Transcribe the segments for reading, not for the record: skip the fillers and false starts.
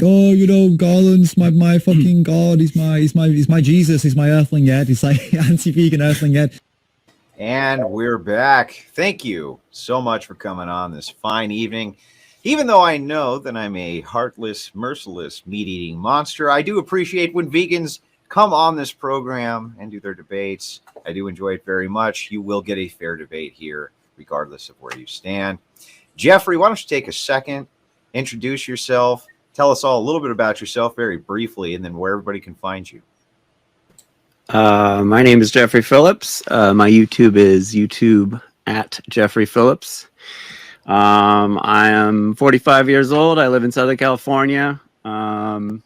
oh, Garland's my fucking god. He's my Jesus. He's my earthling yet. He's like anti-vegan earthling yet. And we're back. Thank you so much for coming on this fine evening. Even though I know that I'm a heartless, merciless, meat-eating monster, I do appreciate when vegans come on this program and do their debates. I do enjoy it very much. You will get a fair debate here, regardless of where you stand. Jeffrey, why don't you take a second, introduce yourself, tell us all a little bit about yourself very briefly, and then where everybody can find you. My name is Jeffrey Phillips. My YouTube is YouTube at Jeffrey Phillips. I am 45 years old. I live in Southern California. And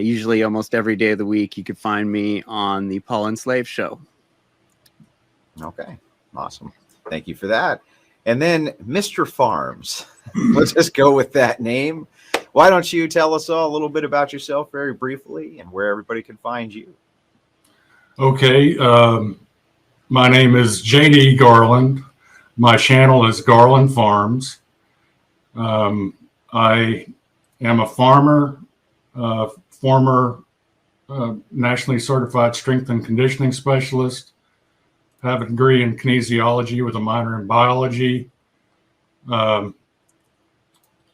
usually almost every day of the week, you can find me on the Paul and Slave Show. Okay, awesome. Thank you for that. And then Mr. Farms. Let's just go with that name. Why don't you tell us all a little bit about yourself very briefly and where everybody can find you? Okay. My name is J.D. Garland. My channel is Garland Farms. I am a farmer, former nationally certified strength and conditioning specialist, have a degree in kinesiology with a minor in biology.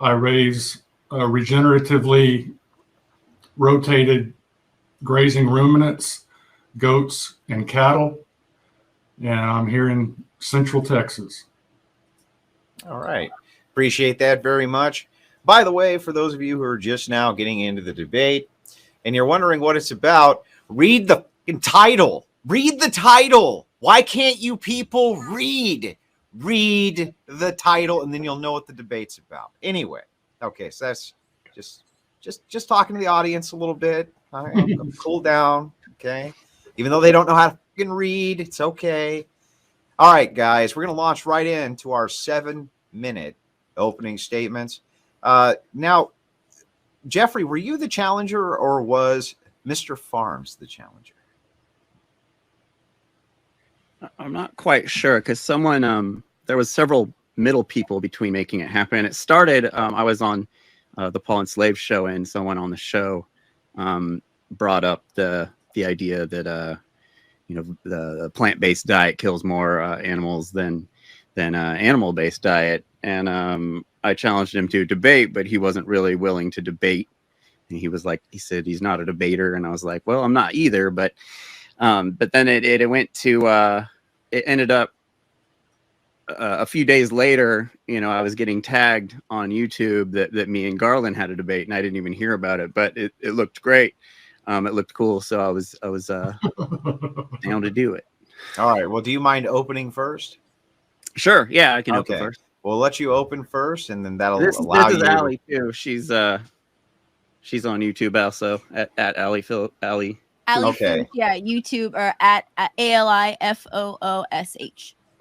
I raise regeneratively rotated grazing ruminants, goats, and cattle. And I'm here in Central Texas. All right. Appreciate that very much. By the way, for those of you who are just now getting into the debate and you're wondering what it's about, read the title. Read the title. Why can't you people read? Read the title, and then you'll know what the debate's about. Anyway, okay, so that's just talking to the audience a little bit. All right, cool down, okay? Even though they don't know how to fucking read, it's okay. All right, guys, we're going to launch right into our 7-minute opening statements. Now, Jeffrey, were you the challenger or was Mr. Farms the challenger? I'm not quite sure because someone, there was several middle people between making it happen. It started, I was on the Paul and Slave Show, and someone on the show brought up the idea that the plant-based diet kills more animals than animal-based diet, and I challenged him to a debate, but he wasn't really willing to debate. And he said he's not a debater, and I was like, well, I'm not either. But then it went to it ended up a few days later. I was getting tagged on YouTube that me and Garland had a debate, and I didn't even hear about it, but it looked great. It looked cool, so I was down to do it. All right. Well, do you mind opening first? Sure. Yeah, I can open first. We'll let you open first, and then that'll allow you. This is Allie too. She's on YouTube also at Allie. Okay. Yeah, YouTube or at ALIFOOSH.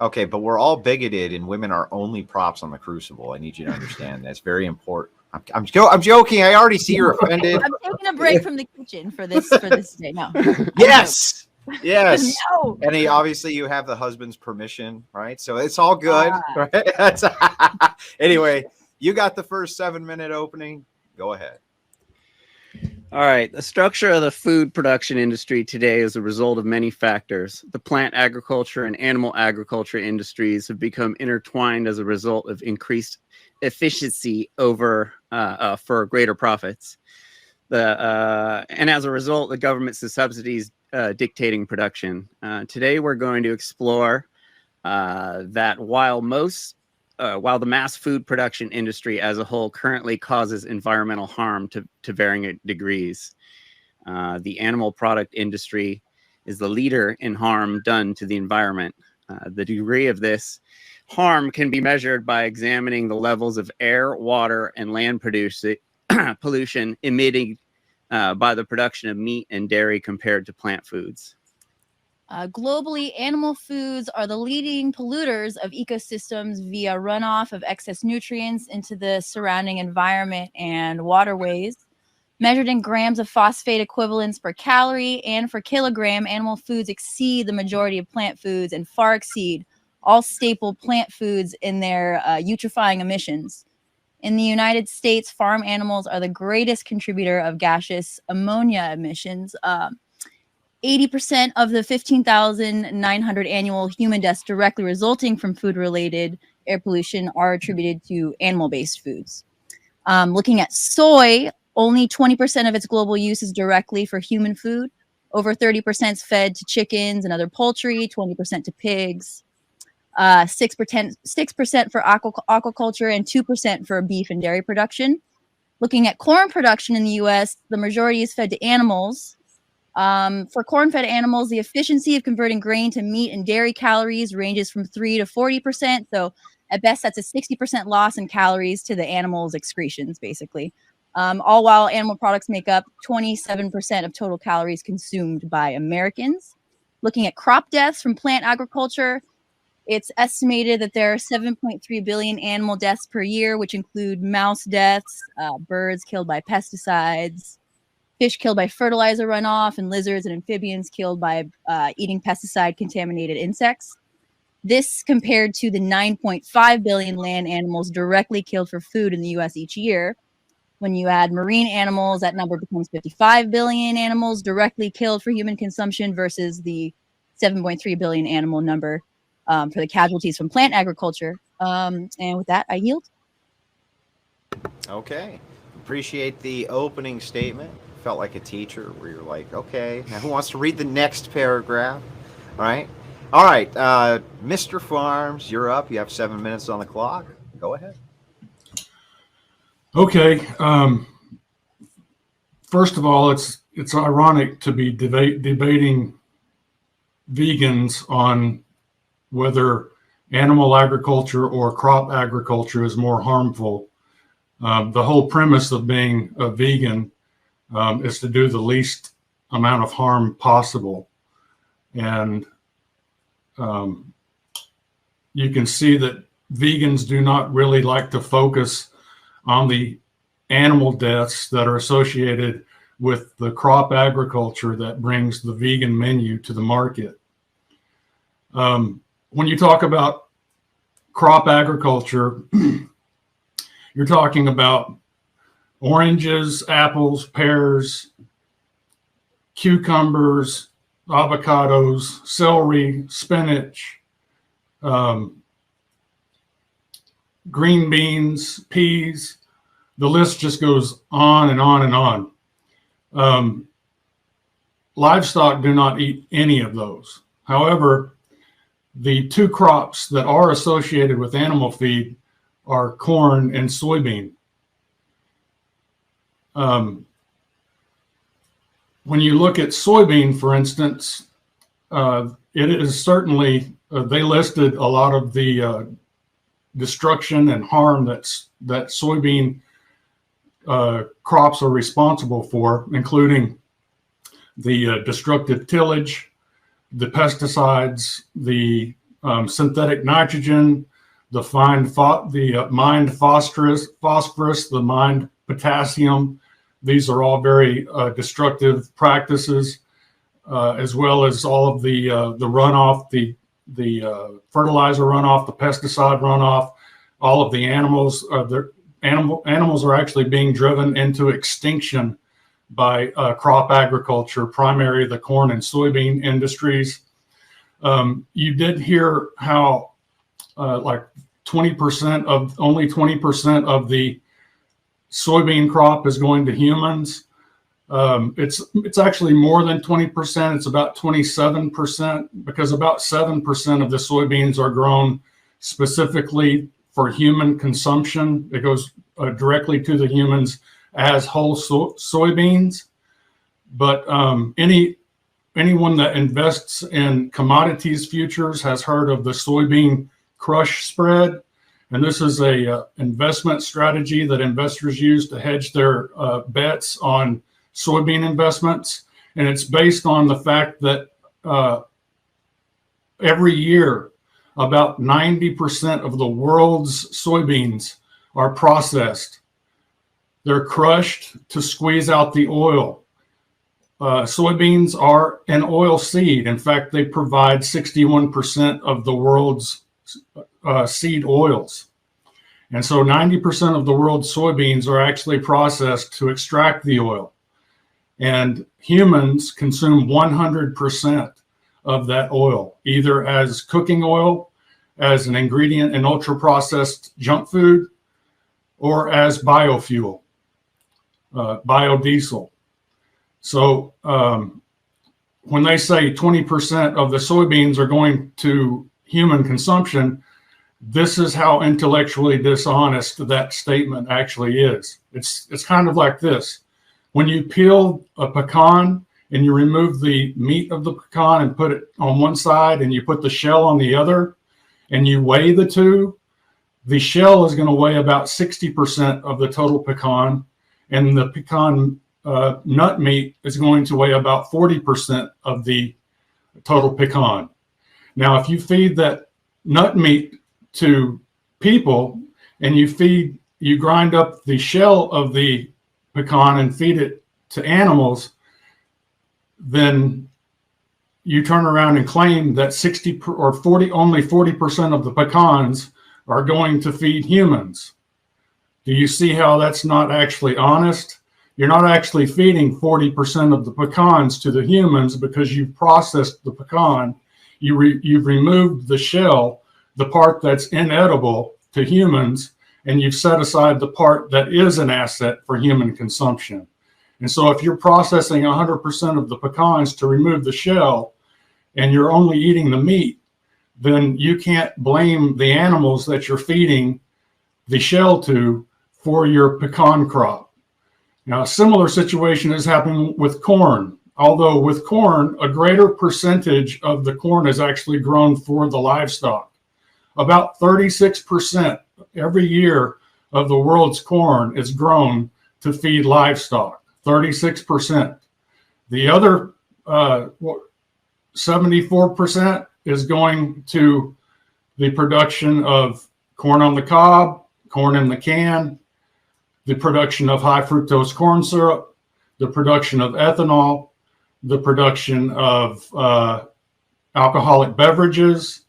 Okay, but we're all bigoted, and women are only props on the Crucible. I need you to understand that's very important. I'm joking. I already see you're offended. I'm taking a break from the kitchen for this day. No. Yes. Yes. No. And obviously you have the husband's permission, right? So it's all good. Right? Anyway, you got the first 7-minute opening. Go ahead. All right. The structure of the food production industry today is a result of many factors. The plant agriculture and animal agriculture industries have become intertwined as a result of increased efficiency for greater profits. And as a result, the government's subsidies dictating production. Today, we're going to explore that while the mass food production industry as a whole currently causes environmental harm to varying degrees, the animal product industry is the leader in harm done to the environment. The degree of this harm can be measured by examining the levels of air, water, and land pollution emitted by the production of meat and dairy compared to plant foods. Globally, animal foods are the leading polluters of ecosystems via runoff of excess nutrients into the surrounding environment and waterways. Measured in grams of phosphate equivalents per calorie and per kilogram, animal foods exceed the majority of plant foods and far exceed all staple plant foods in their eutrophying emissions. In the United States, farm animals are the greatest contributor of gaseous ammonia emissions. 80% of the 15,900 annual human deaths directly resulting from food-related air pollution are attributed to animal-based foods. Looking at soy, only 20% of its global use is directly for human food. Over 30% is fed to chickens and other poultry, 20% to pigs, 6% for aquaculture, and 2% for beef and dairy production. Looking at corn production in the U.S., the majority is fed to animals. For corn-fed animals, the efficiency of converting grain to meat and dairy calories ranges from 3 to 40%. So at best, that's a 60% loss in calories to the animal's excretions, basically. All while animal products make up 27% of total calories consumed by Americans. Looking at crop deaths from plant agriculture, it's estimated that there are 7.3 billion animal deaths per year, which include mouse deaths, birds killed by pesticides, fish killed by fertilizer runoff, and lizards and amphibians killed by eating pesticide-contaminated insects. This compared to the 9.5 billion land animals directly killed for food in the U.S. each year. When you add marine animals, that number becomes 55 billion animals directly killed for human consumption versus the 7.3 billion animal number for the casualties from plant agriculture. And with that, I yield. Okay. Appreciate the opening statement. Felt like a teacher where you're like, okay, now who wants to read the next paragraph? All right. All right. Mr. Farms, you're up. You have 7 minutes on the clock. Go ahead. Okay. First of all, it's ironic to be debating vegans on whether animal agriculture or crop agriculture is more harmful. The whole premise of being a vegan is to do the least amount of harm possible. And you can see that vegans do not really like to focus on the animal deaths that are associated with the crop agriculture that brings the vegan menu to the market. When you talk about crop agriculture, you're talking about oranges, apples, pears, cucumbers, avocados, celery, spinach, green beans, peas. The list just goes on and on and on. Livestock do not eat any of those. However, the two crops that are associated with animal feed are corn and soybean. When you look at soybean, for instance, it is certainly, they listed a lot of the destruction and harm that soybean crops are responsible for, including the destructive tillage, the pesticides, the synthetic nitrogen, the mined phosphorus, the mined potassium. These are all very destructive practices, as well as all of the runoff, the fertilizer runoff, the pesticide runoff. All of the animals, animals are actually being driven into extinction by crop agriculture, primarily the corn and soybean industries. You did hear how like 20% of only 20% of the soybean crop is going to humans. It's actually more than 20%. It's about 27%, because about 7% of the soybeans are grown specifically for human consumption. It goes directly to the humans as whole soybeans. But anyone that invests in commodities futures has heard of the soybean crush spread. And this is a investment strategy that investors use to hedge their bets on soybean investments. And it's based on the fact that every year, about 90% of the world's soybeans are processed. They're crushed to squeeze out the oil. Soybeans are an oil seed. In fact, they provide 61% of the world's seed oils. And so 90% of the world's soybeans are actually processed to extract the oil. And humans consume 100% of that oil, either as cooking oil, as an ingredient in ultra-processed junk food, or as biofuel, biodiesel. So when they say 20% of the soybeans are going to human consumption, this is how intellectually dishonest that statement actually is. It's kind of like this. When you peel a pecan and you remove the meat of the pecan and put it on one side and you put the shell on the other and you weigh the two, the shell is going to weigh about 60% of the total pecan, and the pecan nut meat is going to weigh about 40% of the total pecan. Now, if you feed that nut meat to people and you grind up the shell of the pecan and feed it to animals, then you turn around and claim that 60 or 40, only 40% of the pecans are going to feed humans. Do you see how that's not actually honest? You're not actually feeding 40% of the pecans to the humans because you've processed the pecan. You've removed the shell, the part that's inedible to humans, and you've set aside the part that is an asset for human consumption. And so if you're processing 100% of the pecans to remove the shell and you're only eating the meat, then you can't blame the animals that you're feeding the shell to for your pecan crop. Now, a similar situation is happening with corn. Although with corn, a greater percentage of the corn is actually grown for the livestock. About 36% every year of the world's corn is grown to feed livestock, 36%. The other 74% is going to the production of corn on the cob, corn in the can, the production of high fructose corn syrup, the production of ethanol, the production of alcoholic beverages.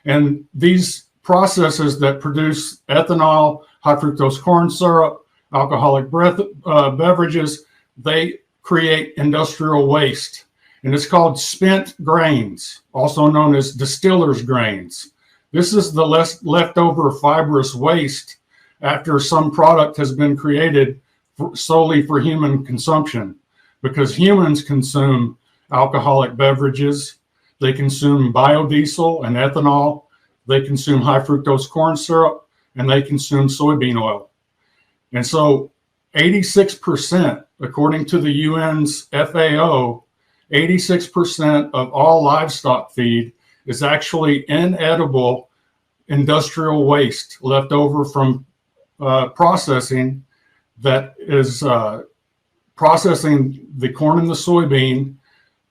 And these processes that produce ethanol, high fructose corn syrup, alcoholic beverages, they create industrial waste. And it's called spent grains, also known as distiller's grains. This is the leftover fibrous waste after some product has been created solely for human consumption, because humans consume alcoholic beverages, they consume biodiesel and ethanol, they consume high fructose corn syrup, and they consume soybean oil. And so 86%, according to the UN's FAO, 86% of all livestock feed is actually inedible industrial waste left over from processing, that is processing the corn and the soybean,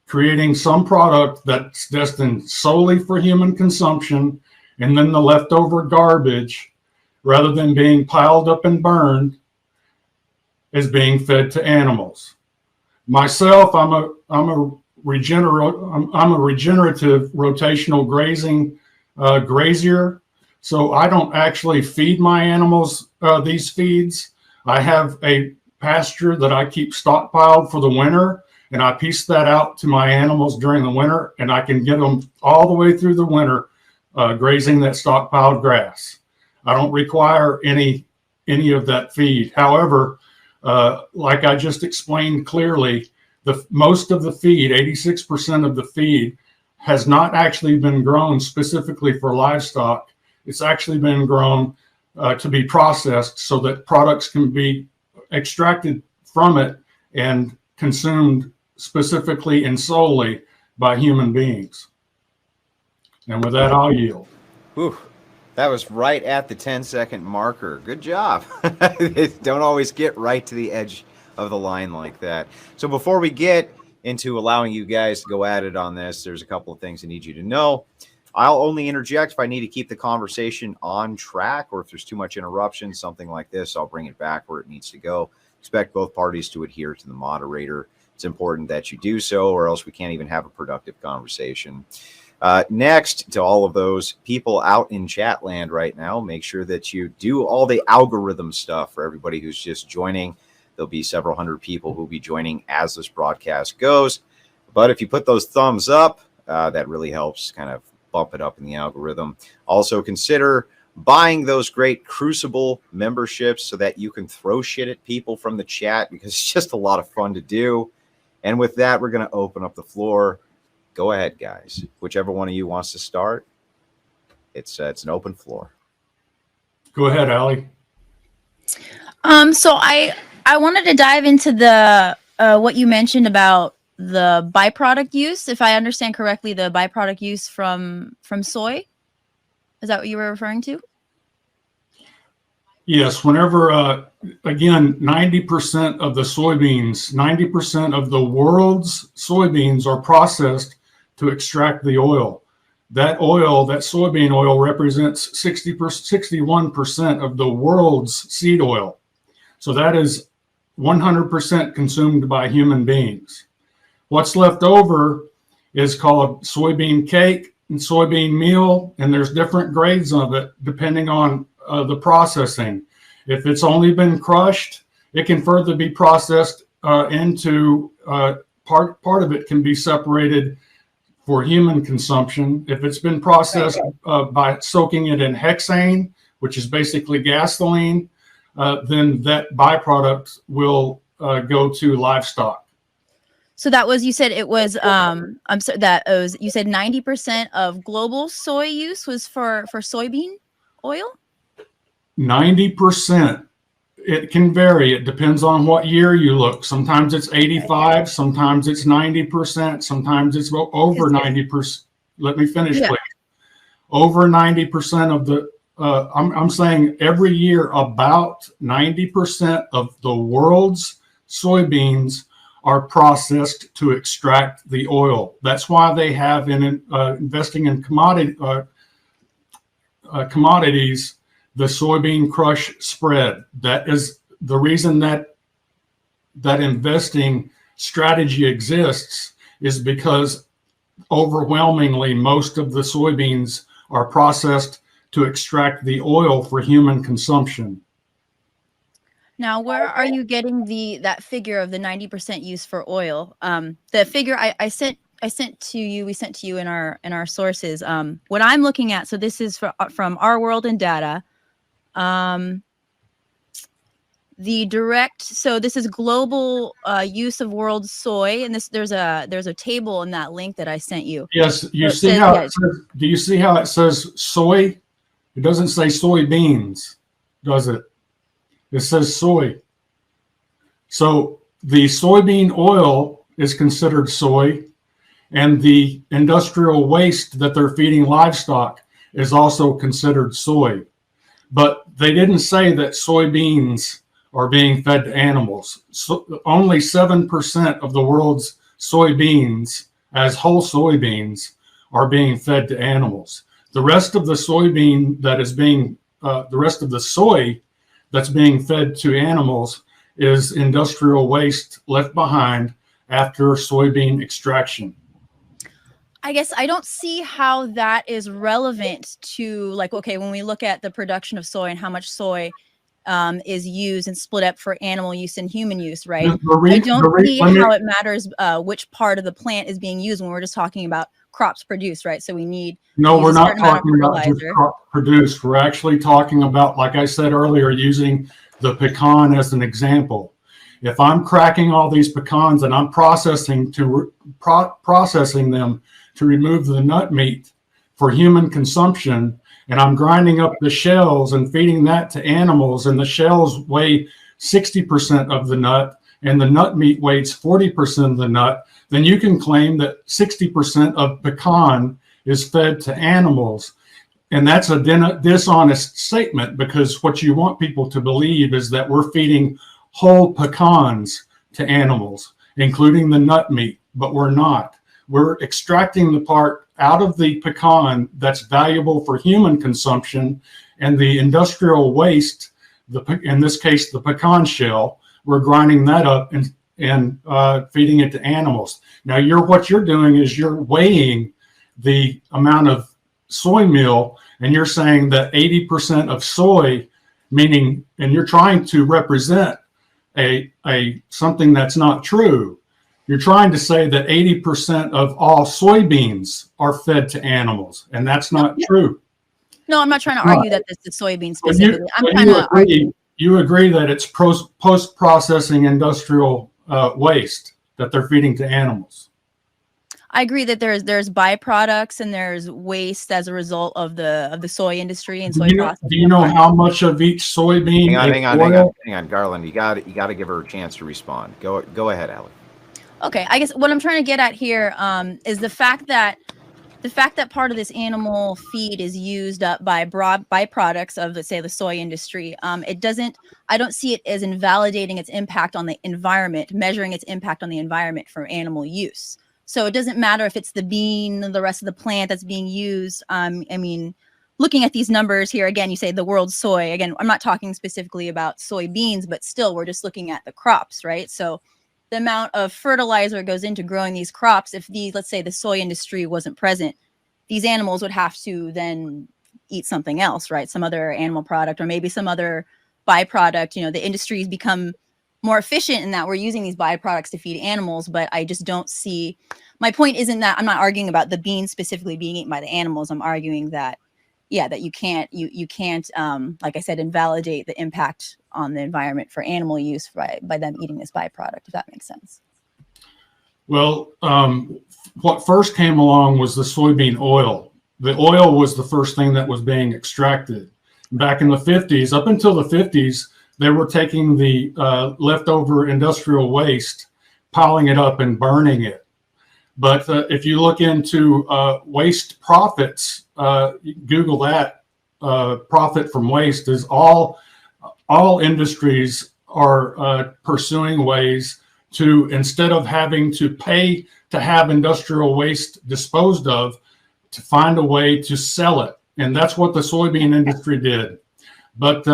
creating some product that's destined solely for human consumption, and then the leftover garbage, rather than being piled up and burned, is being fed to animals. Myself, I'm a regenerative rotational grazing grazier. So I don't actually feed my animals these feeds. I have a pasture that I keep stockpiled for the winter, and I piece that out to my animals during the winter, and I can get them all the way through the winter grazing that stockpiled grass. I don't require any of that feed. However, like I just explained clearly, most of the feed, 86% of the feed, has not actually been grown specifically for livestock. It's actually been grown to be processed so that products can be extracted from it and consumed specifically and solely by human beings. And with that, I'll yield. Whew. That was right at the 10-second marker. Good job. Don't always get right to the edge of the line like that. So before we get into allowing you guys to go at it on this, there's a couple of things I need you to know. I'll only interject if I need to keep the conversation on track, or if there's too much interruption, something like this, I'll bring it back where it needs to go. Expect both parties to adhere to the moderator. It's important that you do so, or else we can't even have a productive conversation. Next, to all of those people out in chat land right now, make sure that you do all the algorithm stuff for everybody who's just joining. There'll be several hundred people who'll be joining as this broadcast goes. But if you put those thumbs up, that really helps kind of bump it up in the algorithm. Also consider buying those great Crucible memberships so that you can throw shit at people from the chat, because it's just a lot of fun to do. And with that, we're going to open up the floor. Go ahead, guys. Whichever one of you wants to start. It's an open floor. Go ahead, Allie. So I wanted to dive into the what you mentioned about the byproduct use. If I understand correctly, the byproduct use from soy. Is that what you were referring to? Yes, whenever, again, 90% of the soybeans, 90% of the world's soybeans are processed to extract the oil. That oil, that soybean oil, represents 61% of the world's seed oil. So that is 100% consumed by human beings. What's left over is called soybean cake and soybean meal, and there's different grades of it depending on the processing. If it's only been crushed, it can further be processed into part of it can be separated for human consumption. If it's been processed by soaking it in hexane, which is basically gasoline, then that byproduct will go to livestock. So that was, you said it was, I'm sorry, that was, you said 90% of global soy use was for soybean oil? 90%. It can vary. It depends on what year you look. Sometimes it's 85, sometimes it's 90%, sometimes it's over 90%. Let me finish, please. Over 90% of the, I'm saying every year about 90% of the world's soybeans are processed to extract the oil. That's why they have in investing in commodities, the soybean crush spread. That is the reason that investing strategy exists, is because overwhelmingly most of the soybeans are processed to extract the oil for human consumption. Now, where are you getting that figure of the 90% use for oil? The figure I sent to you, we sent to you in our sources. What I'm looking at, so this is from Our World in Data. The direct, so this is global use of world soy, and there's a table in that link that I sent you. Yes, you see how it says, do you see how it says soy? It doesn't say soybeans, does it? It says soy. So the soybean oil is considered soy, and the industrial waste that they're feeding livestock is also considered soy. But they didn't say that soybeans are being fed to animals. So only 7% of the world's soybeans, as whole soybeans, are being fed to animals. The rest of the soybean that is being, the rest of the soy that's being fed to animals is industrial waste left behind after soybean extraction. I guess I don't see how that is relevant to, like, okay, when we look at the production of soy and how much soy is used and split up for animal use and human use, right? I don't see how it matters which part of the plant is being used when we're just talking about crops produced, right? So we need we're not talking about just crop produced. We're actually talking about, like I said earlier, using the pecan as an example. If I'm cracking all these pecans and I'm processing them to remove the nut meat for human consumption, and I'm grinding up the shells and feeding that to animals, and the shells weigh 60% of the nut and the nut meat weighs 40% of the nut, then you can claim that 60% of pecan is fed to animals. And that's a dishonest statement, because what you want people to believe is that we're feeding whole pecans to animals, including the nut meat, but we're not. We're extracting the part out of the pecan that's valuable for human consumption, and the industrial waste, in this case, the pecan shell, we're grinding that up and feeding it to animals. Now, what you're doing is you're weighing the amount of soy meal, and you're saying that 80% of soy, meaning, and you're trying to represent a something that's not true. You're trying to say that 80% of all soybeans are fed to animals, and that's not true. No, I'm not trying to argue that this is soybean specifically. I'm trying to argue. You agree that it's post-processing industrial waste that they're feeding to animals. I agree that there's byproducts and there's waste as a result of the soy industry and soy processing. Do you know how much of each soybean? Hang on, Garland. You got to give her a chance to respond. Go ahead, Allie. Okay, I guess what I'm trying to get at here is the fact that part of this animal feed is used up by byproducts of, let's say, the soy industry. I don't see it as invalidating its impact on the environment, measuring its impact on the environment for animal use. So it doesn't matter if it's the bean, the rest of the plant that's being used. I mean, looking at these numbers here, again, you say the world soy. Again, I'm not talking specifically about soybeans, but still, we're just looking at the crops, right? So the amount of fertilizer goes into growing these crops. If let's say the soy industry wasn't present, these animals would have to then eat something else, right? Some other animal product or maybe some other byproduct. You know, the industry's become more efficient in that we're using these byproducts to feed animals, but I just don't see, my point isn't that I'm not arguing about the beans specifically being eaten by the animals. I'm arguing that, yeah, that you can't, like I said, invalidate the impact on the environment for animal use by them eating this byproduct, if that makes sense. Well, what first came along was the soybean oil. The oil was the first thing that was being extracted. Back in the 50s, up until the 50s, they were taking the leftover industrial waste, piling it up and burning it. But if you look into waste profits, Google that, profit from waste is all industries are pursuing ways to, instead of having to pay to have industrial waste disposed of, to find a way to sell it. And that's what the soybean industry did. But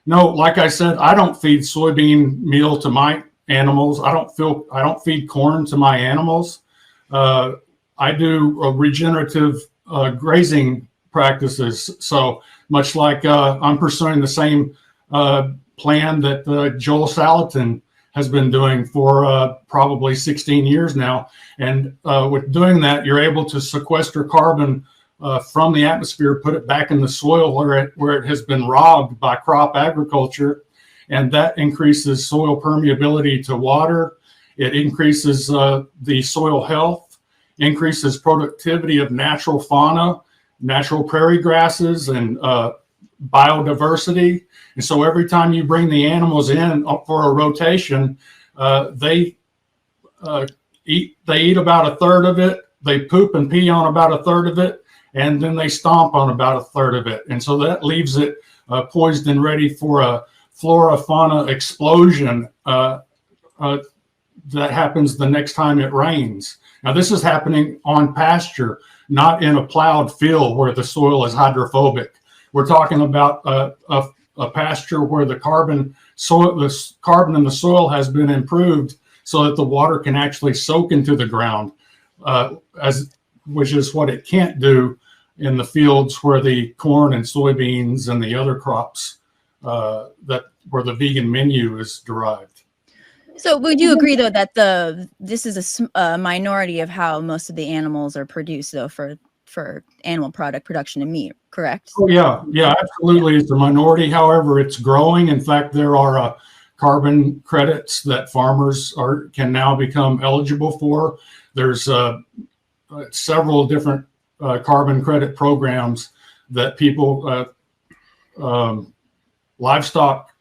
no, like I said, I don't feed soybean meal to my animals. I don't feed corn to my animals. I do regenerative grazing practices. So much like I'm pursuing the same plan that Joel Salatin has been doing for probably 16 years now. And with doing that, you're able to sequester carbon from the atmosphere, put it back in the soil where it has been robbed by crop agriculture. And that increases soil permeability to water. It increases the soil health, increases productivity of natural fauna, natural prairie grasses, and biodiversity. And so every time you bring the animals in for a rotation, they eat about a third of it. They poop and pee on about a third of it, and then they stomp on about a third of it. And so that leaves it poised and ready for a flora fauna explosion that happens the next time it rains. Now, this is happening on pasture, not in a plowed field where the soil is hydrophobic. We're talking about a pasture where the carbon in the soil has been improved so that the water can actually soak into the ground, which is what it can't do in the fields where the corn and soybeans and the other crops where the vegan menu is derived. So would you agree, though, that this is a minority of how most of the animals are produced, though, for animal product production and meat, correct? Oh, yeah, absolutely. It's a minority. However, it's growing. In fact, there are carbon credits that farmers can now become eligible for. There's several different carbon credit programs that people, livestock,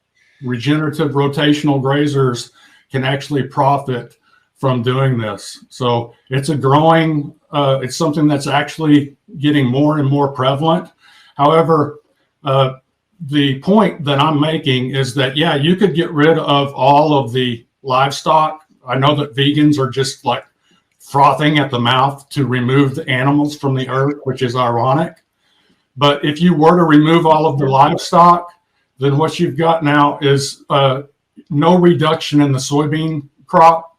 regenerative rotational grazers can actually profit from doing this. So it's it's something that's actually getting more and more prevalent. However, the point that I'm making is that, yeah, you could get rid of all of the livestock. I know that vegans are just like frothing at the mouth to remove the animals from the earth, which is ironic. But if you were to remove all of the livestock, then what you've got now is no reduction in the soybean crop,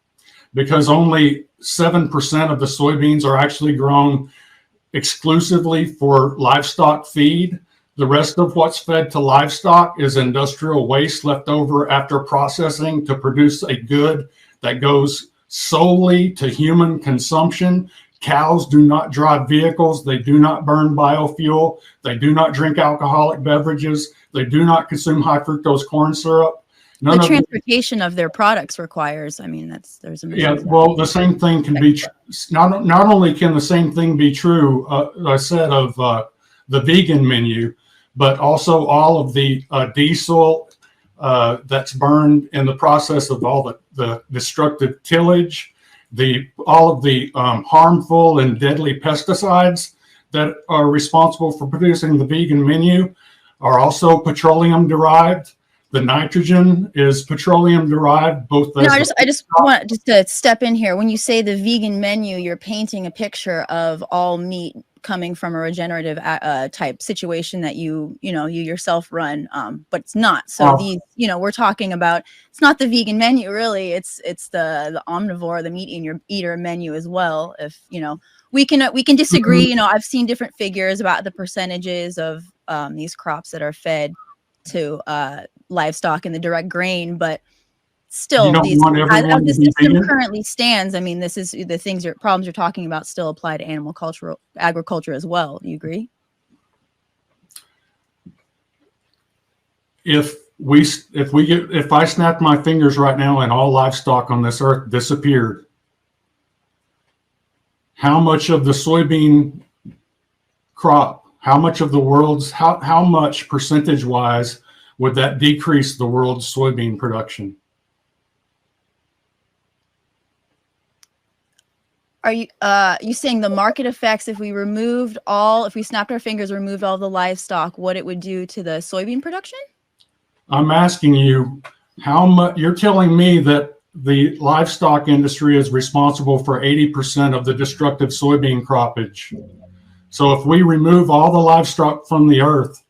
because only 7% of the soybeans are actually grown exclusively for livestock feed. The rest of what's fed to livestock is industrial waste left over after processing to produce a good that goes solely to human consumption. Cows do not drive vehicles. They do not burn biofuel. They do not drink alcoholic beverages. They do not consume high fructose corn syrup. The transportation of their products requires, I mean, there's a well, the same thing can be not only can the same thing be true, I said, of the vegan menu, but also all of the diesel that's burned in the process of all the destructive tillage, all of the harmful and deadly pesticides that are responsible for producing the vegan menu are also petroleum derived. The nitrogen is petroleum derived. Both. No, I just want to step in here. When you say the vegan menu, you're painting a picture of all meat coming from a regenerative type situation that you yourself run, but it's not. So these, we're talking about, it's not the vegan menu really. It's the omnivore, the meat eater menu as well. If we can disagree. I've seen different figures about the percentages of these crops that are fed to livestock in the direct grain, but still, as the system currently stands, I mean, this is the problems you're talking about still apply to agriculture as well. Do you agree? If I snapped my fingers right now and all livestock on this earth disappeared, how much of the soybean crop, how much of the world's, how much percentage wise would that decrease the world's soybean production? Are you saying the market effects, if we snapped our fingers, removed all the livestock, what it would do to the soybean production? I'm asking you how much. You're telling me that the livestock industry is responsible for 80% of the destructive soybean croppage. So if we remove all the livestock from the earth,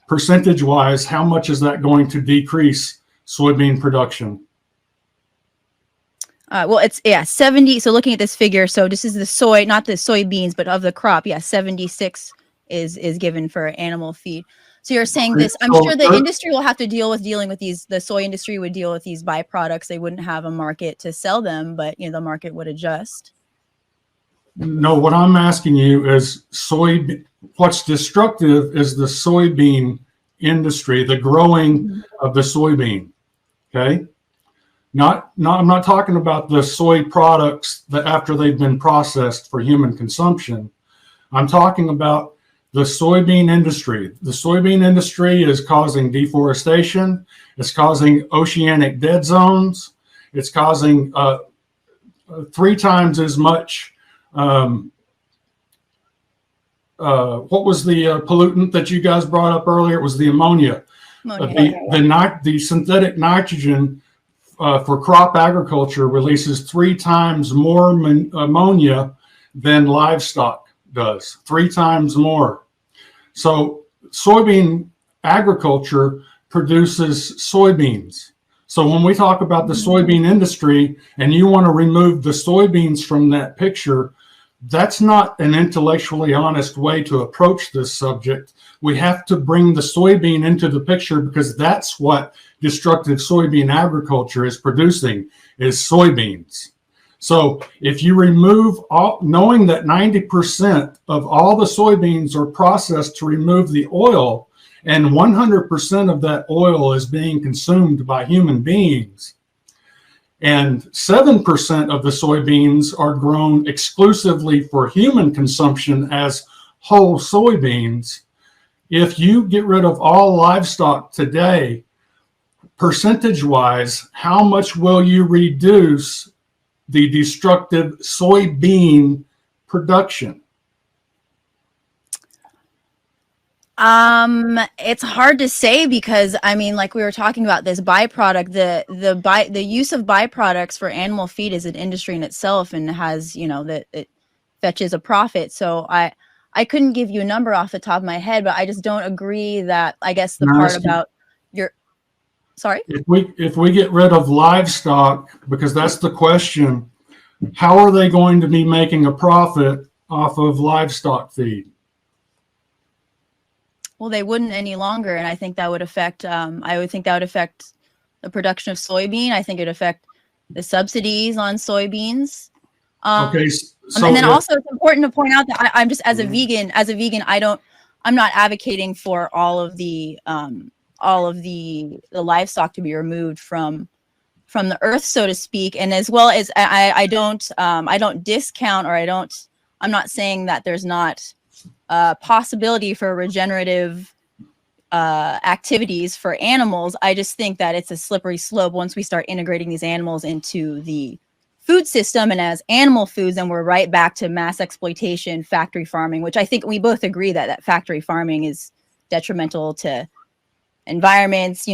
percentage wise, how much is that going to decrease soybean production? Well, it's 70. So looking at this figure, so this is the soy, not the soybeans, but of the crop. 76 is given for animal feed. So you're saying this, I'm sure the industry will have to dealing with these, the soy industry would deal with these byproducts. They wouldn't have a market to sell them, but the market would adjust. No, what I'm asking you is what's destructive is the soybean industry, the growing of the soybean. Okay. I'm not talking about the soy products that after they've been processed for human consumption. I'm talking about the soybean industry. The soybean industry is causing deforestation. It's causing oceanic dead zones. It's causing 3 times as much. What was the pollutant that you guys brought up earlier? It was the ammonia. The synthetic nitrogen for crop agriculture releases 3 times more ammonia than livestock does. 3 times more. So soybean agriculture produces soybeans. So when we talk about the soybean industry and you want to remove the soybeans from that picture, that's not an intellectually honest way to approach this subject. We have to bring the soybean into the picture because that's what destructive soybean agriculture is producing, is soybeans. So if you remove knowing that 90% of all the soybeans are processed to remove the oil, and 100% of that oil is being consumed by human beings, and 7% of the soybeans are grown exclusively for human consumption as whole soybeans. If you get rid of all livestock today, percentage-wise, how much will you reduce the destructive soybean production? It's hard to say because I mean, like we were talking about this byproduct, the use of byproducts for animal feed is an industry in itself and has, that it fetches a profit. So I couldn't give you a number off the top of my head, but I just don't agree that, I guess the part about sorry? If we get rid of livestock, because that's the question, how are they going to be making a profit off of livestock feed? Well, they wouldn't any longer, and I think that would affect. I would think that would affect the production of soybean. I think it would affect the subsidies on soybeans. Okay, so and then also it's important to point out that I'm just as a vegan, I'm not advocating for all of the livestock to be removed from the earth, so to speak. And as well as I don't discount, or I'm not saying that there's not possibility for regenerative activities for animals. I just think that it's a slippery slope once we start integrating these animals into the food system and as animal foods, and we're right back to mass exploitation, factory farming, which I think we both agree that factory farming is detrimental to environments,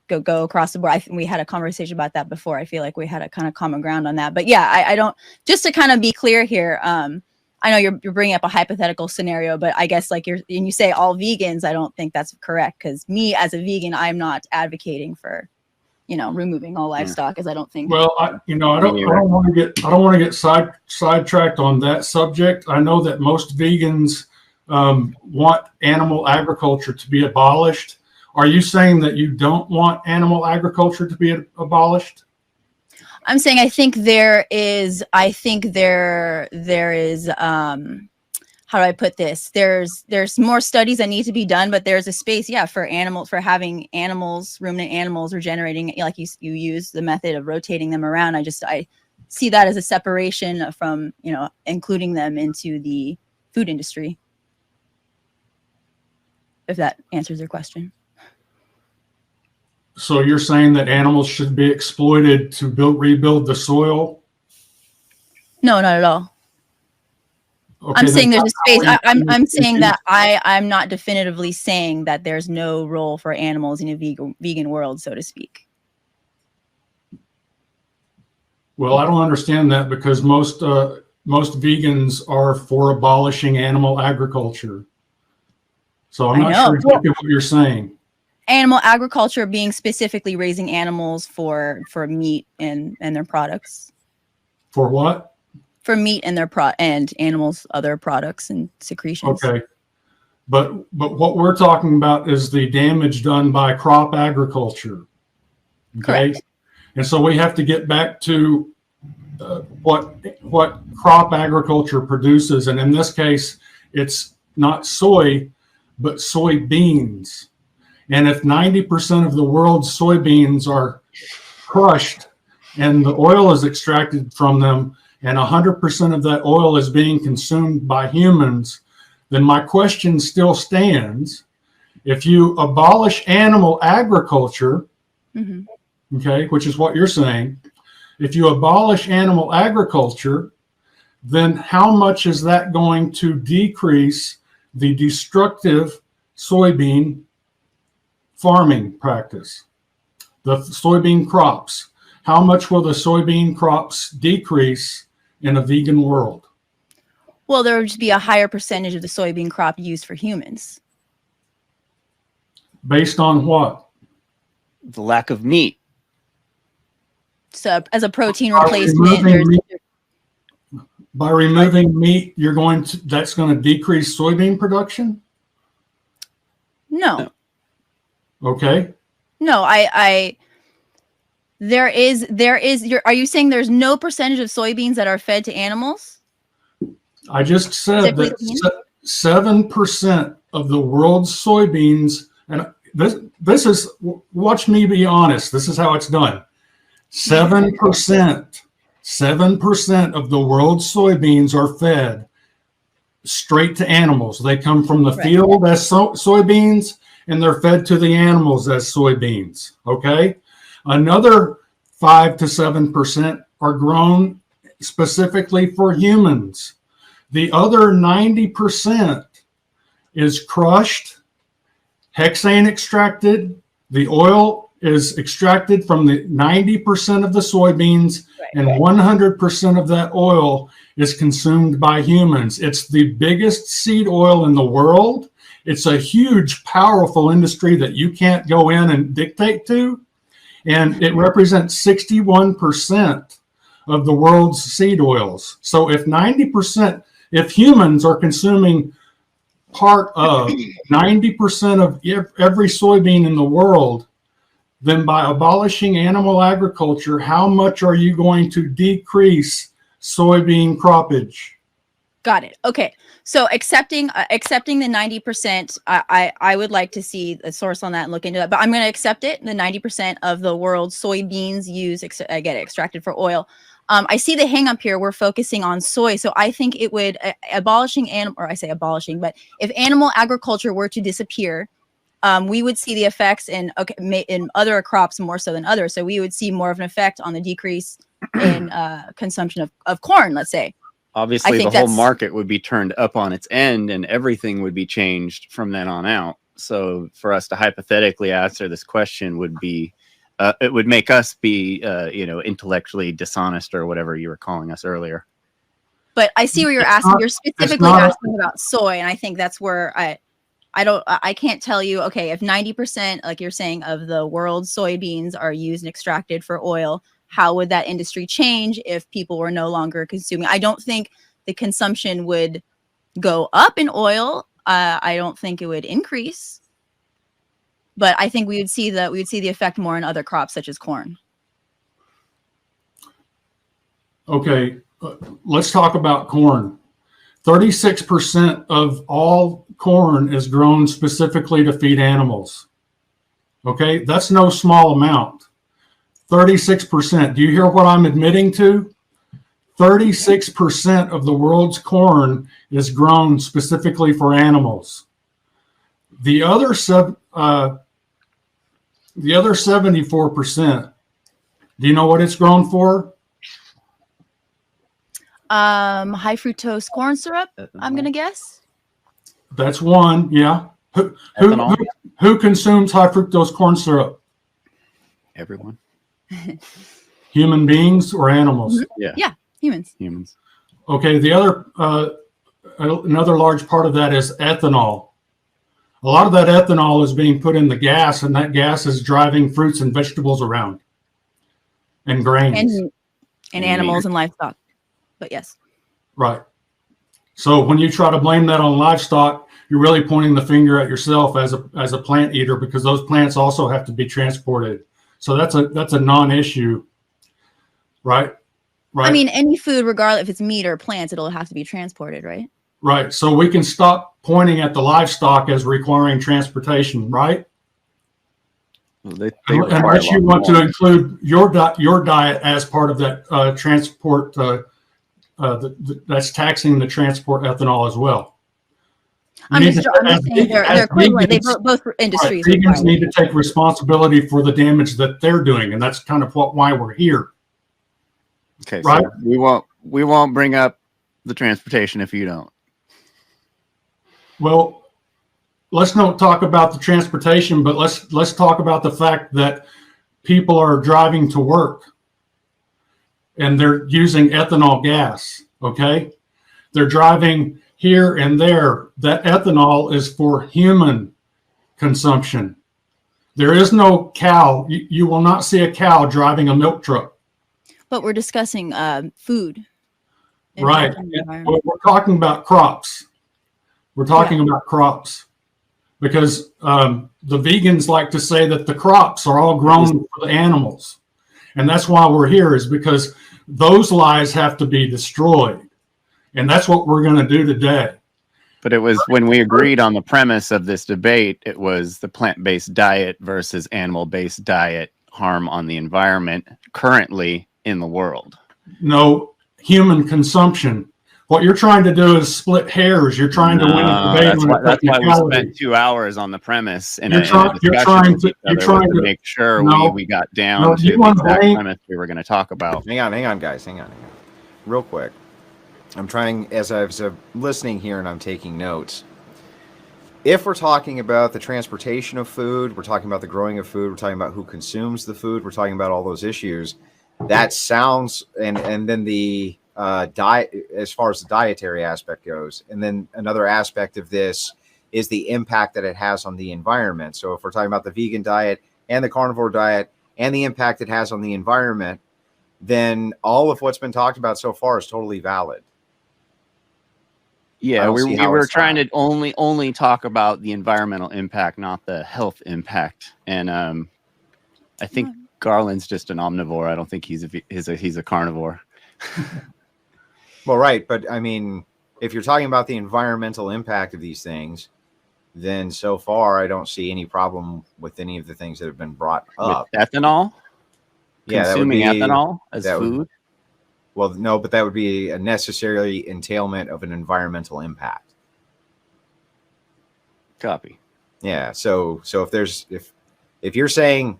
go across the board. We had a conversation about that before. I feel like we had a kind of common ground on that. But yeah, I don't, just to kind of be clear here, I know you're bringing up a hypothetical scenario, but I guess like you say all vegans, I don't think that's correct, because me as a vegan, I'm not advocating for, removing all livestock, as I don't think. Well, I don't want to get sidetracked on that subject. I know that most vegans want animal agriculture to be abolished. Are you saying that you don't want animal agriculture to be abolished? I'm saying I think there is how do I put this? There's more studies that need to be done, but there's a space, for having animals, ruminant animals regenerating, like you use the method of rotating them around. I see that as a separation from, including them into the food industry. If that answers your question. So you're saying that animals should be exploited to rebuild the soil? No, not at all. Okay, I'm saying there's a space. I'm saying that I'm not definitively saying that there's no role for animals in a vegan world, so to speak. Well, I don't understand that, because most vegans are for abolishing animal agriculture. So I'm not sure exactly what you're saying. Animal agriculture being specifically raising animals for meat and their products. For what? For meat and and animals' other products and secretions. Okay, but what we're talking about is the damage done by crop agriculture. Okay, correct. And so we have to get back to what crop agriculture produces, and in this case, it's not soy, but soybeans. And if 90% of the world's soybeans are crushed and the oil is extracted from them, and 100% of that oil is being consumed by humans, then my question still stands. If you abolish animal agriculture, okay, which is what you're saying, if you abolish animal agriculture, then how much is that going to decrease the destructive soybean farming practice, the soybean crops? How much will the soybean crops decrease in a vegan world? Well, there would just be a higher percentage of the soybean crop used for humans. Based on what? The lack of meat. So as a protein replacement, by removing meat, that's going to decrease soybean production? No. Okay. No, there is, are you saying there's no percentage of soybeans that are fed to animals? I just said that 7% of the world's soybeans, and this is, watch me be honest, this is how it's done. 7% of the world's soybeans are fed straight to animals. They come from the field as soybeans, and they're fed to the animals as soybeans, okay? Another 5 to 7% are grown specifically for humans. The other 90% is crushed, hexane extracted. The oil is extracted from the 90% of the soybeans, and 100% of that oil is consumed by humans. It's the biggest seed oil in the world. It's a huge, powerful industry that you can't go in and dictate to. And it represents 61% of the world's seed oils. So if 90%, If humans are consuming part of 90% of every soybean in the world, then by abolishing animal agriculture, how much are you going to decrease soybean croppage? Got it. Okay. So accepting the 90%, I would like to see the source on that and look into that. But I'm going to accept it. The 90% of the world's soybeans get extracted for oil. I see the hang up here. We're focusing on soy. So I think it would but if animal agriculture were to disappear, we would see the effects in other crops more so than others. So we would see more of an effect on the decrease in consumption of corn, let's say. Obviously, the whole market would be turned up on its end and everything would be changed from then on out. So for us to hypothetically answer this question would be, it would make us be, intellectually dishonest or whatever you were calling us earlier. But I see where you're asking. You're specifically asking about soy. And I think that's where I can't tell you, okay, if 90%, like you're saying, of the world's soybeans are used and extracted for oil, how would that industry change if people were no longer consuming? I don't think the consumption would go up in oil. I don't think it would increase, but I think we would see the effect more in other crops such as corn. Okay, let's talk about corn. 36% of all corn is grown specifically to feed animals. Okay, that's no small amount. 36%. Do you hear what I'm admitting to? 36% of the world's corn is grown specifically for animals. The other 74%, do you know what it's grown for? High fructose corn syrup, I'm gonna guess. That's one, yeah. Who consumes high fructose corn syrup? Everyone. Human beings or animals? Yeah, humans. Okay, the other another large part of that is ethanol. A lot of that ethanol is being put in the gas, and that gas is driving fruits and vegetables around, and grains, and animals and livestock. But yes, right. So when you try to blame that on livestock, you're really pointing the finger at yourself as a plant eater, because those plants also have to be transported. So that's a non-issue, right? Right. I mean, any food, regardless if it's meat or plants, it'll have to be transported, right? Right. So we can stop pointing at the livestock as requiring transportation, right? Well, unless you want to include your diet as part of that transport, that's taxing the transport ethanol as well. I'm just saying they're equivalent. Both industries. Right, vegans need to take responsibility for the damage that they're doing, and that's kind of why we're here. Okay, right? So we won't bring up the transportation if you don't. Well, let's not talk about the transportation, but let's talk about the fact that people are driving to work and they're using ethanol gas. Okay, they're driving here and there. That ethanol is for human consumption. There is no cow. You will not see a cow driving a milk truck. But we're discussing food. Right. We're talking about crops. We're talking about crops because the vegans like to say that the crops are all grown for the animals. And that's why we're here, is because those lies have to be destroyed. And that's what we're going to do today. But it was when we agreed on the premise of this debate, it was the plant-based diet versus animal-based diet harm on the environment currently in the world. No, human consumption. What you're trying to do is split hairs. You're trying to win a debate. That's why we spent 2 hours on the premise and you're trying to make sure we got down to the exact premise we were going to talk about. Hang on, guys. Hang on. Real quick. I'm trying, as I was listening here and I'm taking notes. If we're talking about the transportation of food, we're talking about the growing of food, we're talking about who consumes the food, we're talking about all those issues. That sounds, and then the diet, as far as the dietary aspect goes, and then another aspect of this is the impact that it has on the environment. So if we're talking about the vegan diet and the carnivore diet and the impact it has on the environment, then all of what's been talked about so far is totally valid. Yeah, don't we see how were it's trying not. to only talk about the environmental impact, not the health impact. And I think Garland's just an omnivore. I don't think he's a carnivore. Well, right, but I mean, if you're talking about the environmental impact of these things, then so far I don't see any problem with any of the things that have been brought up. With ethanol? Yeah, that would Consuming be ethanol as that would- food? Well, no, but that would be a necessary entailment of an environmental impact. Copy. Yeah. So if you say,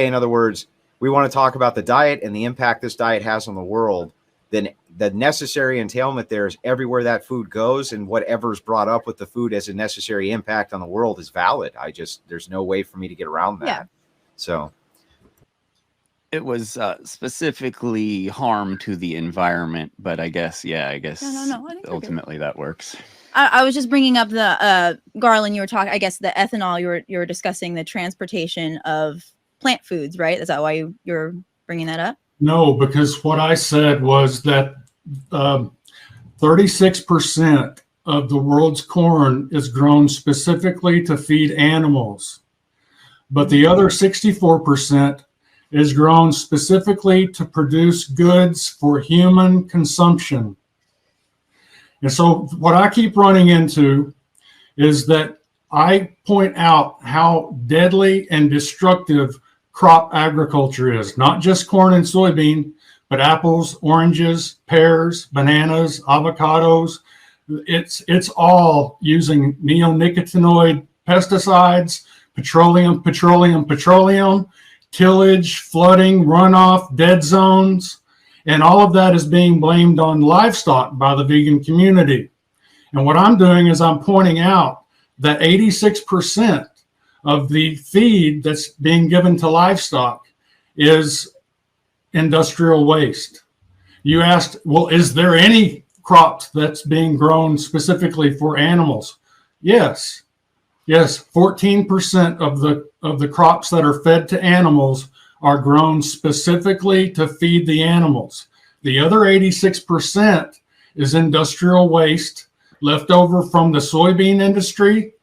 in other words, we want to talk about the diet and the impact this diet has on the world, then the necessary entailment there is everywhere that food goes, and whatever's brought up with the food as a necessary impact on the world is valid. There's no way for me to get around that. Yeah. So It was specifically harm to the environment, but I guess No, I think we're good. ultimately that works. I was just bringing up the Garland. You were talking, I guess, the ethanol. You were discussing the transportation of plant foods, right? Is that why you're bringing that up? No, because what I said was that 36% of the world's corn is grown specifically to feed animals, but the other 64% is grown specifically to produce goods for human consumption. And so what I keep running into is that I point out how deadly and destructive crop agriculture is, not just corn and soybean, but apples, oranges, pears, bananas, avocados. It's all using neonicotinoid pesticides, petroleum, tillage, flooding, runoff, dead zones, and all of that is being blamed on livestock by the vegan community. And what I'm doing is I'm pointing out that 86% of the feed that's being given to livestock is industrial waste. You asked, well, is there any crops that's being grown specifically for animals? Yes. 14% of the crops that are fed to animals are grown specifically to feed the animals. The other 86% is industrial waste left over from the soybean industry,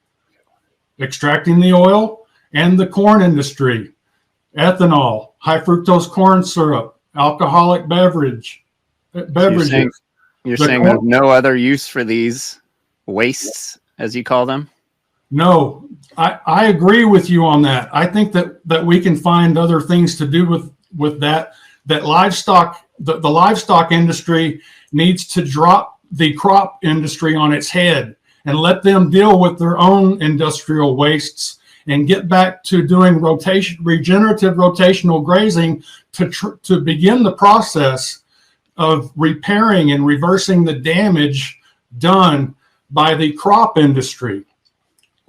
extracting the oil, and the corn industry, ethanol, high fructose corn syrup, alcoholic beverages. You're saying there's no other use for these wastes, as you call them? No, I agree with you on that. I think that we can find other things to do with that livestock, the livestock industry needs to drop the crop industry on its head and let them deal with their own industrial wastes and get back to doing regenerative rotational grazing to begin the process of repairing and reversing the damage done by the crop industry.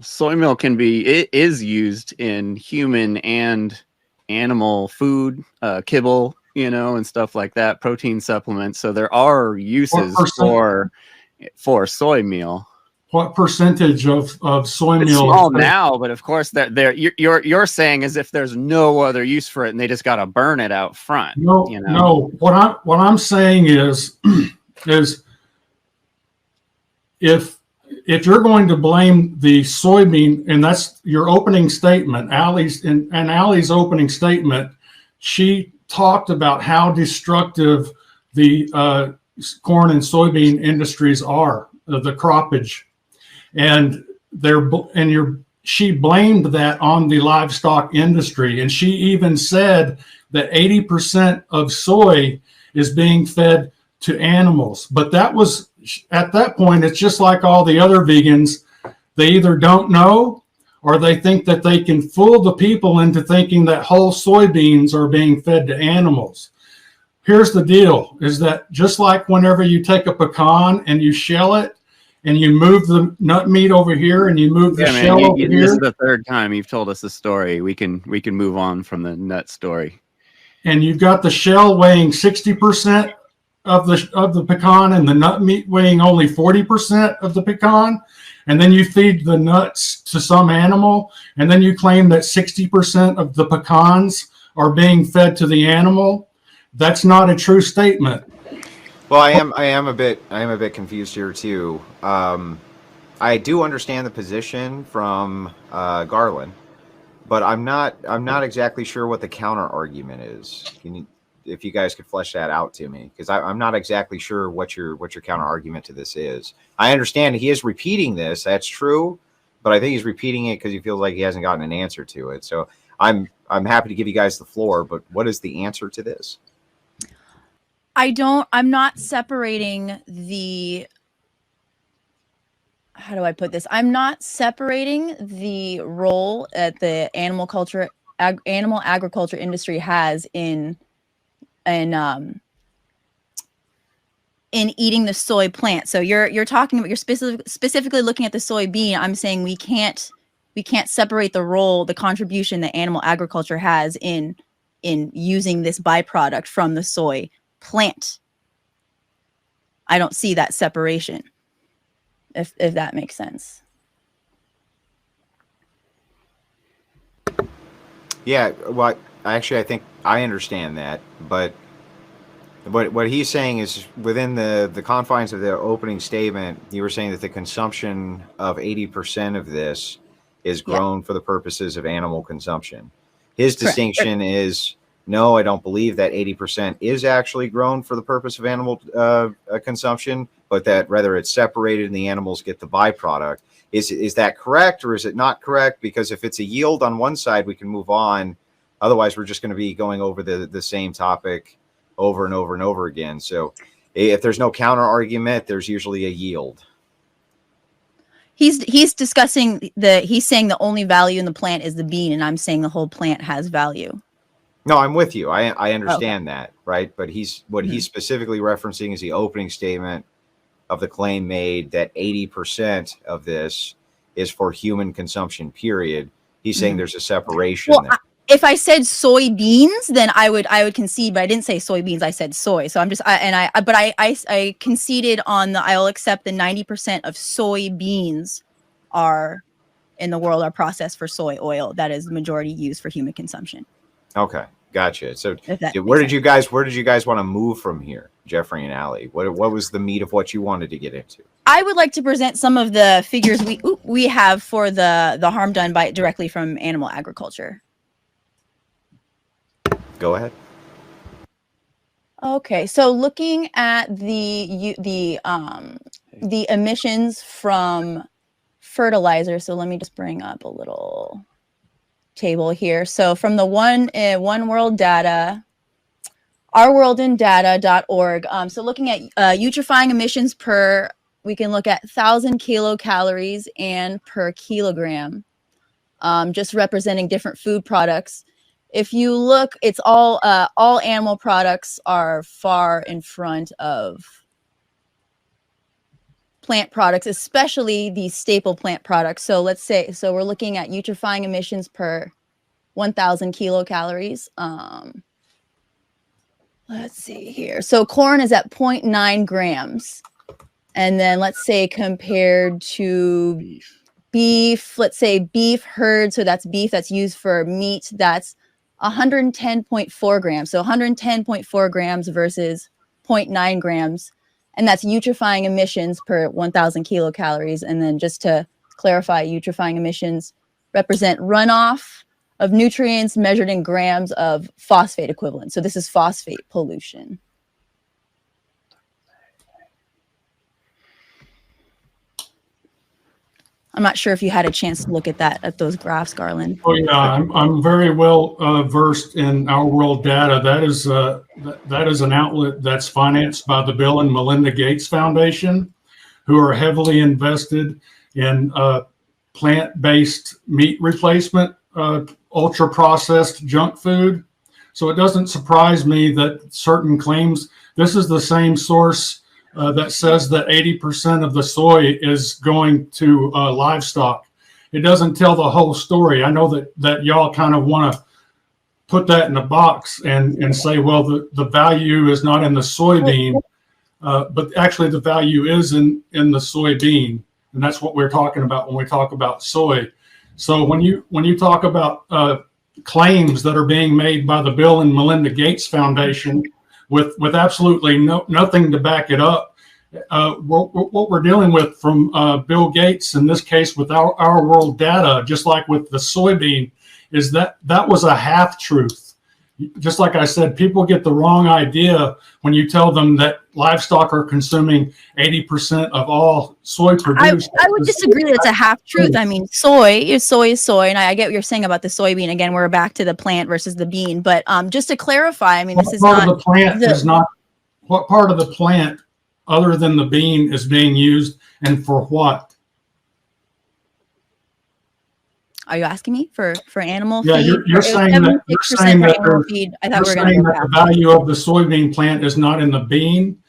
Soy meal is used in human and animal food, kibble, and stuff like that, protein supplements. So there are uses for soy meal. What percentage of soy It's meal? Small now, but of course you're saying as if there's no other use for it, and they just got to burn it out front. No. What I'm saying is if you're going to blame the soybean, and that's your opening statement, Allie's opening statement, she talked about how destructive the corn and soybean industries are, the croppage, and she blamed that on the livestock industry, and she even said that 80% of soy is being fed to animals. But that was, at that point, it's just like all the other vegans. They either don't know or they think that they can fool the people into thinking that whole soybeans are being fed to animals. Here's the deal, is that just like whenever you take a pecan and you shell it and you move the nut meat over here and you move the shell over here. This is the third time you've told us the story. We can move on from the nut story. And you've got the shell weighing 60% of the pecan and the nut meat weighing only 40% of the pecan, and then you feed the nuts to some animal, and then you claim that 60% of the pecans are being fed to the animal. That's not a true statement. Well, I am a bit confused here too. I do understand the position from Garland, but I'm not exactly sure what the counter argument is. If you guys could flesh that out to me, because I'm not exactly sure what your counter argument to this is. I understand he is repeating this. That's true, but I think he's repeating it because he feels like he hasn't gotten an answer to it. So I'm happy to give you guys the floor, but what is the answer to this? I'm not separating the, how do I put this? I'm not separating the role that the animal agriculture industry has in eating the soy plant. So you're talking about, you're specifically looking at the soybean. I'm saying we can't separate the role, the contribution that animal agriculture has in using this byproduct from the soy plant. I don't see that separation, if that makes sense. Yeah, well, I think I understand that, but what he's saying is within the confines of the opening statement, you were saying that the consumption of 80% of this is grown for the purposes of animal consumption. His distinction is, no, I don't believe that 80% is actually grown for the purpose of animal consumption, but that rather it's separated and the animals get the byproduct. Is that correct, or is it not correct? Because if it's a yield on one side, we can move on. Otherwise, we're just going to be going over the same topic over and over and over again. So if there's no counter argument, there's usually a yield. He's discussing he's saying the only value in the plant is the bean, and I'm saying the whole plant has value. No, I'm with you. I understand that, right? But he's specifically referencing is the opening statement of the claim made that 80% of this is for human consumption, period. He's saying there's a separation there. If I said soybeans, then I would concede, but I didn't say soybeans. I said soy. So I'm just I conceded on the, I'll accept the 90% of soybeans are in the world are processed for soy oil. That is the majority used for human consumption. Okay, gotcha. So where did you guys want to move from here, Jeffrey and Allie? What was the meat of what you wanted to get into? I would like to present some of the figures we have for the harm done by directly from animal agriculture. Go ahead. Okay, so looking at the emissions from fertilizer. So let me just bring up a little table here. So from the One World Data, ourworldindata.org. So looking at utrifying emissions per, we can look at 1,000 kilocalories and per kilogram, just representing different food products. If you look, it's all animal products are far in front of plant products, especially these staple plant products. So let's say, we're looking at utrifying emissions per 1,000 kilocalories. Let's see here. So corn is at 0.9 grams. And then let's say compared to beef, let's say beef herd. So that's beef that's used for meat. That's 110.4 grams. So 110.4 grams versus 0.9 grams. And that's utrifying emissions per 1,000 kilocalories. And then just to clarify, utrifying emissions represent runoff of nutrients measured in grams of phosphate equivalent. So this is phosphate pollution. I'm not sure if you had a chance to look at at those graphs, Garland. Oh yeah, I'm very well versed in Our World Data. That is an outlet that's financed by the Bill and Melinda Gates Foundation, who are heavily invested in plant-based meat replacement, ultra-processed junk food. So it doesn't surprise me that certain claims. This is the same source that says that 80% of the soy is going to livestock. It doesn't tell the whole story. I know that y'all kind of want to put that in a box and say, well, the value is not in the soybean, but actually the value is in the soybean. And that's what we're talking about when we talk about soy. So when you talk about claims that are being made by the Bill and Melinda Gates Foundation, with absolutely nothing to back it up. What we're dealing with from Bill Gates, in this case with our world data, just like with the soybean, is that was a half truth. Just like I said, people get the wrong idea when you tell them that livestock are consuming 80% of all soy produced. I would disagree that it's a half truth. I mean, soy is soy, and I get what you're saying about the soybean. Again, we're back to the plant versus the bean. But just to clarify, I mean, this is not the plant is not. What part of the plant, other than the bean, is being used, and for what? Are you asking me for animal feed? Yeah, you're saying that animal feed. I thought we were saying that the value of the soybean plant is not in the bean.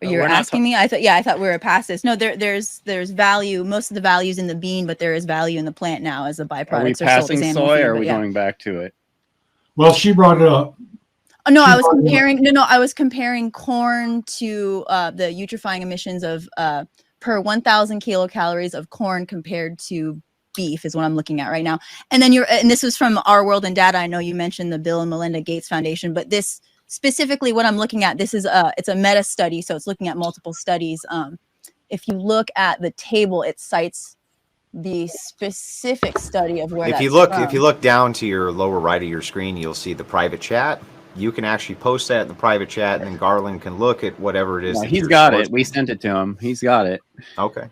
You're asking me? I thought we were past this. No, there's value. Most of the values in the bean, but there is value in the plant now as a byproduct. Are we passing soy, or are we going back to it? Well, she brought it up. Oh, no, I was comparing. No, I was comparing corn to the eutrophying emissions of per 1,000 kilocalories of corn compared to beef is what I'm looking at right now. And then and this was from Our World and Data. I know you mentioned the Bill and Melinda Gates Foundation, but this specifically what I'm looking at, this is it's a meta study. So it's looking at multiple studies. If you look at the table, it cites the specific study of where if you look down to your lower right of your screen, you'll see the private chat. You can actually post that in the private chat, and then Garland can look at whatever it is. He's got it. We sent it to him. He's got it. Okay.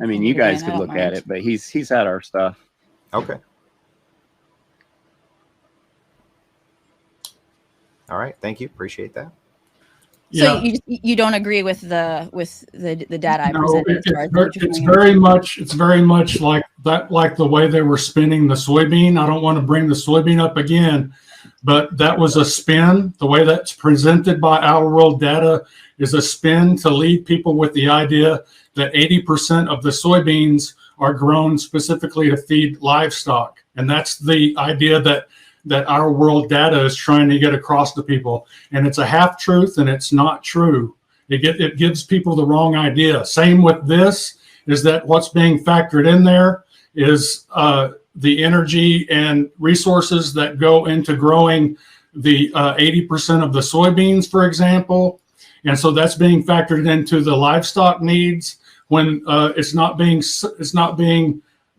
I mean, you guys could look at it, but he's had our stuff. Okay. All right. Thank you. Appreciate that. So you don't agree with the data I presented? It's very much like that, like the way they were spinning the soybean. I don't want to bring the soybean up again, but that was a spin. The way that's presented by Our World Data is a spin to lead people with the idea that 80% of the soybeans are grown specifically to feed livestock. And that's the idea that Our World Data is trying to get across to people. And it's a half truth, and it's not true. It gives people the wrong idea. Same with this, is that what's being factored in there is the energy and resources that go into growing the 80% of the soybeans, for example. And so that's being factored into the livestock needs when it's not being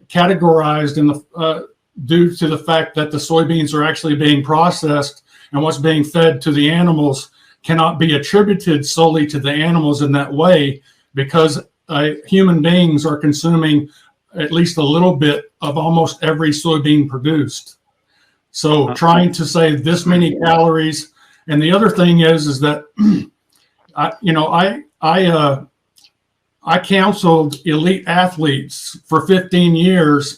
categorized in the due to the fact that the soybeans are actually being processed, and what's being fed to the animals cannot be attributed solely to the animals in that way, because human beings are consuming at least a little bit of almost every soybean produced. So trying to say this many calories, and the other thing is that I counseled elite athletes for 15 years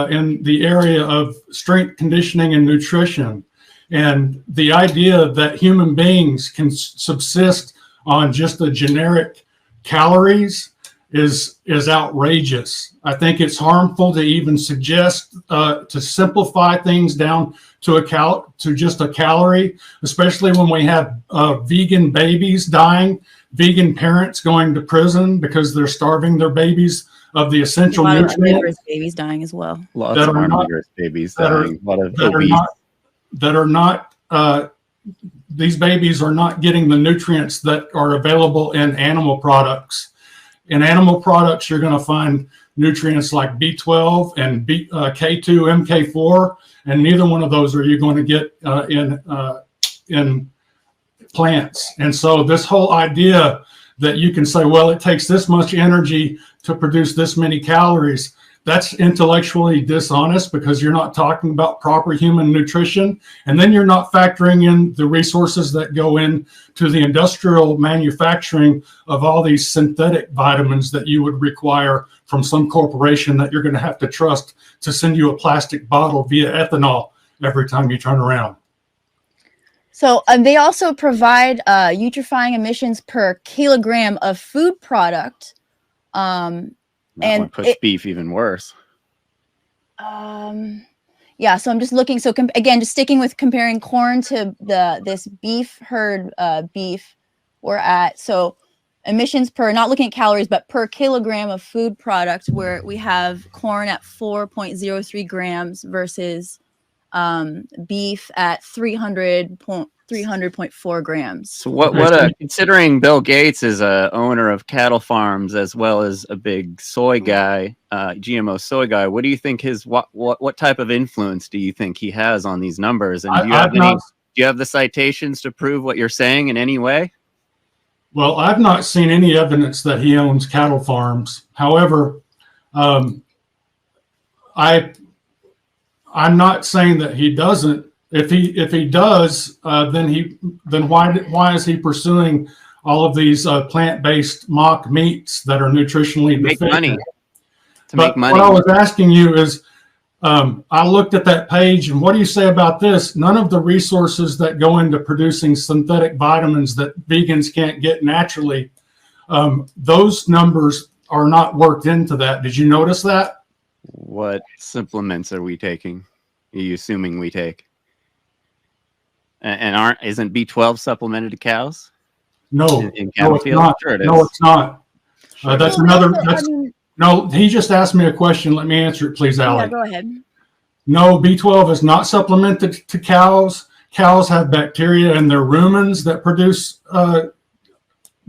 in the area of strength conditioning and nutrition. And the idea that human beings can subsist on just the generic calories is outrageous. I think it's harmful to even suggest to simplify things down to just a calorie, especially when we have vegan babies dying, vegan parents going to prison because they're starving their babies of the essential nutrients. Omnivorous babies dying as well. Lots of omnivorous babies dying. These babies are not getting the nutrients that are available in animal products. In animal products, you're going to find nutrients like B12 and K2, MK4, and neither one of those are you going to get in plants. And so this whole idea that you can say, well, it takes this much energy to produce this many calories, that's intellectually dishonest, because you're not talking about proper human nutrition. And then you're not factoring in the resources that go into the industrial manufacturing of all these synthetic vitamins that you would require from some corporation that you're going to have to trust to send you a plastic bottle via ethanol every time you turn around. So they also provide eutrophying emissions per kilogram of food product. That one puts beef even worse. Yeah, so I'm just looking. So again, just sticking with comparing corn to this beef herd beef, we're at emissions per, not looking at calories, but per kilogram of food product, where we have corn at 4.03 grams versus beef at 300.4 grams. So considering Bill Gates is a owner of cattle farms as well as a big soy guy, GMO soy guy, what do you think what type of influence do you think he has on these numbers? And do you have the citations to prove what you're saying in any way? Well, I've not seen any evidence that he owns cattle farms. However, I'm not saying that he doesn't. If he does, then why is he pursuing all of these plant-based mock meats that are nutritionally deficient? Make money. What I was asking you is, I looked at that page, and what do you say about this? None of the resources that go into producing synthetic vitamins that vegans can't get naturally, those numbers are not worked into that. Did you notice that? What supplements are we taking? Are you assuming we take? And isn't B12 supplemented to cows? No, in cattle it's not. Sure it is. No, it's not. That's another. No, he just asked me a question. Let me answer it, please, Allie. Yeah, go ahead. No, B12 is not supplemented to cows. Cows have bacteria in their rumens that produce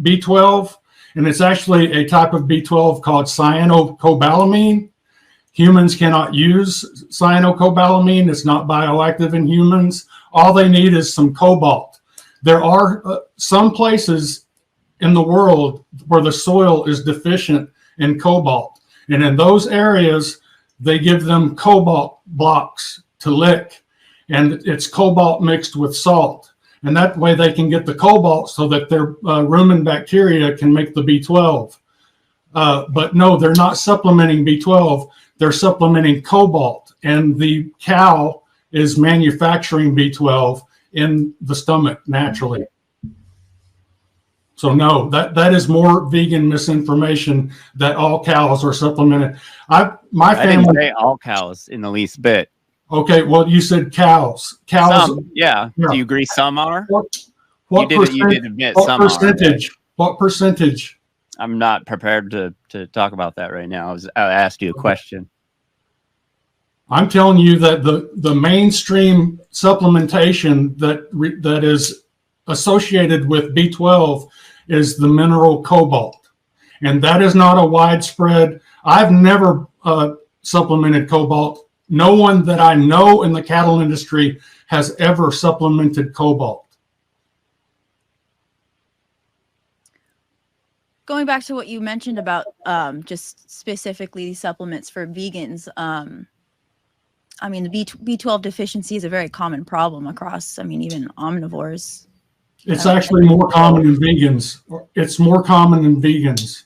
B12, and it's actually a type of B12 called cyanocobalamin. Humans cannot use cyanocobalamin. It's not bioactive in humans. All they need is some cobalt. There are some places in the world where the soil is deficient in cobalt. And in those areas, they give them cobalt blocks to lick. And it's cobalt mixed with salt. And that way they can get the cobalt so that their rumen bacteria can make the B12. But no, they're not supplementing B12. They're supplementing cobalt. And the cow is manufacturing B12 in the stomach naturally. So no, that is more vegan misinformation that all cows are supplemented. I didn't say all cows in the least bit. Okay, well you said cows. Some, yeah. Do you agree some are? You did admit some percentage? Are. What percentage? I'm not prepared to talk about that right now. I asked you a question. I'm telling you that the mainstream supplementation that is associated with B12 is the mineral cobalt. And that is not a widespread. I've never supplemented cobalt. No one that I know in the cattle industry has ever supplemented cobalt. Going back to what you mentioned about just specifically supplements for vegans, I mean, the B12 deficiency is a very common problem across, even omnivores. It's actually more common in vegans. It's more common in vegans.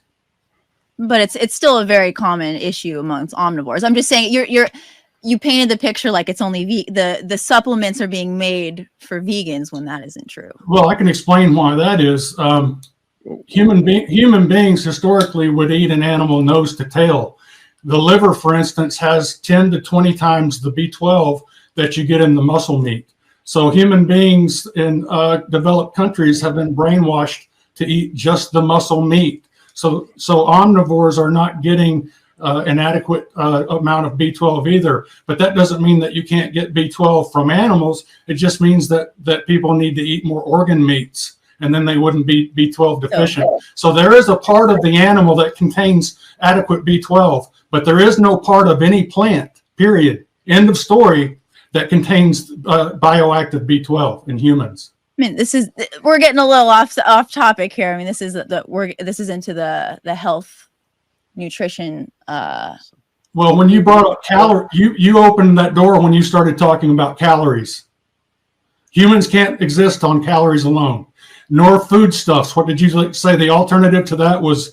But it's still a very common issue amongst omnivores. I'm just saying you painted the picture like it's only the supplements are being made for vegans when that isn't true. Well, I can explain why that is. Human beings historically would eat an animal nose to tail. The liver, for instance, has 10 to 20 times the B12 that you get in the muscle meat. So human beings in developed countries have been brainwashed to eat just the muscle meat. So omnivores are not getting an adequate amount of B12 either. But that doesn't mean that you can't get B12 from animals. It just means that people need to eat more organ meats, and then they wouldn't be B12 deficient. Okay. So there is a part of the animal that contains adequate B12, but there is no part of any plant, period, end of story, that contains bioactive B12 in humans. We're getting a little off topic here. This is into the health, nutrition. Well, when you brought up calories, you opened that door when you started talking about calories. Humans can't exist on calories alone, nor foodstuffs. What did you say? The alternative to that was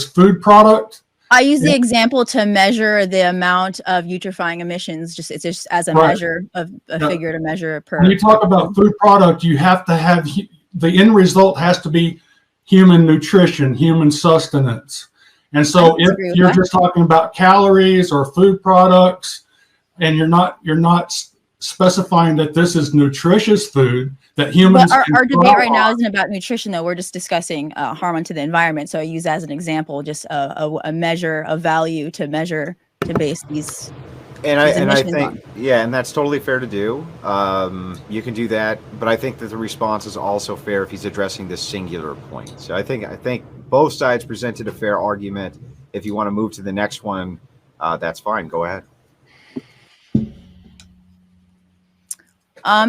food product. I use the example to measure the amount of putrefying emissions. It's just as a measure of a figure to measure per. When you talk about food product, you have to have the end result has to be human nutrition, human sustenance. And so if you're just talking about calories or food products, and you're not specifying that this is nutritious food that humans. But our debate right now isn't about nutrition, though. We're just discussing harm onto the environment. So I use as an example just a measure of value to base these I think, yeah, and that's totally fair to do. You can do that, but I think that the response is also fair if he's addressing this singular point. So I think both sides presented a fair argument. If you want to move to the next one, that's fine. Go ahead.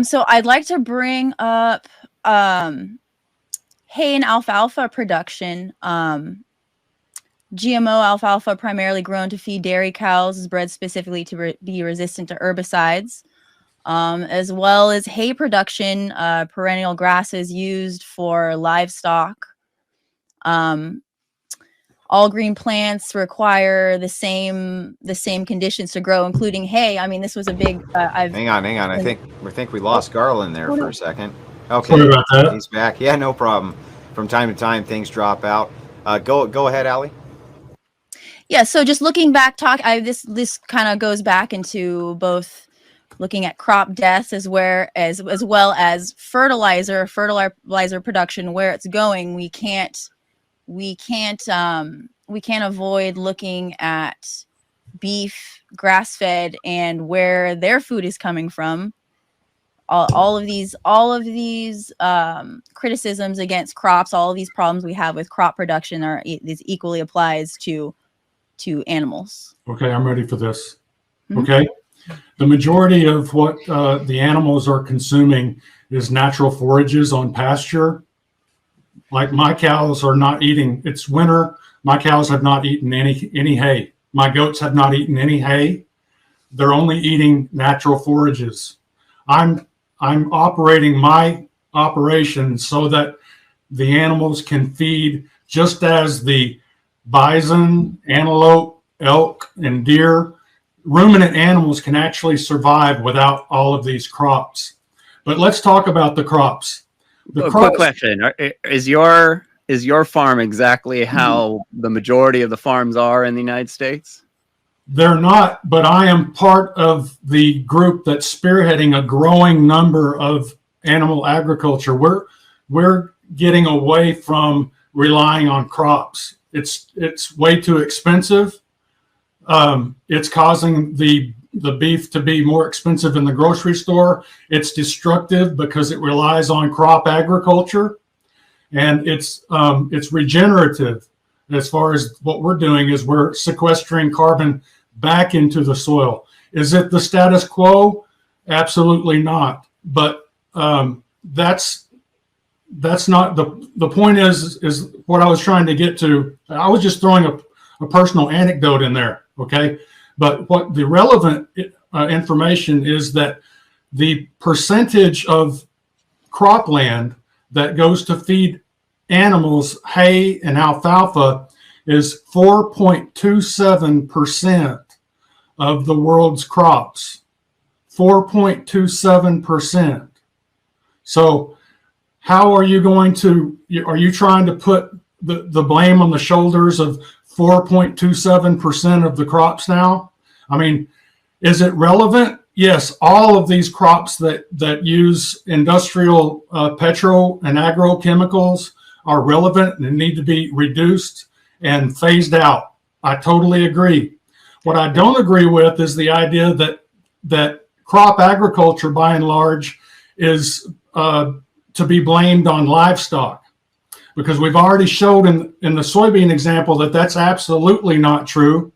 So I'd like to bring up hay and alfalfa production. GMO alfalfa, primarily grown to feed dairy cows, is bred specifically to be resistant to herbicides, as well as hay production, perennial grasses used for livestock. All green plants require the same conditions to grow, including hay. I mean, this was a big. Hang on. I think we lost Garland there for a second. Okay, Sorry about that. he's back. Yeah, no problem. From time to time, things drop out. Go ahead, Allie. Yeah. So just looking back, this kind of goes back into both looking at crop deaths as well as fertilizer production, where it's going. We can't avoid looking at beef, grass-fed, and where their food is coming from. All of these criticisms against crops, all of these problems we have with crop production this equally applies to animals. Okay, I'm ready for this. Okay. The majority of what the animals are consuming is natural forages on pasture. Like my cows are not eating, it's winter. My cows have not eaten any hay. My goats have not eaten any hay. They're only eating natural forages. I'm operating my operation so that the animals can feed just as the bison, antelope, elk, and deer. Ruminant animals can actually survive without all of these crops. But let's talk about the crops. Quick question: is your farm exactly how the majority of the farms are in the United States? They're not, but I am part of the group that's spearheading a growing number of animal agriculture. We're getting away from relying on crops. It's way too expensive. It's causing the beef to be more expensive in the grocery store. It's destructive because it relies on crop agriculture, and it's regenerative. As far as what we're doing is we're sequestering carbon back into the soil. Is it the status quo? Absolutely not. But that's not the point. Is what I was trying to get to. I was just throwing a personal anecdote in there. Okay. But what the relevant information is that the percentage of cropland that goes to feed animals hay and alfalfa is 4.27% of the world's crops. 4.27%. So how are you trying to put the blame on the shoulders of 4.27% of the crops now? I mean, is it relevant? Yes, all of these crops that use industrial petro and agrochemicals are relevant and need to be reduced and phased out. I totally agree. What I don't agree with is the idea that crop agriculture, by and large, is to be blamed on livestock. Because we've already showed in the soybean example that that's absolutely not true.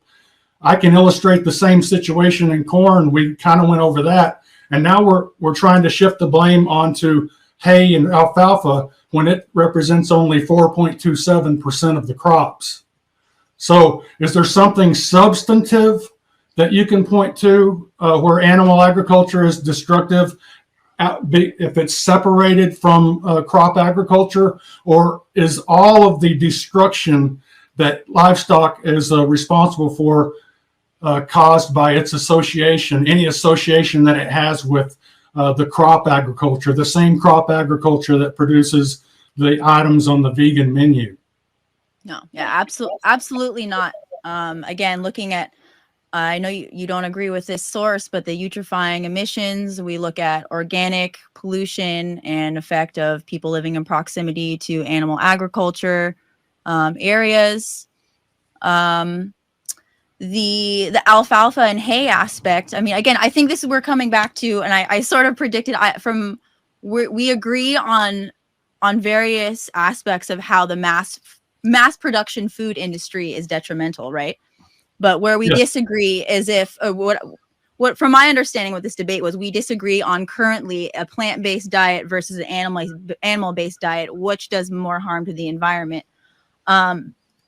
I can illustrate the same situation in corn. We kind of went over that. And now we're trying to shift the blame onto hay and alfalfa when it represents only 4.27% of the crops. So is there something substantive that you can point to where animal agriculture is destructive? If it's separated from crop agriculture, or is all of the destruction that livestock is responsible for caused by its association, any association that it has with the crop agriculture, the same crop agriculture that produces the items on the vegan menu? No, yeah, absolutely not. Again, looking at, I know you don't agree with this source, but the eutrophying emissions, we look at organic pollution and effect of people living in proximity to animal agriculture areas. the alfalfa and hay aspect. I mean, again, I think this is we're coming back to, and I sort of predicted we agree on various aspects of how the mass production food industry is detrimental, right? But where we Yes. disagree is if what from my understanding what this debate was, we disagree on currently a plant-based diet versus an animal-based diet, which does more harm to the environment.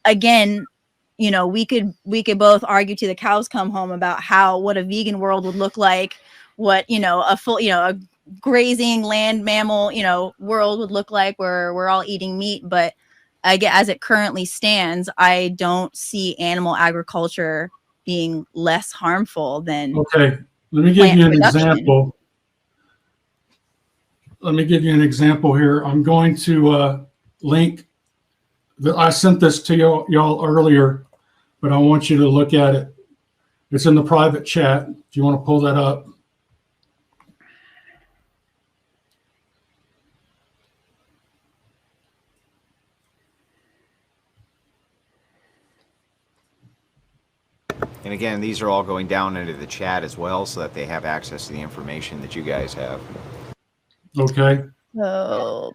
Again, you know, we could both argue till the cows come home about what a vegan world would look like, what, you know, a grazing land mammal, you know, world would look like where we're all eating meat. But as it currently stands, I don't see animal agriculture being less harmful than Okay, let me give you an example. Let me give you an example here. I'm going to link. I sent this to y'all earlier, but I want you to look at it. It's in the private chat. If you want to pull that up. And again, these are all going down into the chat as well, so that they have access to the information that you guys have. Okay. So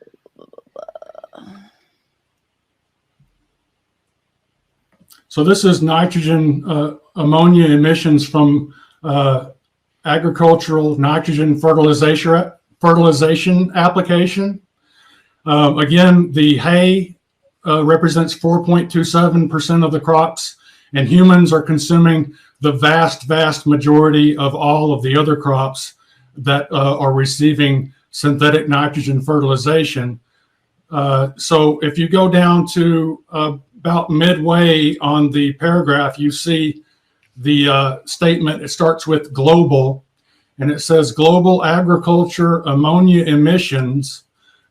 So this is nitrogen ammonia emissions from agricultural nitrogen fertilization application. Again, the hay represents 4.27% of the crops, and humans are consuming the vast majority of all of the other crops that are receiving synthetic nitrogen fertilization. So if you go down to about midway on the paragraph, you see the statement. It starts with global, and it says global agriculture ammonia emissions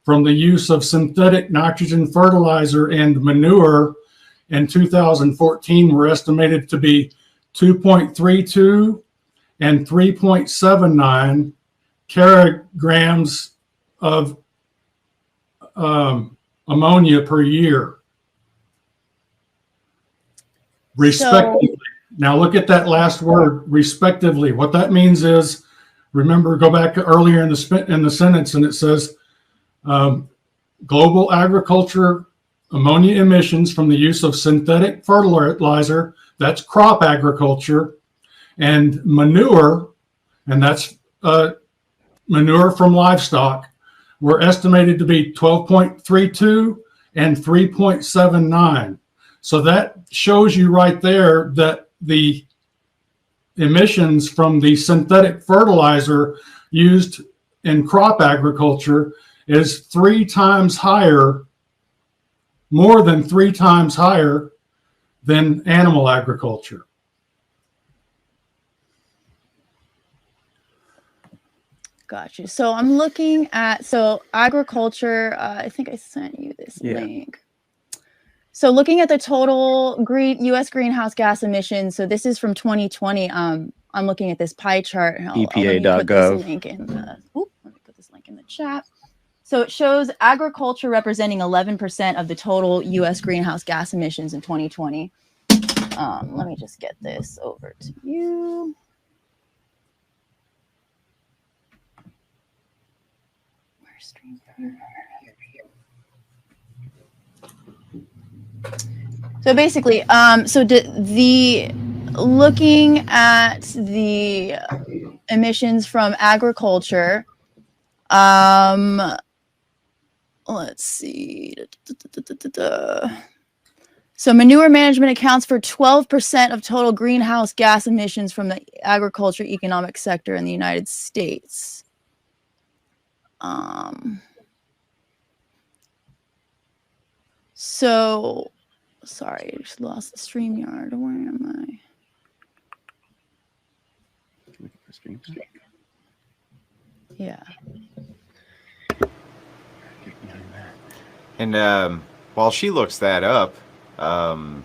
from the use of synthetic nitrogen fertilizer and manure in 2014 were estimated to be 2.32 and 3.79 kilograms of ammonia per year, respectively. So, now look at that last word, respectively. What that means is, remember, go back earlier in the sentence, and it says global agriculture ammonia emissions from the use of synthetic fertilizer, that's crop agriculture, and manure, and that's manure from livestock, were estimated to be 12.32 and 3.79. So that shows you right there that the emissions from the synthetic fertilizer used in crop agriculture is 3 times higher, more than 3 times higher than animal agriculture. Gotcha. So I'm looking at, agriculture, I think I sent you this link. So looking at the total U.S. greenhouse gas emissions, so this is from 2020. I'm looking at this pie chart. EPA.gov. Let me put this link in the chat. So it shows agriculture representing 11% of the total U.S. greenhouse gas emissions in 2020. Let me just get this over to you. So basically, looking at the emissions from agriculture, let's see. So manure management accounts for 12% of total greenhouse gas emissions from the agriculture economic sector in the United States. So, sorry, I just lost the StreamYard. Where am I? Yeah. And while she looks that up, I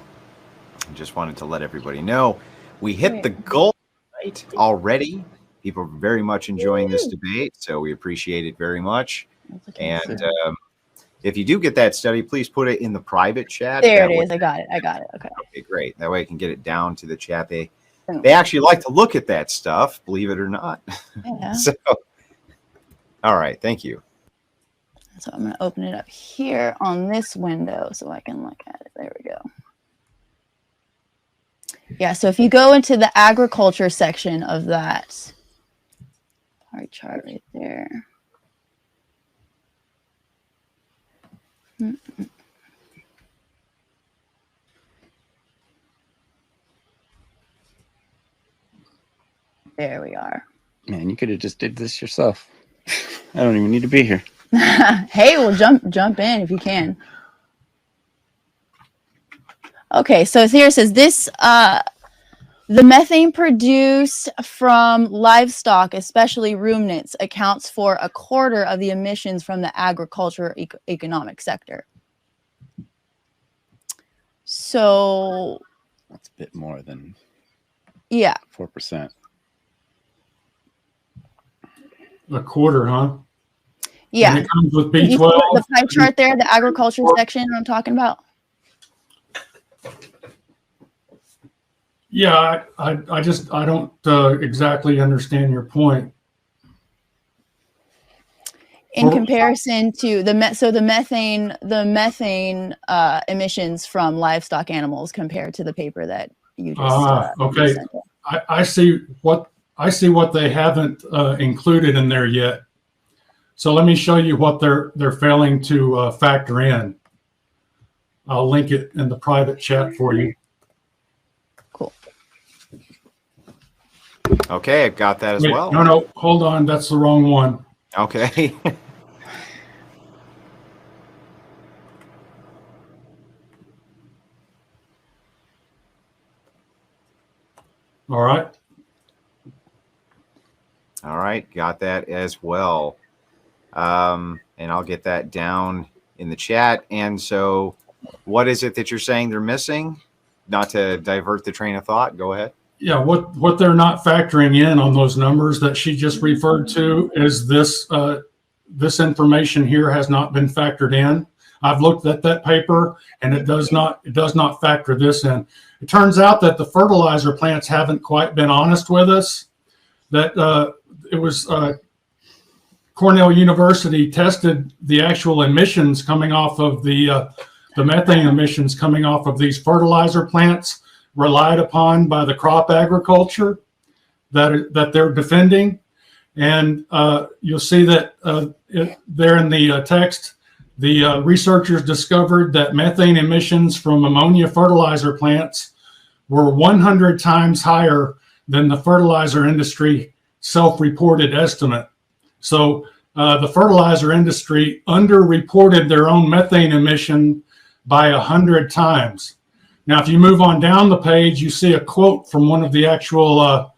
just wanted to let everybody know we hit the goal right already. People are very much enjoying this debate, so we appreciate it very much. And If you do get that study, please put it in the private chat. There That it way- is. I got it. Okay. Okay, great. That way I can get it down to the chat. They actually like to look at that stuff, believe it or not. Yeah. So, all right, thank you. So I'm going to open it up here on this window so I can look at it. There we go. Yeah, so if you go into the agriculture section of that pie chart right there. There we are. Man, you could have just did this yourself. I don't even need to be here. Hey, well, jump in if you can. Okay, so here it says this, the methane produced from livestock, especially ruminants, accounts for 1/4 of the emissions from the agriculture economic sector. So That's a bit more than yeah, 4%. 1/4, huh? yeah. And it comes with You see B12. the pie chart there, the agriculture section I'm talking about? Yeah, I don't exactly understand your point. In comparison to the methane emissions from livestock animals compared to the paper that you just okay. sent. I see what they haven't included in there yet. So let me show you what they're failing to factor in. I'll link it in the private chat for you. Cool. Okay, I've got that as Wait, well. No, hold on. That's the wrong one. Okay. All right. All right, got that as well. And I'll get that down in the chat. And so what is it that you're saying they're missing? Not to divert the train of thought. Go ahead. Yeah, what they're not factoring in on those numbers that she just referred to is this this information here has not been factored in. I've looked at that paper and it does not factor this in. It turns out that the fertilizer plants haven't quite been honest with us. That it was Cornell University tested the actual emissions coming off of the methane emissions coming off of these fertilizer plants relied upon by the crop agriculture that they're defending. And you'll see that there in the text, the researchers discovered that methane emissions from ammonia fertilizer plants were 100 times higher than the fertilizer industry self-reported estimate. So the fertilizer industry underreported their own methane emission by 100 times. Now, if you move on down the page, you see a quote from one of the actual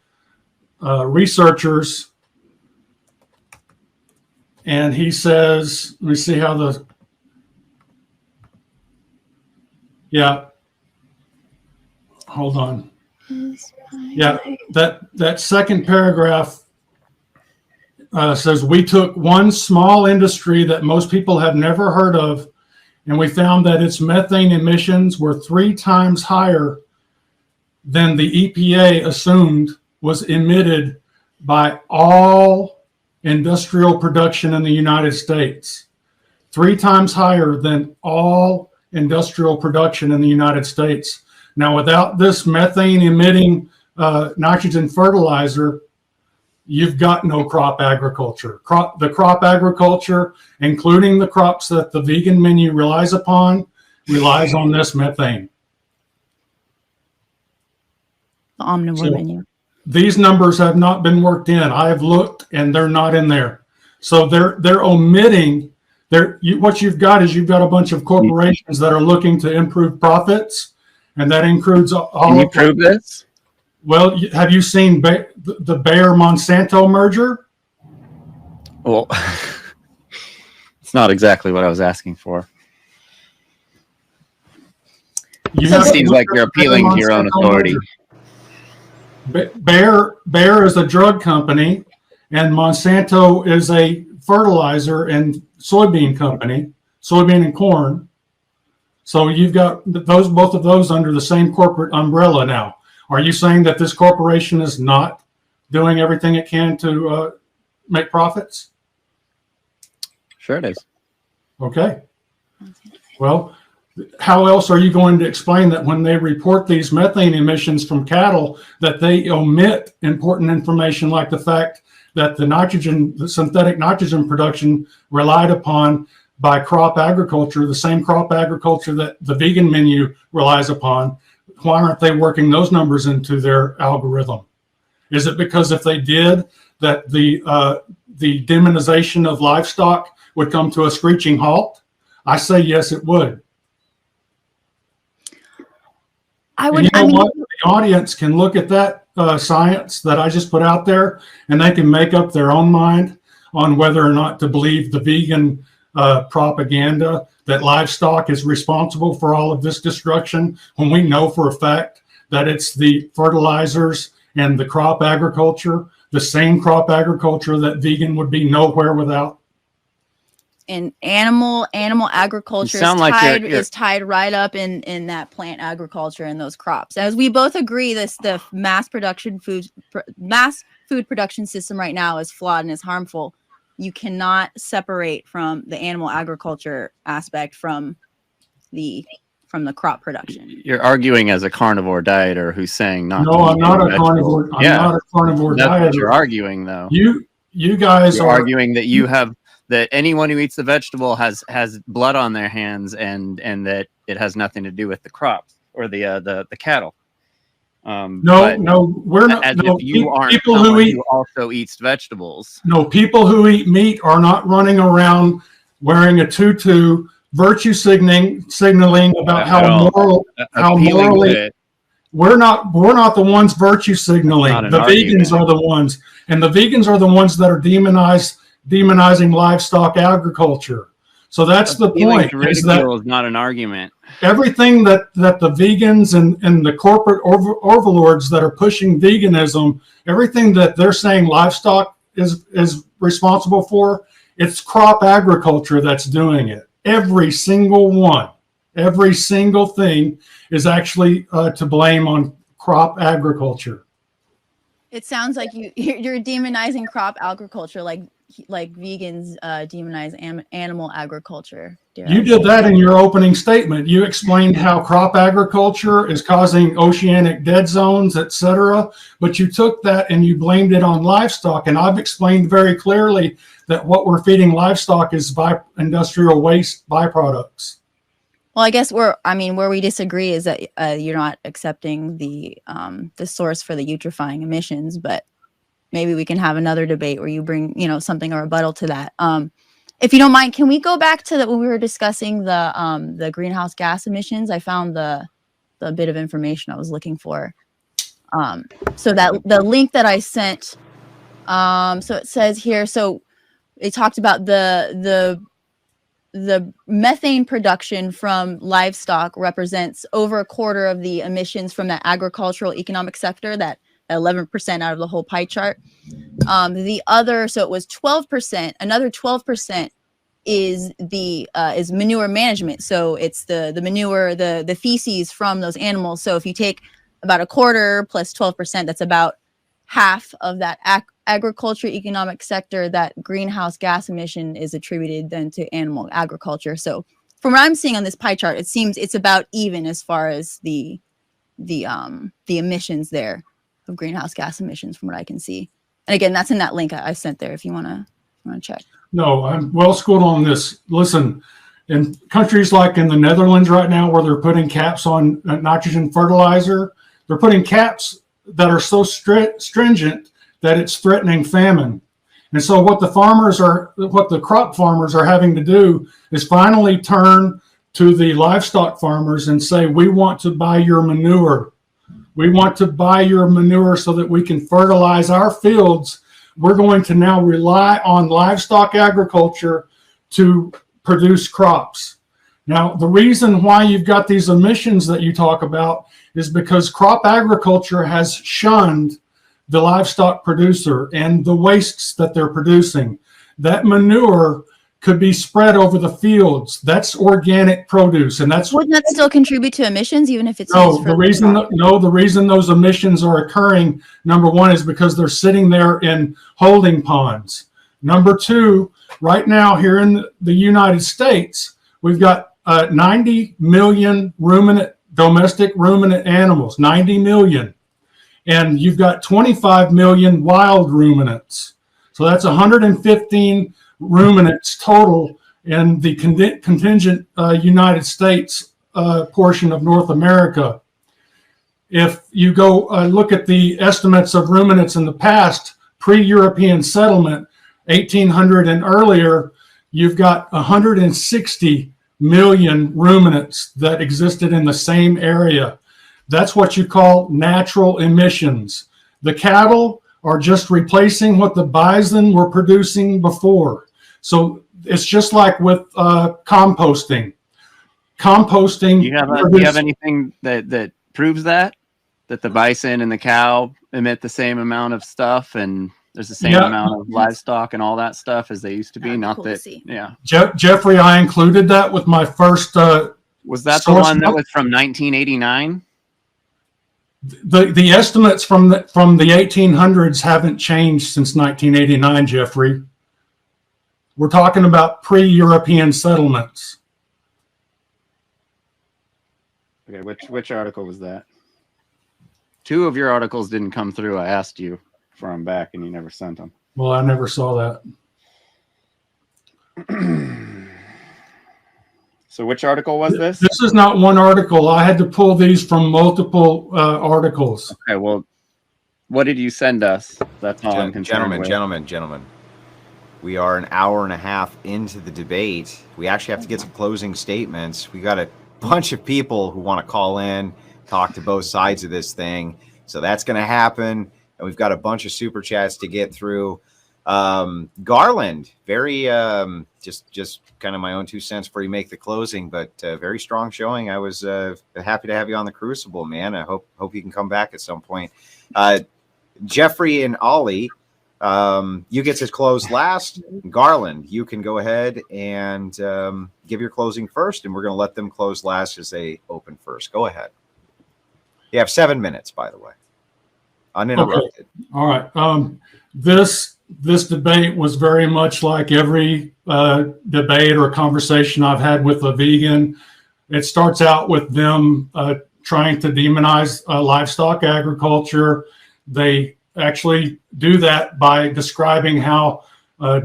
researchers. And he says, let me see how the, yeah, hold on. Yeah, that second paragraph says, we took one small industry that most people have never heard of, and we found that its methane emissions were 3 times higher than the EPA assumed was emitted by all industrial production in the United States. 3 times higher than all industrial production in the United States. Now, without this methane emitting nitrogen fertilizer, you've got no crop agriculture. The crop agriculture, including the crops that the vegan menu relies upon, relies on this methane. The omnivore menu. These numbers have not been worked in. I have looked and they're not in there. So they're omitting. What you've got is you've got a bunch of corporations that are looking to improve profits, and that includes all. Can you prove this? Well, have you seen the Bayer-Monsanto merger? Well, it's not exactly what I was asking for. It seems like you're appealing to your own authority. Bayer is a drug company, and Monsanto is a fertilizer and soybean company. soybean and corn. So you've got both of those under the same corporate umbrella now. Are you saying that this corporation is not doing everything it can to make profits? Sure it is. Okay. Well, how else are you going to explain that when they report these methane emissions from cattle, that they omit important information like the fact that the synthetic nitrogen production relied upon by crop agriculture, the same crop agriculture that the vegan menu relies upon? Why aren't they working those numbers into their algorithm? Is it because if they did, that the demonization of livestock would come to a screeching halt? I say yes, it would. I would. And you know I mean, what? The audience can look at that science that I just put out there, and they can make up their own mind on whether or not to believe the vegan propaganda that livestock is responsible for all of this destruction, when we know for a fact that it's the fertilizers and the crop agriculture, the same crop agriculture that vegan would be nowhere without. and animal agriculture You sound like you're- is tied right up in that plant agriculture and those crops. As we both agree, the mass food production system right now is flawed and is harmful. You cannot separate from the animal agriculture aspect from the crop production. You're arguing as a carnivore dieter who's saying not. No, to I'm eat not a vegetables. carnivore. I'm Yeah, not a carnivore that's what dieter. you're arguing, though. You guys You're are arguing that you have that anyone who eats the vegetable has blood on their hands, and that it has nothing to do with the crops or the cattle. No, we're not. As No, if you aren't people someone who eat. who also eats vegetables. No, people who eat meat are not running around wearing a tutu, virtue signaling about how Appealing morally. to it. We're not the ones virtue signaling. Not an The argument. vegans are the ones, and the vegans are the ones that are demonizing livestock agriculture. So that's the Appealing point. to Is that ridicule is not an argument. everything that the vegans and the corporate overlords that are pushing veganism, everything that they're saying livestock is responsible for, it's crop agriculture that's doing it. Every single one, every single thing is actually to blame on crop agriculture. It sounds like you're demonizing crop agriculture like vegans demonize animal agriculture. You did that in your opening statement. You explained how crop agriculture is causing oceanic dead zones, etc. But you took that and you blamed it on livestock. And I've explained very clearly that what we're feeding livestock is industrial waste byproducts. Well, I guess where we disagree is that you're not accepting the source for the eutrophying emissions, but maybe we can have another debate where you bring, something or rebuttal to that. If you don't mind, can we go back to when we were discussing the greenhouse gas emissions? I found the bit of information I was looking for. So that the link that I sent, so it says here, so it talked about the methane production from livestock represents over a quarter of the emissions from that agricultural economic sector, that 11% out of the whole pie chart. The other, so it was 12%. Another 12% is is manure management. So it's the manure, the feces from those animals. So if you take about a quarter plus 12%, that's about half of that agriculture economic sector. That greenhouse gas emission is attributed then to animal agriculture. So from what I'm seeing on this pie chart, it seems it's about even as far as the emissions there of greenhouse gas emissions from what I can see. And again, that's in that link I sent there if you want to check. No, I'm well schooled on this. Listen, in countries like in the Netherlands right now, where they're putting caps on nitrogen fertilizer, they're putting caps that are so stringent that it's threatening famine. And so what the crop farmers are having to do is finally turn to the livestock farmers and say, we want to buy your manure. We want to buy your manure so that we can fertilize our fields. We're going to now rely on livestock agriculture to produce crops. Now, the reason why you've got these emissions that you talk about is because crop agriculture has shunned the livestock producer and the wastes that they're producing. That manure could be spread over the fields. That's organic produce, and that's Wouldn't that still contribute to emissions, even if it's no. used for The reason those emissions are occurring, number one, is because they're sitting there in holding ponds. Number two, right now here in the United States, we've got 90 million domestic ruminant animals, 90 million, and you've got 25 million wild ruminants. So that's 115 ruminants total in the contingent United States portion of North America. If you go look at the estimates of ruminants in the past, pre-European settlement, 1800 and earlier, you've got 160 million ruminants that existed in the same area. That's what you call natural emissions. The cattle are just replacing what the bison were producing before. So it's just like with composting. Composting. Do you have anything that proves that the bison and the cow emit the same amount of stuff, and there's the same amount of livestock and all that stuff as they used to be? Not cool that, to Jeffrey, I included that with my first. Was that the one that was from 1989? The estimates from the 1800s haven't changed since 1989, Jeffrey. We're talking about pre-European settlements. Okay, which article was that? Two of your articles didn't come through. I asked you for them back, and you never sent them. Well, I never saw that. So which article was this? This is not one article. I had to pull these from multiple articles. Okay, well, what did you send us? That's all I'm concerned with. Gentlemen. We are an hour and a half into the debate. We actually have to get some closing statements. We got a bunch of people who want to call in, talk to both sides of this thing. So that's going to happen. And we've got a bunch of super chats to get through. Garland, very just kind of my own 2 cents before you make the closing, but very strong showing. I was happy to have you on the Crucible, man. I hope you can come back at some point. Jeffrey and Ollie, you get to close last. Garland, you can go ahead and give your closing first, and we're going to let them close last as they open first. Go ahead. You have 7 minutes, by the way, uninterrupted. Okay. All right. This debate was very much like every debate or conversation I've had with a vegan. It starts out with them trying to demonize livestock agriculture. They actually do that by describing how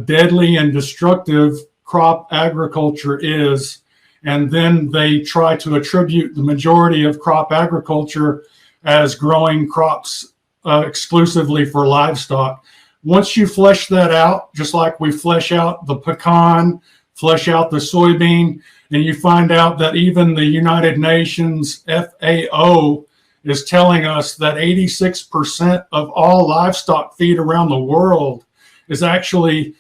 deadly and destructive crop agriculture is. And then they try to attribute the majority of crop agriculture as growing crops exclusively for livestock. Once you flesh that out, just like we flesh out the pecan, flesh out the soybean, and you find out that even the United Nations FAO is telling us that 86% of all livestock feed around the world is actually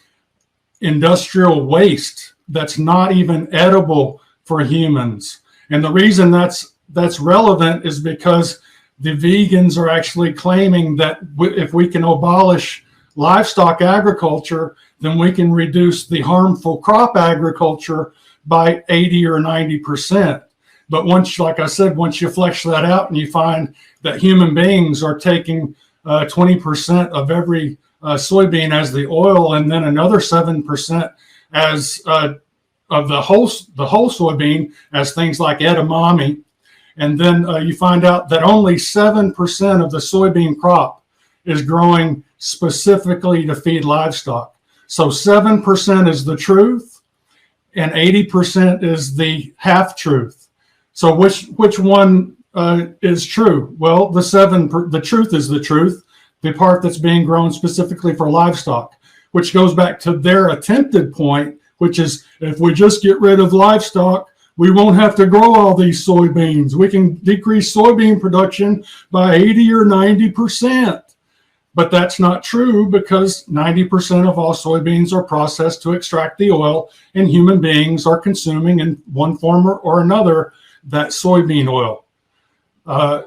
industrial waste that's not even edible for humans. And the reason that's relevant is because the vegans are actually claiming that if we can abolish livestock agriculture, then we can reduce the harmful crop agriculture by 80 or 90%. But once, like I said, once you flesh that out and you find that human beings are taking 20% of every soybean as the oil, and then another 7% as of the whole soybean as things like edamame, and then you find out that only 7% of the soybean crop is growing specifically to feed livestock. So 7% is the truth, and 80% is the half truth. So which one is true? Well, the truth is the truth, the part that's being grown specifically for livestock, which goes back to their attempted point, which is if we just get rid of livestock, we won't have to grow all these soybeans. We can decrease soybean production by 80 or 90%. But that's not true, because 90% of all soybeans are processed to extract the oil, and human beings are consuming in one form or another that soybean oil. A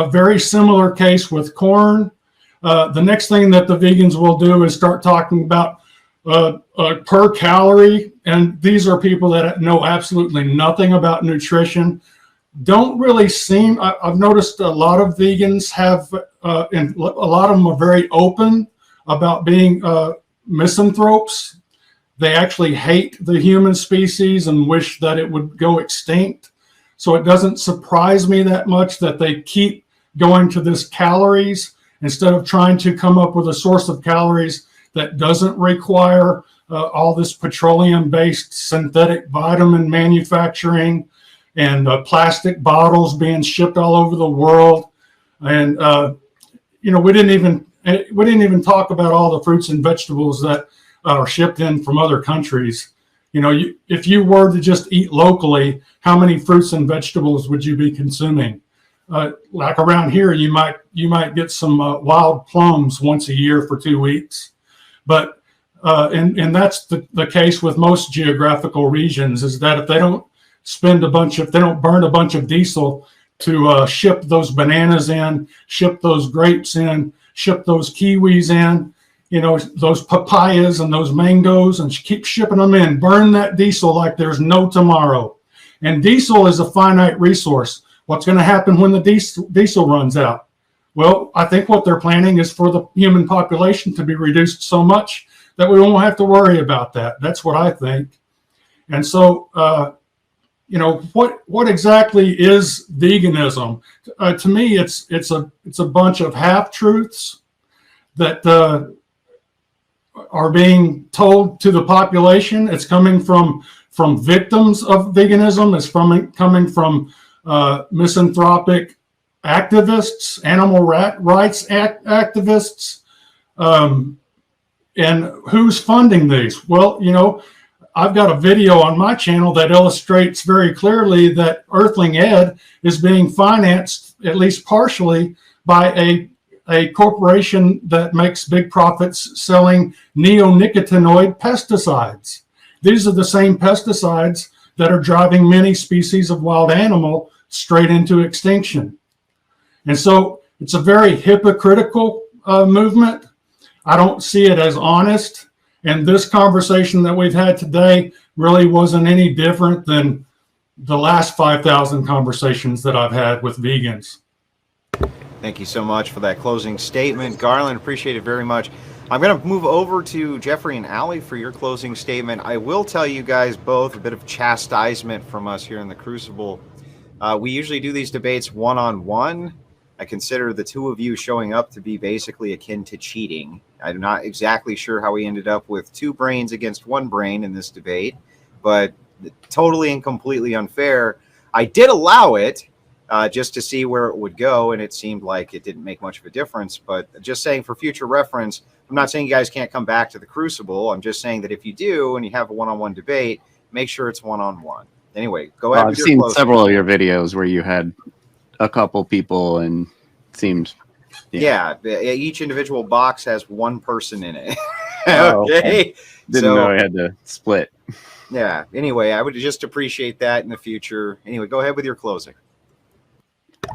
very similar case with corn. The next thing that the vegans will do is start talking about per calorie, and these are people that know absolutely nothing about nutrition, don't really seem, I've noticed a lot of vegans have, and a lot of them are very open about being misanthropes. They actually hate the human species and wish that it would go extinct. So it doesn't surprise me that much that they keep going to this calories instead of trying to come up with a source of calories that doesn't require all this petroleum-based synthetic vitamin manufacturing and plastic bottles being shipped all over the world. And you know, we didn't even talk about all the fruits and vegetables that are shipped in from other countries. You know, if you were to just eat locally, how many fruits and vegetables would you be consuming? Like around here, you might get some wild plums once a year for 2 weeks. But and that's the case with most geographical regions, is that if they don't if they don't burn a bunch of diesel to ship those bananas in, ship those grapes in, ship those kiwis in, you know, those papayas and those mangoes, and keep shipping them in, burn that diesel like there's no tomorrow. And diesel is a finite resource. What's going to happen when the diesel runs out? Well, I think what they're planning is for the human population to be reduced so much that we won't have to worry about that. That's what I think. And so, you know, what exactly is veganism? To me, it's a bunch of half-truths that are being told to the population. It's coming from victims of veganism. It's coming from misanthropic activists, animal rights activists. And who's funding these? Well, you know, I've got a video on my channel that illustrates very clearly that Earthling Ed is being financed, at least partially, by a corporation that makes big profits selling neonicotinoid pesticides. These are the same pesticides that are driving many species of wild animal straight into extinction. And so it's a very hypocritical movement. I don't see it as honest. And this conversation that we've had today really wasn't any different than the last 5,000 conversations that I've had with vegans. Thank you so much for that closing statement, Garland. Appreciate it very much. I'm going to move over to Jeffrey and Allie for your closing statement. I will tell you guys both a bit of chastisement from us here in the Crucible. We usually do these debates one-on-one. I consider the two of you showing up to be basically akin to cheating. I'm not exactly sure how we ended up with 2 brains against 1 brain in this debate, but totally and completely unfair. I did allow it just to see where it would go, and it seemed like it didn't make much of a difference. But just saying for future reference, I'm not saying you guys can't come back to the Crucible. I'm just saying that if you do and you have a one-on-one debate, make sure it's one-on-one. Anyway, go ahead. I've seen several of your videos where you had a couple people and it seemed yeah, each individual box has 1 person in it. Okay. Didn't know I had to split. Yeah, anyway, I would just appreciate that in the future. Anyway, go ahead with your closing.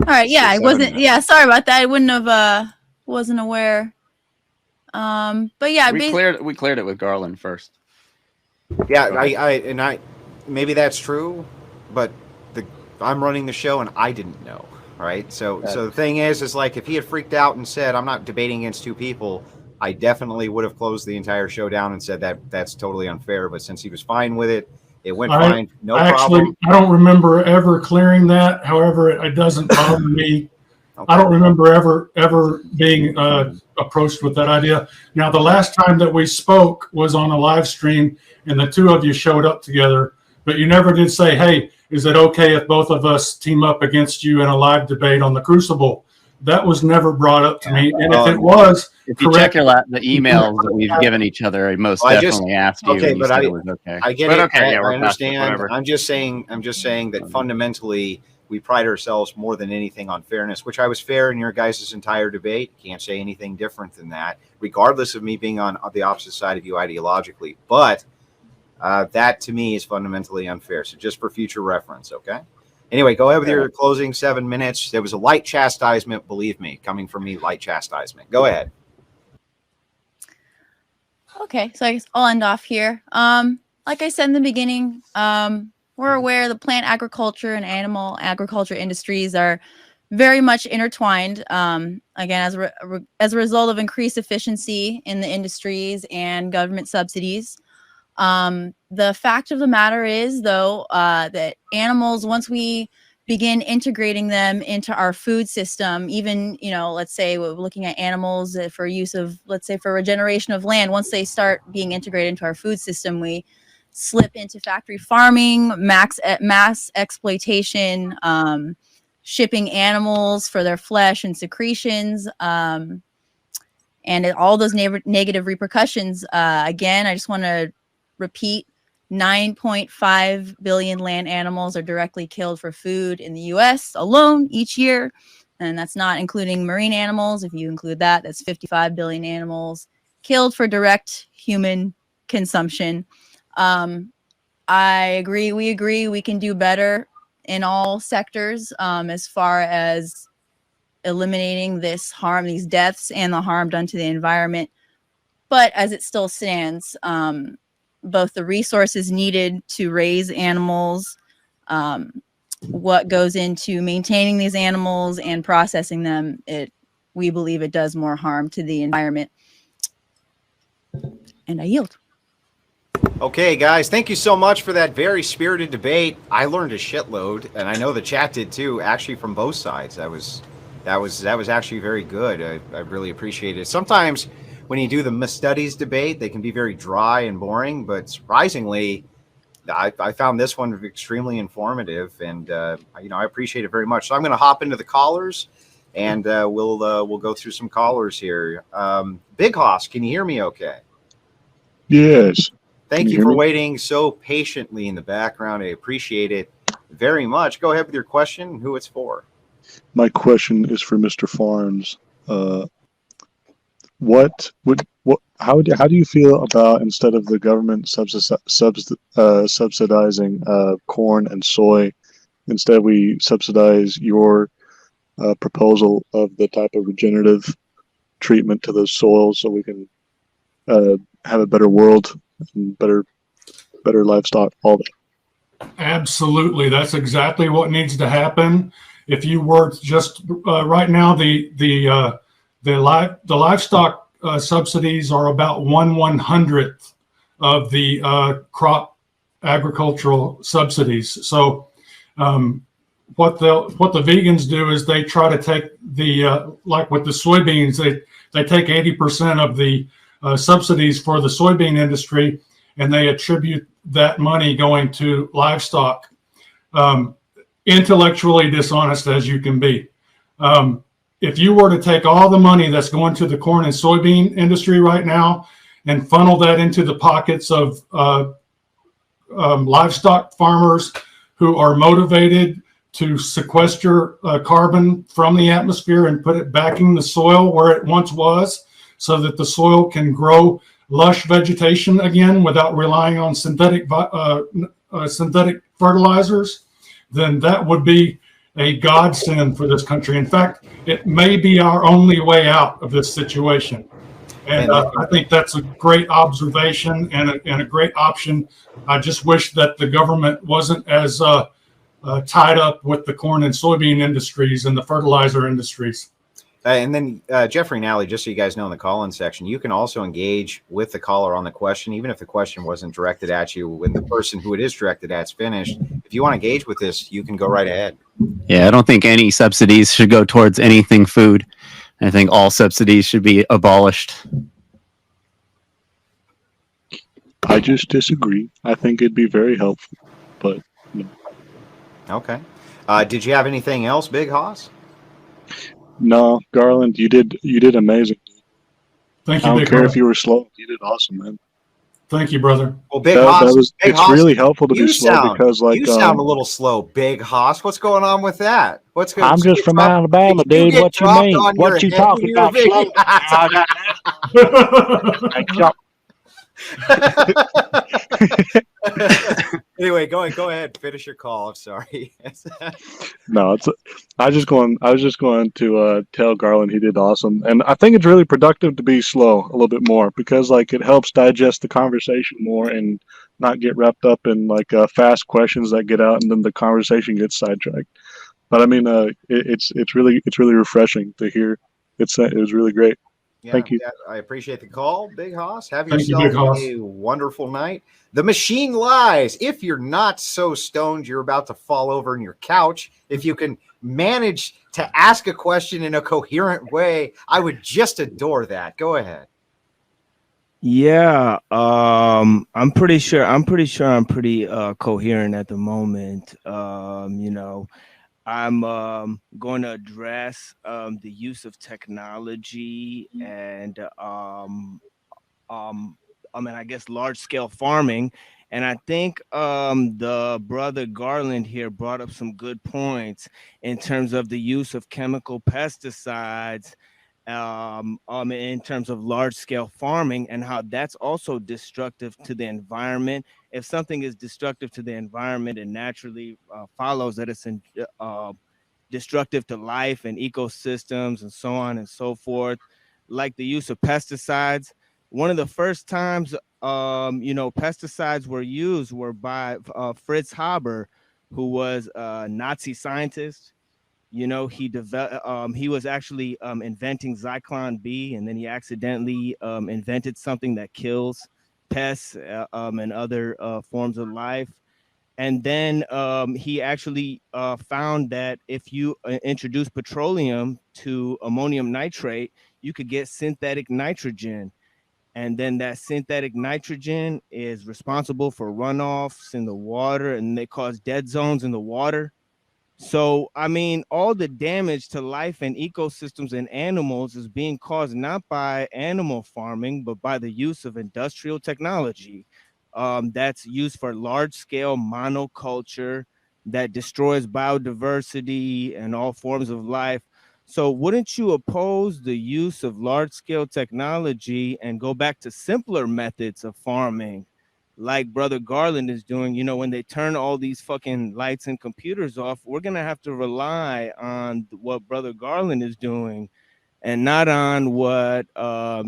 All right, yeah, I wasn't, yeah, sorry about that. I wouldn't have, wasn't aware. But yeah, we cleared it with Garland first. Yeah, I maybe that's true, but I'm running the show and I didn't know, right? So the thing is like if he had freaked out and said I'm not debating against 2 people, I definitely would have closed the entire show down and said that that's totally unfair. But since he was fine with it, it went fine, no problem. I don't remember ever clearing that. However, it doesn't bother me. Okay. I don't remember ever being approached with that idea. Now, the last time that we spoke was on a live stream, and the 2 of you showed up together, but you never did say, "Hey, is it okay if both of us team up against you in a live debate on the Crucible?" That was never brought up to me. And if it was, if you check the emails that we've given each other, I most definitely asked you. Okay, but it was okay. I get but it. Okay, I understand. I'm just saying that fundamentally we pride ourselves more than anything on fairness, which I was fair in your guys' entire debate. Can't say anything different than that, regardless of me being on the opposite side of you ideologically. But that to me is fundamentally unfair. So just for future reference, okay? Anyway, go ahead with your closing 7 minutes. There was a light chastisement, believe me, coming from me, light chastisement. Go ahead. Okay, so I guess I'll end off here. Like I said in the beginning, we're aware the plant agriculture and animal agriculture industries are very much intertwined. Again, as a result of increased efficiency in the industries and government subsidies. The fact of the matter is, though, that animals, once we begin integrating them into our food system, even, let's say we're looking at animals for use of, let's say, for regeneration of land, once they start being integrated into our food system, we slip into factory farming, mass exploitation, shipping animals for their flesh and secretions, and all those negative repercussions. Again, I just want to repeat, 9.5 billion land animals are directly killed for food in the US alone each year. And that's not including marine animals. If you include that, that's 55 billion animals killed for direct human consumption. I agree. We agree we can do better in all sectors as far as eliminating this harm, these deaths, and the harm done to the environment. But as it still stands, both the resources needed to raise animals, what goes into maintaining these animals and processing them, we believe it does more harm to the environment. And I yield. Okay, guys, thank you so much for that very spirited debate. I learned a shitload, and I know the chat did too, actually from both sides. That was actually very good. I really appreciate it. Sometimes when you do the studies debate, they can be very dry and boring, but surprisingly, I found this one extremely informative, and I appreciate it very much. So I'm going to hop into the callers, and we'll go through some callers here. Big Hoss, can you hear me? Okay. Yes. Thank you for waiting so patiently in the background. I appreciate it very much. Go ahead with your question. Who it's for? My question is for Mr. Farnes. How do you feel about, instead of the government subsidizing corn and soy, instead we subsidize your proposal of the type of regenerative treatment to those soils so we can have a better world and better livestock, all that? Absolutely, that's exactly what needs to happen. If you were just right now, the livestock subsidies are about 1/100th of the crop agricultural subsidies. So what the vegans do is they try to take like with the soybeans, they take 80% of the subsidies for the soybean industry, and they attribute that money going to livestock. Intellectually dishonest as you can be. If you were to take all the money that's going to the corn and soybean industry right now and funnel that into the pockets of livestock farmers who are motivated to sequester carbon from the atmosphere and put it back in the soil where it once was, so that the soil can grow lush vegetation again without relying on synthetic fertilizers, then that would be a godsend for this country. In fact, it may be our only way out of this situation. And I think that's a great observation and a great option. I just wish that the government wasn't as tied up with the corn and soybean industries and the fertilizer industries. And then Jeffrey Nally, just so you guys know, in the call-in section, you can also engage with the caller on the question, even if the question wasn't directed at you. When the person who it is directed at is finished, if you want to engage with this, you can go right ahead. Yeah, I don't think any subsidies should go towards anything food. I think all subsidies should be abolished. I just disagree. I think it'd be very helpful, but no. Okay. Did you have anything else, Big Hoss? No, Garland, you did amazing. Thank you. I don't Big care Hoss. if you were slow. You did awesome, man. Thank you, brother. Well, Big Hoss, Big it's Hoss, really helpful to be slow because, like, you sound a little slow, Big Hoss. What's going on with that? What's going? I'm just from Alabama, dude. What you mean? What you talking about slow? Thank y'all. Anyway, go ahead. Finish your call. I'm sorry. No, I was just going to tell Garland he did awesome, and I think it's really productive to be slow a little bit more because like it helps digest the conversation more and not get wrapped up in like fast questions that get out and then the conversation gets sidetracked. But I mean, it's really refreshing to hear. It was really great. Yeah, Thank you. yeah, I appreciate the call, Big Hoss. Have Thank you, yourself Big Hoss. a wonderful night. The machine lies. If you're not so stoned, you're about to fall over in your couch. If you can manage to ask a question in a coherent way, I would just adore that. Go ahead. Yeah, I'm pretty sure I'm pretty coherent at the moment. I'm going to address the use of technology and I guess large scale farming. And I think the brother Garland here brought up some good points in terms of the use of chemical pesticides in terms of large scale farming and how that's also destructive to the environment. If something is destructive to the environment, it naturally follows that it's destructive to life and ecosystems and so on and so forth. Like the use of pesticides, one of the first times pesticides were used were by Fritz Haber, who was a Nazi scientist. He was actually inventing Zyklon B, and then he accidentally invented something that kills pests and other forms of life. And then he actually found that if you introduce petroleum to ammonium nitrate, you could get synthetic nitrogen. And then that synthetic nitrogen is responsible for runoffs in the water, and they cause dead zones in the water. So, I mean, all the damage to life and ecosystems and animals is being caused not by animal farming, but by the use of industrial technology that's used for large scale monoculture that destroys biodiversity and all forms of life. So wouldn't you oppose the use of large scale technology and go back to simpler methods of farming? Like Brother Garland is doing, when they turn all these fucking lights and computers off, we're going to have to rely on what Brother Garland is doing and not on what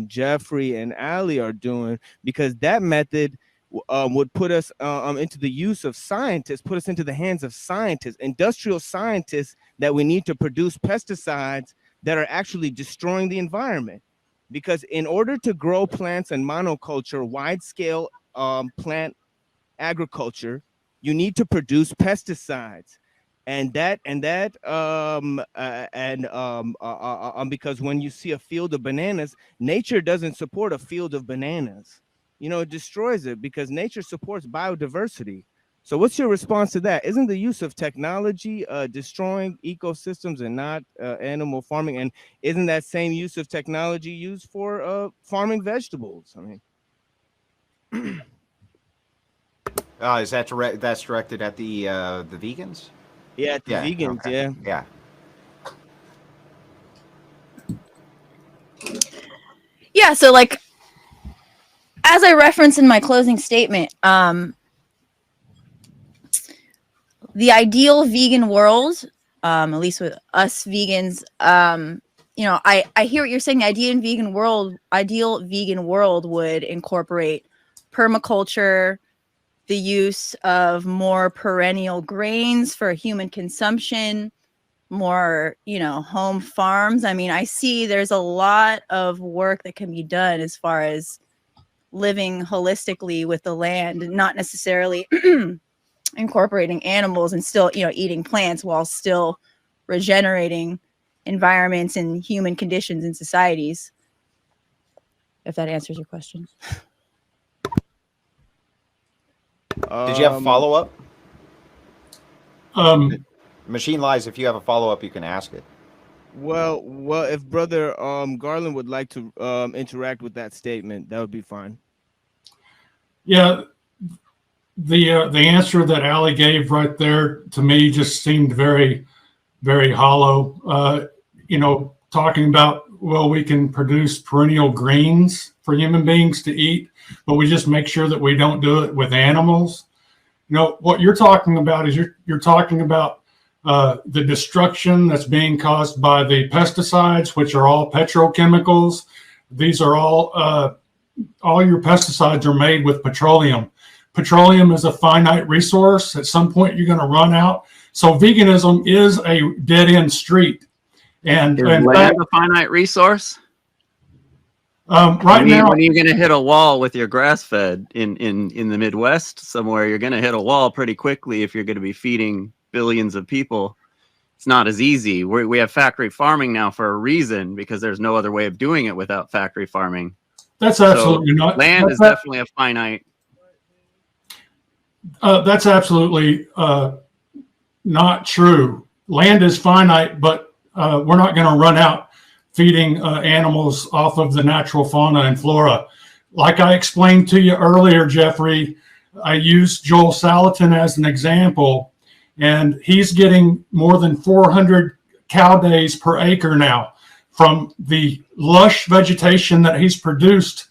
Jeffrey and Ali are doing, because that method would put us into the use of scientists, put us into the hands of scientists, industrial scientists that we need to produce pesticides that are actually destroying the environment. Because in order to grow plants and monoculture, wide scale plant agriculture, you need to produce pesticides, because when you see a field of bananas, nature doesn't support a field of bananas. It destroys it because nature supports biodiversity. So what's your response to that? Isn't the use of technology destroying ecosystems and not animal farming? And isn't that same use of technology used for farming vegetables? I mean, Is that that's directed at the vegans? Yeah, the vegans. Okay. Yeah. Yeah. So, like, as I referenced in my closing statement, the ideal vegan world, at least with us vegans, I hear what you're saying. The ideal vegan world would incorporate permaculture, the use of more perennial grains for human consumption, more, home farms. I mean, I see there's a lot of work that can be done as far as living holistically with the land, not necessarily incorporating animals and still, eating plants while still regenerating environments and human conditions in societies. If that answers your question. Did you have a follow-up? Machine lies. If you have a follow-up, you can ask it. Well, if Brother Garland would like to interact with that statement, that would be fine. Yeah, the answer that Ali gave right there to me just seemed very, very hollow. Talking about well, we can produce perennial greens for human beings to eat, but we just make sure that we don't do it with animals. You know, what you're talking about is you're talking about the destruction that's being caused by the pesticides, which are all petrochemicals. These are all your pesticides are made with petroleum. Petroleum is a finite resource. At some point, you're going to run out. So veganism is a dead-end street. And Is in land fact, a finite resource? right now, when are you going to hit a wall with your grass-fed in the Midwest somewhere? You're going to hit a wall pretty quickly if you're going to be feeding billions of people. It's not as easy. We have factory farming now for a reason, because there's no other way of doing it without factory farming. that's absolutely not. Land is definitely a finite. That's absolutely not true. Land is finite, but we're not going to run out feeding animals off of the natural fauna and flora. Like I explained to you earlier, Jeffrey, I used Joel Salatin as an example, and he's getting more than 400 cow days per acre now from the lush vegetation that he's produced,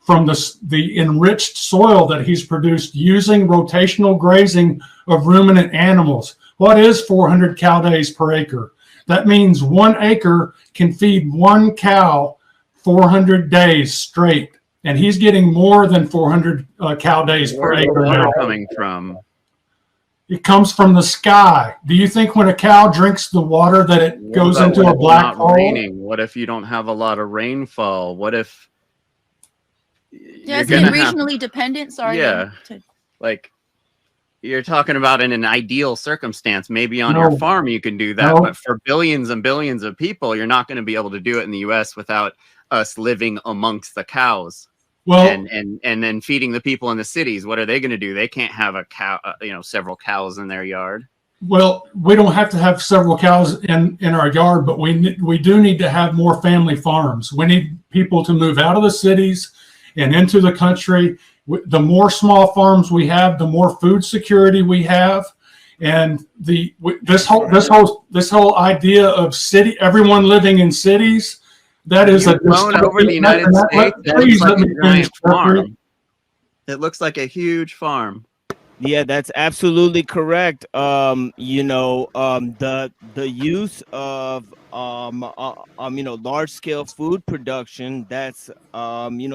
from the enriched soil that he's produced using rotational grazing of ruminant animals. What is 400 cow days per acre? That means 1 acre can feed 1 cow 400 days straight. And he's getting more than 400 cow days per acre now. Coming from? It comes from the sky. Do you think when a cow drinks the water that it goes into a black hole? Raining? What if you don't have a lot of rainfall? What if... Yeah, is it regionally dependent? Sorry. Yeah. Like, you're talking about in an ideal circumstance. Maybe on your farm you can do that, but for billions and billions of people, you're not going to be able to do it in the U.S. without us living amongst the cows. Well, and then feeding the people in the cities. What are they going to do? They can't have a cow, several cows in their yard. Well, we don't have to have several cows in our yard, but we do need to have more family farms. We need people to move out of the cities and into the country. The more small farms we have, the more food security we have. And this whole idea of everyone living in cities, that is a blown over the United States. Please let me finish. Farm. It looks like a huge farm. Yeah, that's absolutely correct. The use of large scale food production that's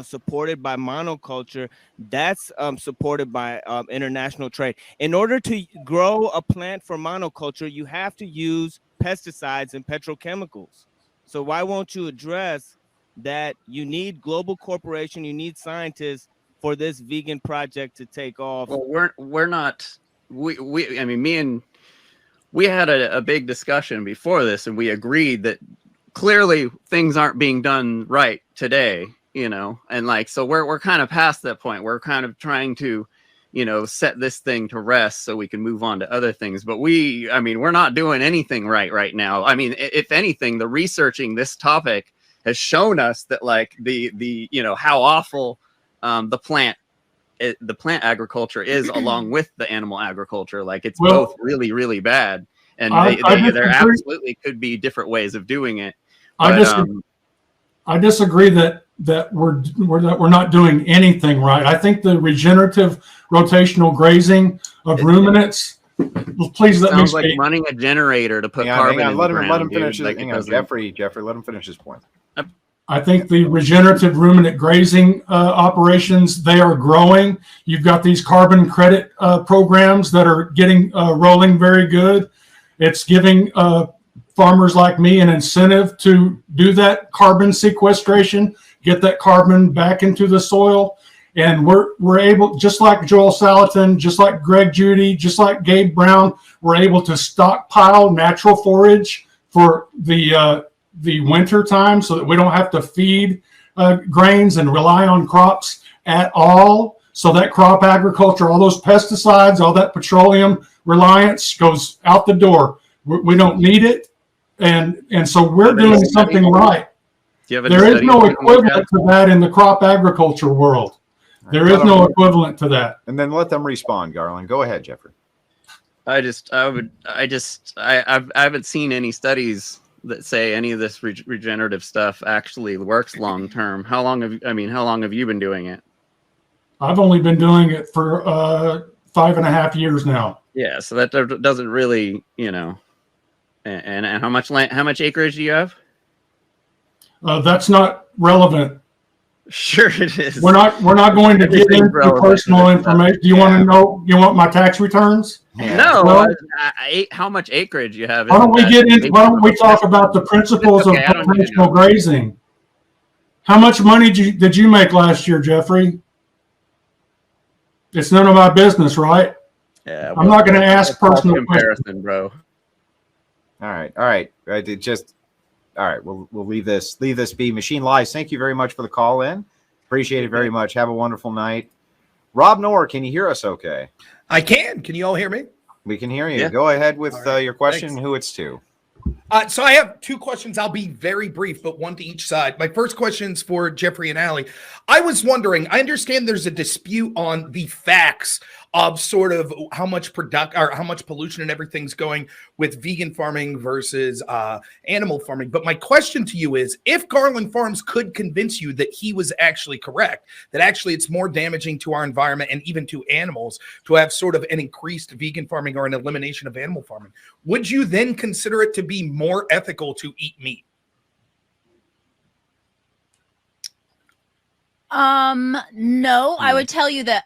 supported by monoculture, that's supported by international trade. In order to grow a plant for monoculture, you have to use pesticides and petrochemicals. So why won't you address that? You need global corporation, you need scientists for this vegan project to take off. Well, we're not. We had a big discussion before this, and we agreed that clearly things aren't being done right today. And so we're kind of past that point. We're kind of trying to, set this thing to rest so we can move on to other things. But we're not doing anything right now. I mean, if anything, the researching this topic has shown us that the how awful the plant agriculture is along with the animal agriculture. It's both really, really bad. And there absolutely could be different ways of doing it. But, I disagree that we're not doing anything right. I think the regenerative rotational grazing of ruminants. Please let me speak. Sounds like running a generator to put carbon in the ground. Let him finish. Jeffrey, let him finish his point. I think the regenerative ruminant grazing operations, they are growing. You've got these carbon credit programs that are getting rolling very good. It's giving farmers like me an incentive to do that carbon sequestration, get that carbon back into the soil. And we're able, just like Joel Salatin, just like Greg Judy, just like Gabe Brown, we're able to stockpile natural forage for the winter time so that we don't have to feed grains and rely on crops at all. So that crop agriculture, all those pesticides, all that petroleum reliance goes out the door. We don't need it. And so we're doing something right. There is no equivalent to that in the crop agriculture world. There is no equivalent to that. And then let them respond, Garland. Go ahead, Jeffrey. I haven't seen any studies that say any of this regenerative stuff actually works long term. How long have you been doing it? I've only been doing it for 5.5 years now. Yeah, so that doesn't really, and how much acreage do you have? That's not relevant. Sure it is. We're not going to get into personal information. Do you want to know? You want my tax returns? Yeah. No. How much acreage you have? Why don't we talk about the principles of conventional grazing? How much money did you make last year, Jeffrey? It's none of my business, right? Yeah. I'm not going to ask personal comparison, bro. All right. All right, we'll leave this be. Machine Lies, thank you very much for the call in. Appreciate it very much. Have a wonderful night. Rob Knorr, can you hear us okay? I can. Can you all hear me? We can hear you. Yeah. Go ahead with your question, Thanks. who it's to. So I have two questions. I'll be very brief, but one to each side. My first question's for Jeffrey and Allie. I was wondering, I understand there's a dispute on the facts of sort of how much pollution and everything's going with vegan farming versus animal farming. But my question to you is, if Garland Farms could convince you that he was actually correct, that actually it's more damaging to our environment and even to animals to have sort of an increased vegan farming or an elimination of animal farming, would you then consider it to be more ethical to eat meat? No, I would tell you that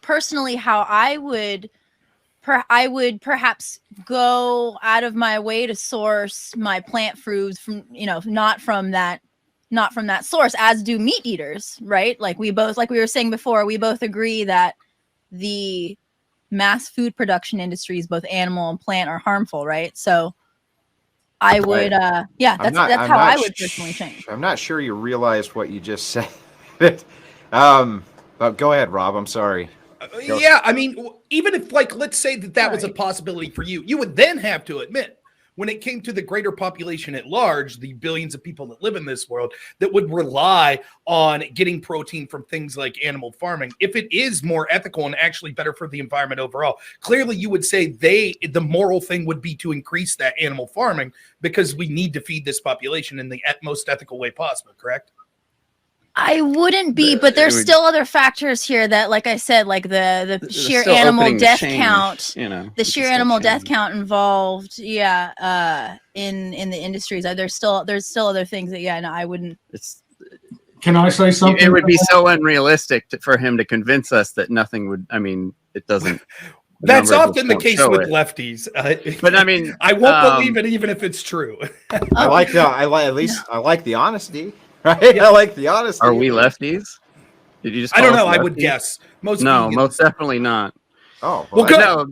personally, how I would perhaps go out of my way to source my plant foods from, not from that source, as do meat eaters, right? Like we were saying before, we both agree that the mass food production industries, both animal and plant, are harmful, right? So I would, that's how I would personally change. I'm not sure you realized what you just said. But go ahead, Rob. I'm sorry. Yeah, I mean, even if, let's say that was a possibility for you, you would then have to admit, when it came to the greater population at large, the billions of people that live in this world that would rely on getting protein from things like animal farming, if it is more ethical and actually better for the environment overall, clearly you would say the moral thing would be to increase that animal farming because we need to feed this population in the most ethical way possible, correct? I wouldn't be, but there's still other facters here that, like I said, like the sheer animal death count, the sheer animal death count involved, in the industries. There's still other things that, I wouldn't. Can I say something? It would be so unrealistic for him to convince us that nothing would. I mean, it doesn't. That's often the case with lefties. But I mean, I won't believe it even if it's true. I like the honesty. Right? I like the honesty. Are we lefties? Did you just? I don't know. I would guess most definitely not. Oh, well, no.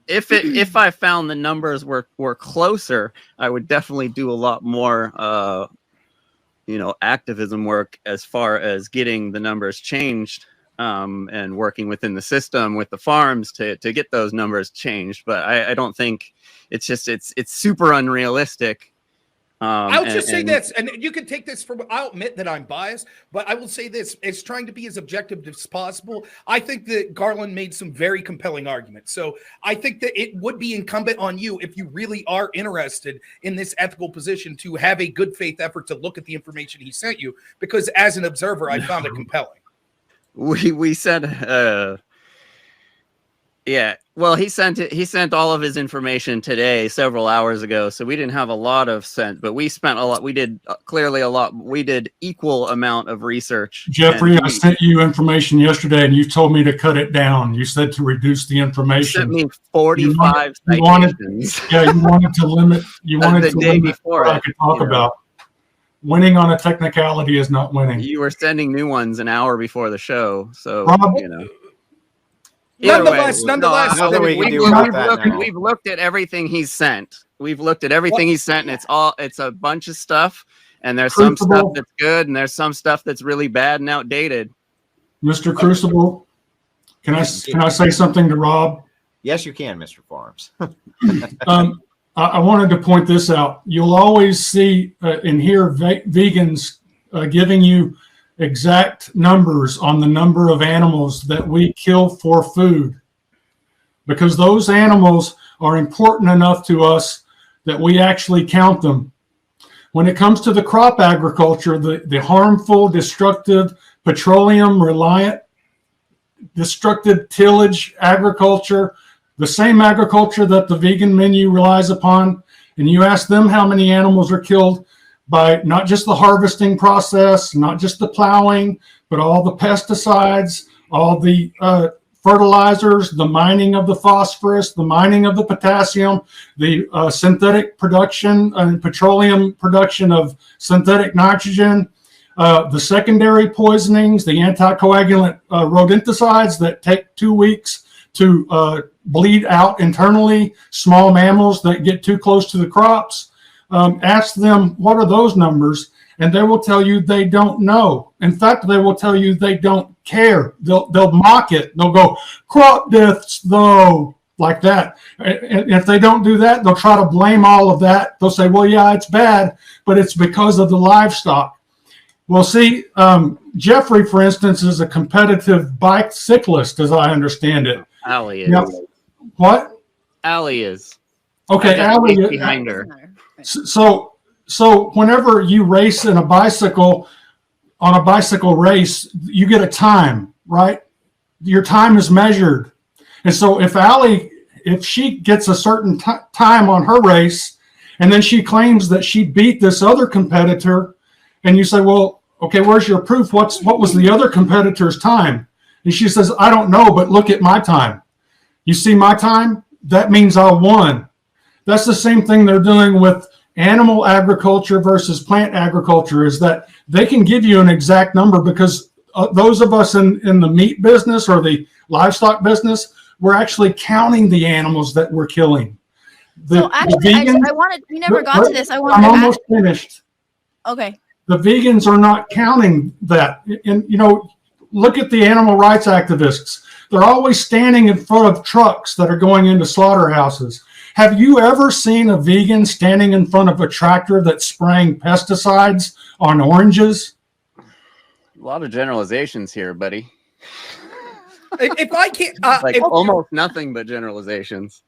If I found the numbers were closer, I would definitely do a lot more, activism work as far as getting the numbers changed, and working within the system with the farms to get those numbers changed. But I don't think it's super unrealistic. I'll just say this, and you can take this from, I'll admit that I'm biased, but I will say this, as trying to be as objective as possible, I think that Garland made some very compelling arguments. So I think that it would be incumbent on you, if you really are interested in this ethical position, to have a good faith effort to look at the information he sent you, because as an observer, I found it compelling. We said, well, he sent all of his information today, several hours ago, so we didn't have a lot of but we spent a lot. We did equal amount of research. Jeffrey, I sent you information yesterday and you told me to cut it down. You said to reduce the information. You sent me 45 citations. You wanted to limit what I could talk about. Winning on a technicality is not winning. You were sending new ones an hour before the show, so Rob, Nonetheless, we've looked at everything he's sent. And it's a bunch of stuff, and there's some stuff that's good, and there's some stuff that's really bad and outdated. Mr. Crucible, can I say something to Rob? Yes, you can, Mr. Farms. I wanted to point this out. You'll always see and hear vegans giving you exact numbers on the number of animals that we kill for food, because those animals are important enough to us that we actually count them. When it comes to the crop agriculture, the harmful, destructive, petroleum-reliant, destructive tillage agriculture, the same agriculture that the vegan menu relies upon, and you ask them how many animals are killed by not just the harvesting process, not just the plowing, but all the pesticides, all the fertilizers, the mining of the phosphorus, the mining of the potassium, the synthetic production and petroleum production of synthetic nitrogen, the secondary poisonings, the anticoagulant rodenticides that take 2 weeks to bleed out internally, small mammals that get too close to the crops. Ask them, what are those numbers? And they will tell you they don't know. In fact, they will tell you they don't care. They'll mock it. They'll go, crop deaths, though, like that. And if they don't do that, they'll try to blame all of that. They'll say, well, yeah, it's bad, but it's because of the livestock. Well, see, Jeffrey, for instance, is a competitive bicyclist, as I understand it. Allie is. Now, what? Allie is. Okay, Allie is behind her. So whenever you race in a bicycle, on a bicycle race, you get a time, right? Your time is measured. And so if Allie, if she gets a certain time on her race, and then she claims that she beat this other competitor, and you say, well, okay, where's your proof? What was the other competitor's time? And she says, I don't know, but look at my time. You see my time? That means I won. That's the same thing they're doing with animal agriculture versus plant agriculture, is that they can give you an exact number because those of us in the meat business or the livestock business, we're actually counting the animals that we're killing. So actually, I wanted, we never got to this. I'm almost finished. Okay. The vegans are not counting that. And, you know, look at the animal rights activists. They're always standing in front of trucks that are going into slaughterhouses. Have you ever seen a vegan standing in front of a tractor that's spraying pesticides on oranges? A lot of generalizations here, buddy. If I can't, almost nothing but generalizations.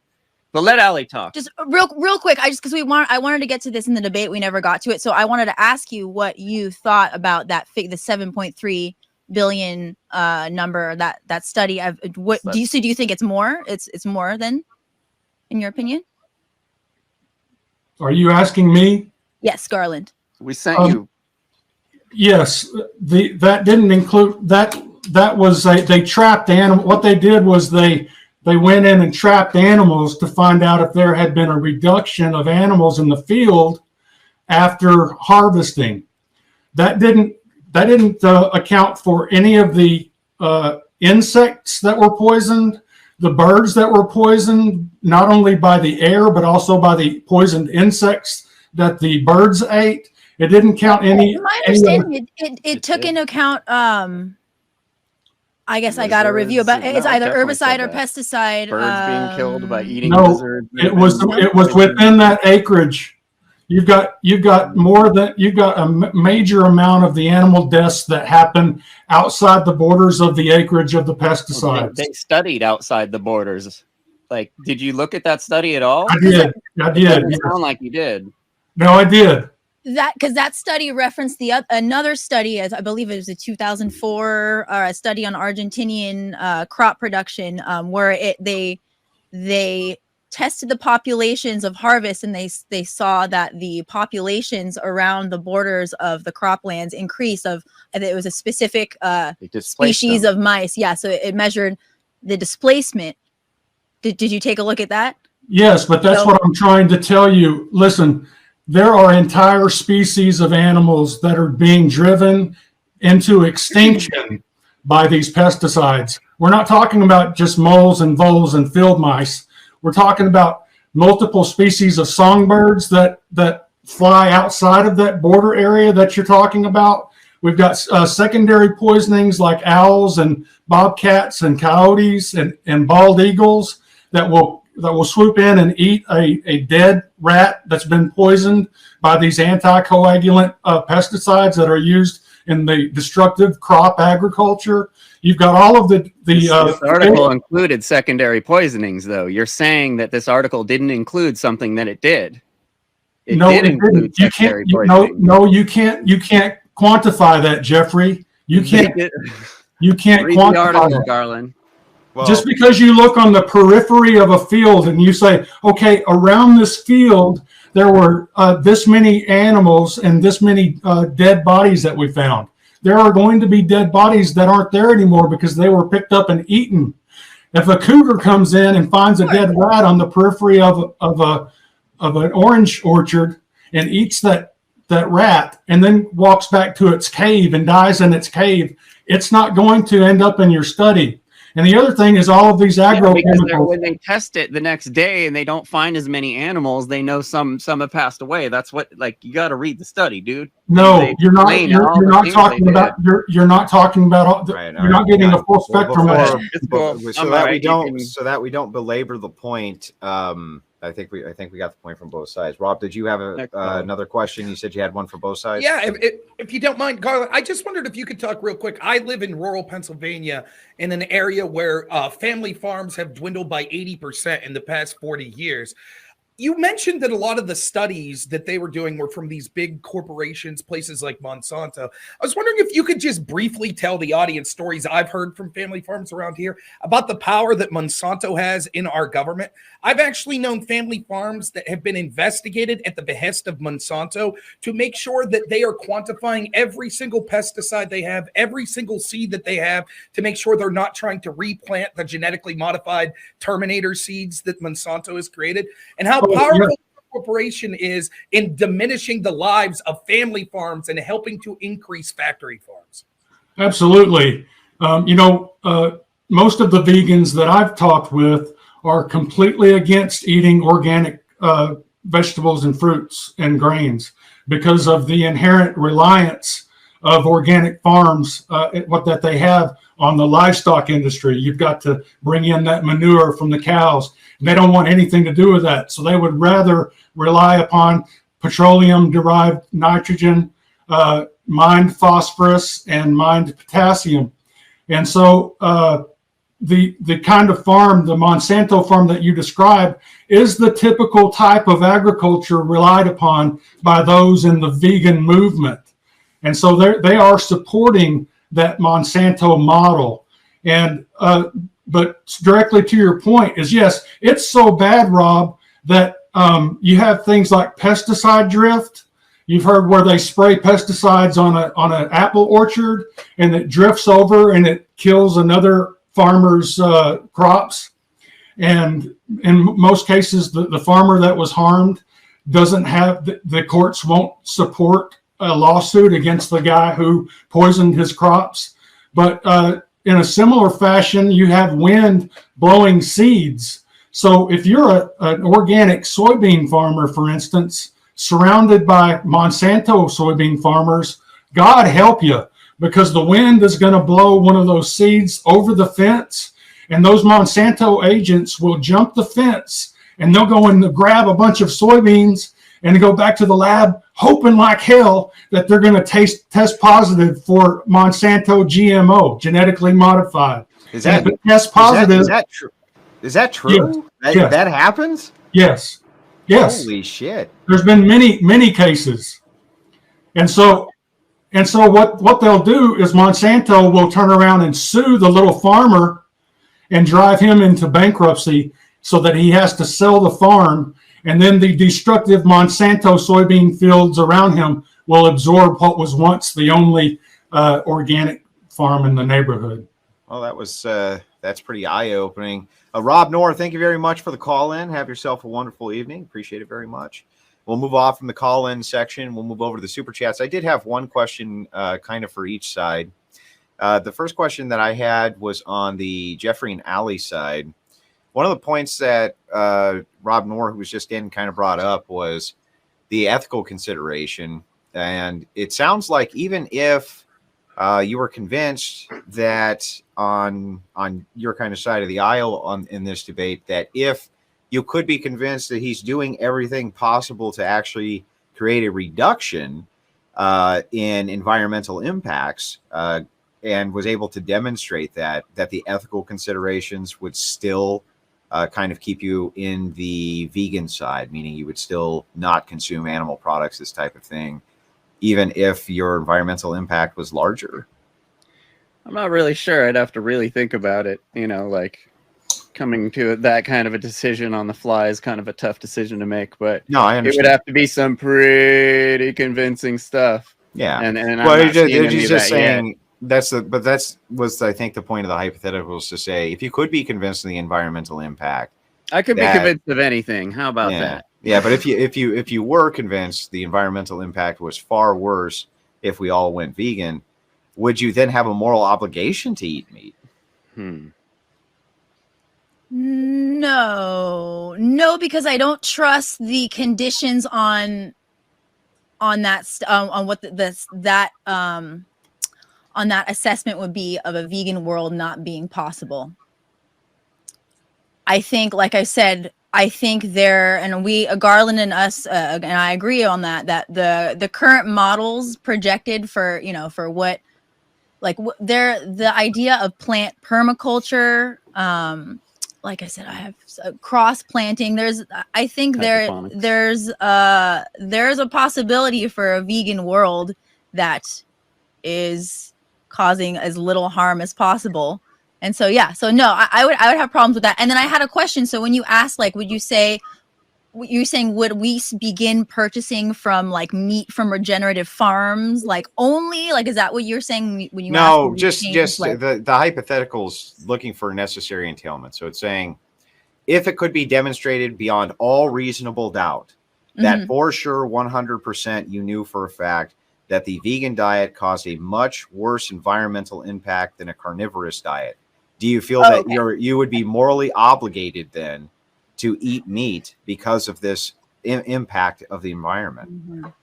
But let Allie talk. Just real quick. Because I wanted to get to this in the debate. We never got to it. So I wanted to ask you what you thought about that the 7.3 billion number, that study. What do you think it's more? It's more than, in your opinion? Are you asking me? Yes, Garland. We sent you. Yes, that didn't include that. That was they trapped animal. What they did was they went in and trapped animals to find out if there had been a reduction of animals in the field after harvesting. That didn't account for any of the insects that were poisoned, the birds that were poisoned, not only by the air, but also by the poisoned insects that the birds ate. It didn't count any. My understanding, it took into account, I guess I got a review about it's either herbicide or pesticide. Birds being killed by eating lizards. It was within that acreage. You've got a major amount of the animal deaths that happen outside the borders of the acreage of the pesticides. They studied outside the borders. Like, did you look at that study at all? I did. It doesn't sound like you did. No, I did. Because that study referenced another study, as I believe it was a 2004 a study on Argentinian crop production, where they tested the populations of harvest, and they saw that the populations around the borders of the croplands increased. It was a specific species of mice. Yeah, so it measured the displacement. Did you take a look at that? Yes, but that's what I'm trying to tell you. Listen. There are entire species of animals that are being driven into extinction by these pesticides. We're not talking about just moles and voles and field mice. We're talking about multiple species of songbirds that fly outside of that border area that you're talking about. We've got secondary poisonings like owls and bobcats and coyotes and bald eagles that will swoop in and eat a dead rat that's been poisoned by these anticoagulant pesticides that are used in the destructive crop agriculture. You've got all of this article included secondary poisonings, though. You're saying that this article didn't include something that it did. It No, did it include didn't. You can't. secondary No, poisoning. no, you can't. You can't quantify that, Jeffrey. You can't. You can't Read the quantify article, that. Garland. Well, Just because you look on the periphery of a field and you say, okay, around this field there were this many animals and this many dead bodies that we found. There are going to be dead bodies that aren't there anymore because they were picked up and eaten. If a cougar comes in and finds a dead rat on the periphery of an orange orchard and eats that rat and then walks back to its cave and dies in its cave, it's not going to end up in your study. And the other thing is all of these agrochemicals. When they test it the next day and they don't find as many animals, they know some have passed away. That's what, like, you got to read the study, dude. No, you're not. You're not talking about. You're not talking about. All, right, you're not getting the full spectrum. So that we don't belabor the point. I think we got the point from both sides. Rob, did you have another question? You said you had one for both sides. Yeah, if you don't mind, Garland, I just wondered if you could talk real quick. I live in rural Pennsylvania in an area where family farms have dwindled by 80% in the past 40 years. You mentioned that a lot of the studies that they were doing were from these big corporations, places like Monsanto. I was wondering if you could just briefly tell the audience stories I've heard from family farms around here about the power that Monsanto has in our government. I've actually known family farms that have been investigated at the behest of Monsanto to make sure that they are quantifying every single pesticide they have, every single seed that they have, to make sure they're not trying to replant the genetically modified Terminator seeds that Monsanto has created, and how powerful the corporation is in diminishing the lives of family farms and helping to increase factory farms. Absolutely. Most of the vegans that I've talked with are completely against eating organic vegetables and fruits and grains because of the inherent reliance of organic farms, that they have on the livestock industry. You've got to bring in that manure from the cows. They don't want anything to do with that. So they would rather rely upon petroleum-derived nitrogen, mined phosphorus, and mined potassium. And so the kind of farm, the Monsanto farm that you described, is the typical type of agriculture relied upon by those in the vegan movement. And so they are supporting that Monsanto model. And but directly to your point is, yes, it's so bad, Rob, that you have things like pesticide drift. You've heard where they spray pesticides on an apple orchard and it drifts over and it kills another farmer's crops. And in most cases, the farmer that was harmed doesn't have, the courts won't support a lawsuit against the guy who poisoned his crops. But in a similar fashion, you have wind blowing seeds. So if you're an organic soybean farmer, for instance, surrounded by Monsanto soybean farmers, God help you, because the wind is going to blow one of those seeds over the fence, and those Monsanto agents will jump the fence and they'll go and grab a bunch of soybeans and go back to the lab hoping like hell that they're going to test positive for Monsanto GMO, genetically modified. Is that positive? Is that true? Is that true? Yes. That happens? Yes. Yes. Holy shit. There's been many cases. And so what they'll do is Monsanto will turn around and sue the little farmer and drive him into bankruptcy so that he has to sell the farm. And then the destructive Monsanto soybean fields around him will absorb what was once the only organic farm in the neighborhood. Well, that's pretty eye-opening. Rob Noor, thank you very much for the call-in. Have yourself a wonderful evening. Appreciate it very much. We'll move off from the call-in section. We'll move over to the super chats. I did have one question kind of for each side. The first question that I had was on the Jeffrey and Ali side. One of the points that Rob Noor, who was just in, kind of brought up was the ethical consideration. And it sounds like even if you were convinced that on your kind of side of the aisle in this debate, that if you could be convinced that he's doing everything possible to actually create a reduction in environmental impacts and was able to demonstrate that the ethical considerations would still kind of keep you in the vegan side, meaning you would still not consume animal products, this type of thing, even if your environmental impact was larger? I'm not really sure. I'd have to really think about it. You know, like coming to that kind of a decision on the fly is kind of a tough decision to make, but No, I it understand. would have to be some pretty convincing stuff. Yeah. And I'm Well, not seeing any he's of just that yet. saying was I think the point of the hypotheticals, to say if you could be convinced of the environmental impact, I could be that- convinced of anything. How about yeah, that? yeah. But if you were convinced the environmental impact was far worse if we all went vegan, would you then have a moral obligation to eat meat? No, because I don't trust the conditions on that on what on that assessment would be of a vegan world not being possible. I think, like I said, I think there, and we, Garland and us, and I agree on that the current models projected for, you know, for what, like the idea of plant permaculture, like I said, I have cross planting. I think there's a possibility for a vegan world that is causing as little harm as possible. And so, yeah, so no, I would have problems with that. And then I had a question. So when you asked, like, would you say, you're saying, would we begin purchasing from like meat from regenerative farms, like only, like, is that what you're saying when you No, ask, just like, the hypotheticals looking for necessary entailment. So it's saying if it could be demonstrated beyond all reasonable doubt that for sure 100% you knew for a fact that the vegan diet caused a much worse environmental impact than a carnivorous diet, do you feel that you would be morally obligated then to eat meat because of this impact of the environment?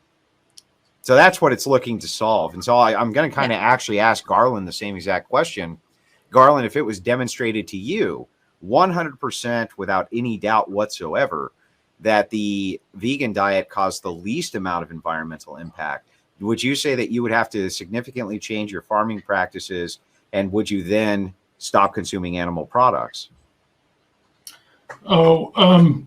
So that's what it's looking to solve. And so I'm going to kind of actually ask Garland the same exact question. Garland, if it was demonstrated to you 100% without any doubt whatsoever that the vegan diet caused the least amount of environmental impact, would you say that you would have to significantly change your farming practices, and would you then stop consuming animal products? I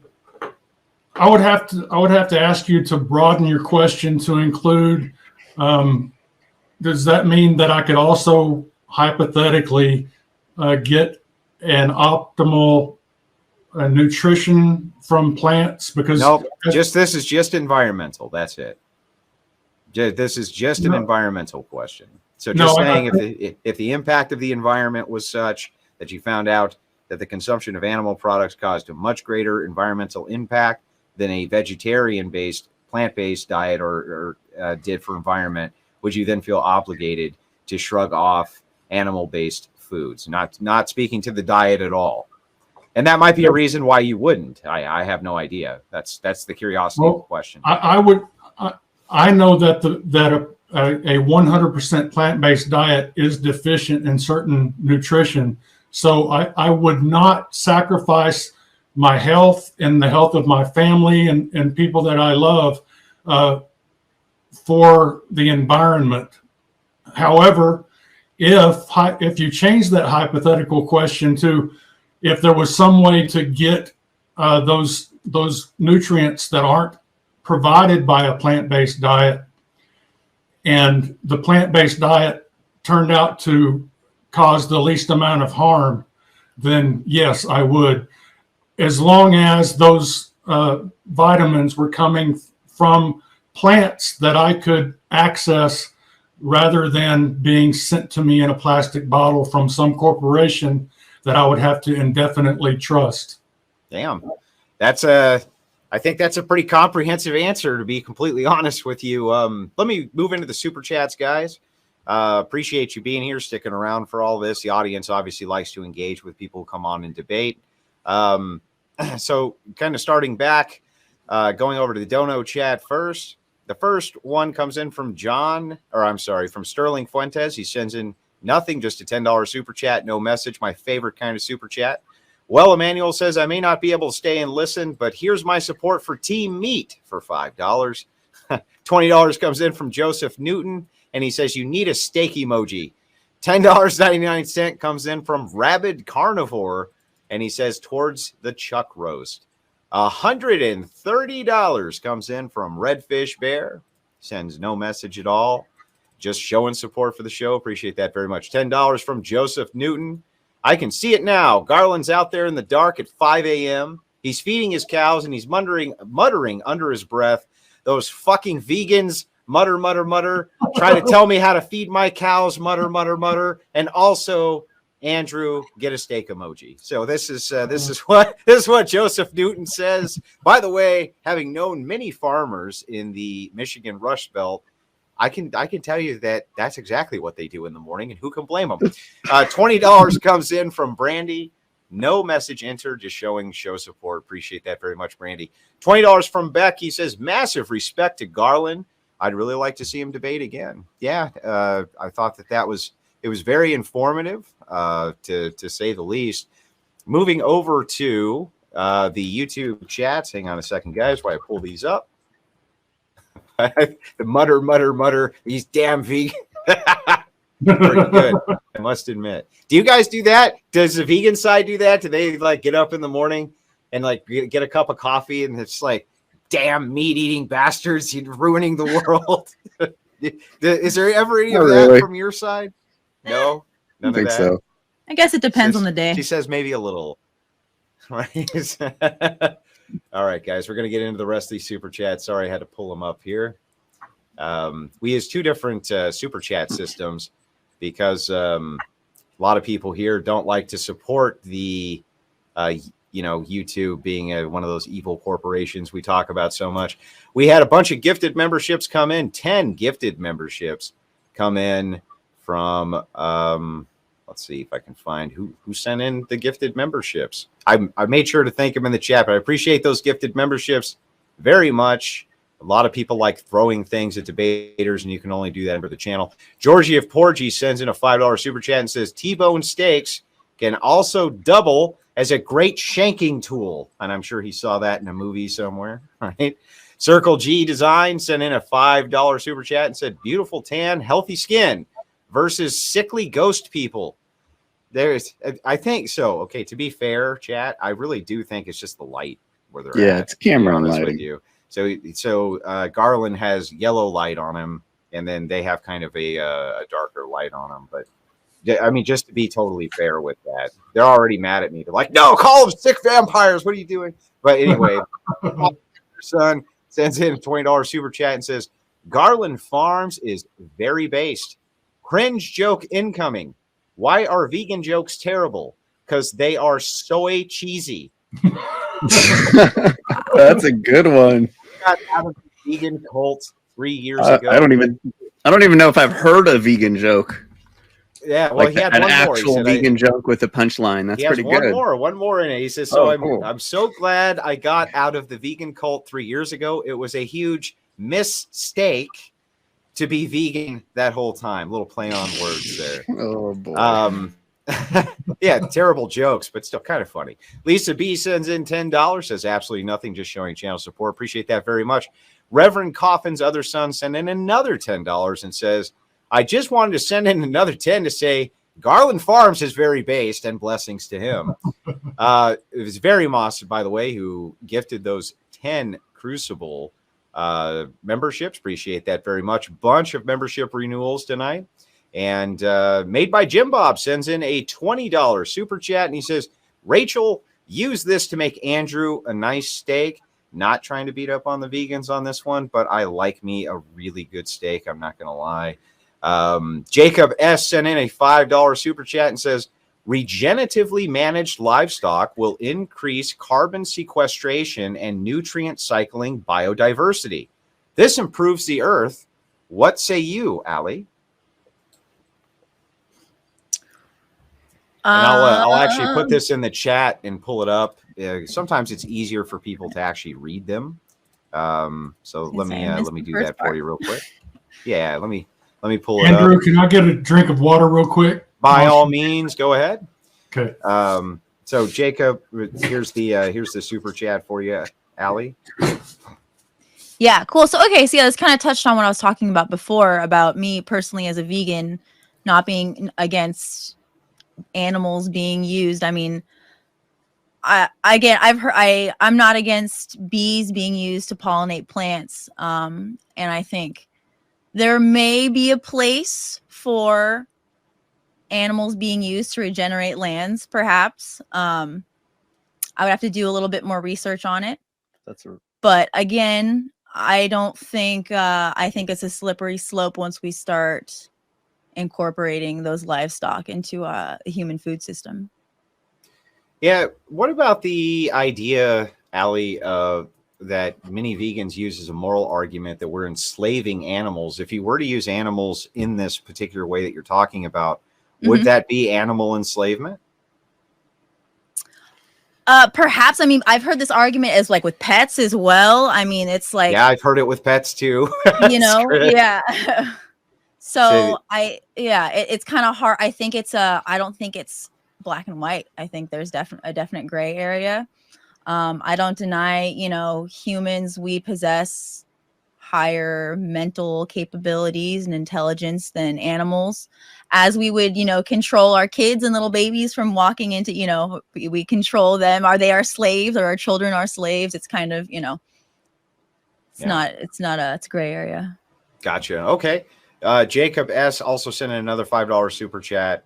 would have to ask you to broaden your question to include, does that mean that I could also hypothetically get an optimal nutrition from plants? Because no, this is just environmental. That's it. This is just an environmental question. So just saying, if the impact of the environment was such that you found out that the consumption of animal products caused a much greater environmental impact than a vegetarian-based, plant-based diet or did for environment, would you then feel obligated to shrug off animal-based foods? Not speaking to the diet at all. And that might be a reason why you wouldn't. I have no idea. That's the curiosity of the question. I know that a 100% plant-based diet is deficient in certain nutrition. So I would not sacrifice my health and the health of my family and people that I love for the environment. However, if you change that hypothetical question to if there was some way to get those nutrients that aren't provided by a plant-based diet, and the plant-based diet turned out to cause the least amount of harm, then yes, I would. As long as those vitamins were coming from plants that I could access rather than being sent to me in a plastic bottle from some corporation that I would have to indefinitely trust. Damn. I think that's a pretty comprehensive answer, to be completely honest with you. Let me move into the super chats, guys. Appreciate you being here, sticking around for all this. The audience obviously likes to engage with people who come on and debate. So kind of starting back, going over to the dono chat first. The first one comes in from from Sterling Fuentes. He sends in nothing, just a $10 super chat, no message, my favorite kind of super chat. Well, Emmanuel says, I may not be able to stay and listen, but here's my support for Team Meat for $5. $20 comes in from Joseph Newton, and he says, you need a steak emoji. $10.99 comes in from Rabid Carnivore. And he says, towards the chuck roast. $130 comes in from Redfish Bear. Sends no message at all. Just showing support for the show. Appreciate that very much. $10 from Joseph Newton. I can see it now. Garland's out there in the dark at 5 a.m. He's feeding his cows and he's muttering under his breath, those fucking vegans, mutter, mutter, mutter, try to tell me how to feed my cows, mutter, mutter, mutter. And also, Andrew, get a steak emoji. So this is what Joseph Newton says. By the way, having known many farmers in the Michigan Rust Belt, I can tell you that that's exactly what they do in the morning, and who can blame them? $20 comes in from Brandy. No message entered, just showing show support. Appreciate that very much, Brandy. $20 from Beck. He says, massive respect to Garland. I'd really like to see him debate again. Yeah, I thought it was very informative, to say the least. Moving over to the YouTube chats. Hang on a second, guys, while I pull these up. The mutter, mutter, mutter. These damn vegan. Pretty good, I must admit. Do you guys do that? Does the vegan side do that? Do they like get up in the morning and like get a cup of coffee and it's like, damn meat-eating bastards, you're ruining the world? Is there ever any of that from your side? No, none I think of that. so. I guess it depends on the day. She says maybe a little. Right. All right, guys, we're going to get into the rest of these super chats. Sorry, I had to pull them up here. We use two different super chat systems because a lot of people here don't like to support the, YouTube being one of those evil corporations we talk about so much. We had a bunch of gifted memberships come in, 10 gifted memberships come in from, let's see if I can find who sent in the gifted memberships. I made sure to thank them in the chat, but I appreciate those gifted memberships very much. A lot of people like throwing things at debaters, and you can only do that under the channel. Georgie of Porgy sends in a $5 super chat and says, T-bone steaks can also double as a great shanking tool. And I'm sure he saw that in a movie somewhere, right? Circle G Design sent in a $5 super chat and said, beautiful tan, healthy skin versus sickly ghost people. I think so. Okay, to be fair, chat, I really do think it's just the light where they're at. Yeah, it's camera and lighting. With you. So Garland has yellow light on him, and then they have kind of a darker light on him. But I mean, just to be totally fair with that, they're already mad at me. They're like, "No, call them sick vampires. What are you doing?" But anyway, your son sends in a $20 super chat and says, "Garland Farms is very based. Cringe joke incoming. Why are vegan jokes terrible? Because they are soy cheesy." That's a good one. Got out of the vegan cult 3 years ago. I don't even know if I've heard a vegan joke. Yeah, well, like he had an one actual more. vegan joke with a punchline. That's pretty good. One more in it. He says, I'm so glad I got out of the vegan cult 3 years ago. It was a huge mistake to be vegan that whole time. Little play on words there. Oh boy. Yeah, terrible jokes, but still kind of funny. Lisa B sends in $10, says absolutely nothing, just showing channel support. Appreciate that very much. Reverend Coffin's other son sent in another $10 and says, I just wanted to send in another 10 to say Garland Farms is very based, and blessings to him. It was Very Moss, by the way, who gifted those 10 Crucible memberships. Appreciate that very much. Bunch of membership renewals tonight. And Made by Jim Bob sends in a $20 super chat, and he says, Rachel, use this to make Andrew a nice steak. Not trying to beat up on the vegans on this one, but I like me a really good steak. I'm not going to lie. Jacob S sent in a $5 super chat and says, regeneratively managed livestock will increase carbon sequestration and nutrient cycling biodiversity. This improves the earth. What say you, Allie? And I'll actually put this in the chat and pull it up. Sometimes it's easier for people to actually read them. So let me do that for you real quick. Yeah, let me pull it up. Andrew, can I get a drink of water real quick? By all means, go ahead. Okay. So Jacob, here's the super chat for you, Allie. Yeah, cool. So okay, so yeah, this kind of touched on what I was talking about before about me personally as a vegan, not being against animals being used. I mean, I'm not against bees being used to pollinate plants. And I think there may be a place for animals being used to regenerate lands, perhaps. I would have to do a little bit more research on it. But again, I don't think, I think it's a slippery slope once we start incorporating those livestock into the human food system. Yeah. What about the idea, Allie, that many vegans use as a moral argument that we're enslaving animals? If you were to use animals in this particular way that you're talking about, would that be animal enslavement? Perhaps. I mean, I've heard this argument as like with pets as well. I mean, it's like, yeah, I've heard it with pets too. you know, yeah. So it's kind of hard. I think I don't think it's black and white. I think there's a definite gray area. I don't deny, you know, humans, we possess higher mental capabilities and intelligence than animals, as we would, you know, control our kids and little babies from walking into, you know, we control them. Are they our slaves, or our children our slaves? It's kind of, you know, it's a gray area. Gotcha. Okay. Jacob S. also sent in another $5 super chat,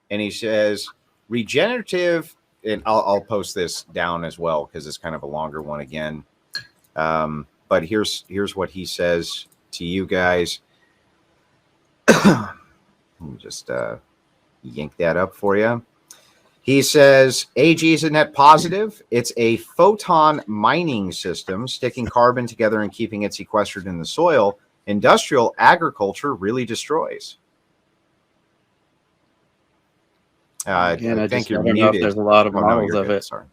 and he says regenerative, and I'll post this down as well because it's kind of a longer one again. But here's what he says to you guys. Let me just yank that up for you. He says, AG is a net positive. It's a photon mining system, sticking carbon together and keeping it sequestered in the soil. Industrial agriculture really destroys. Again, I think just you're don't know if muted. there's a lot of Oh, no, models you're of good. it Sorry.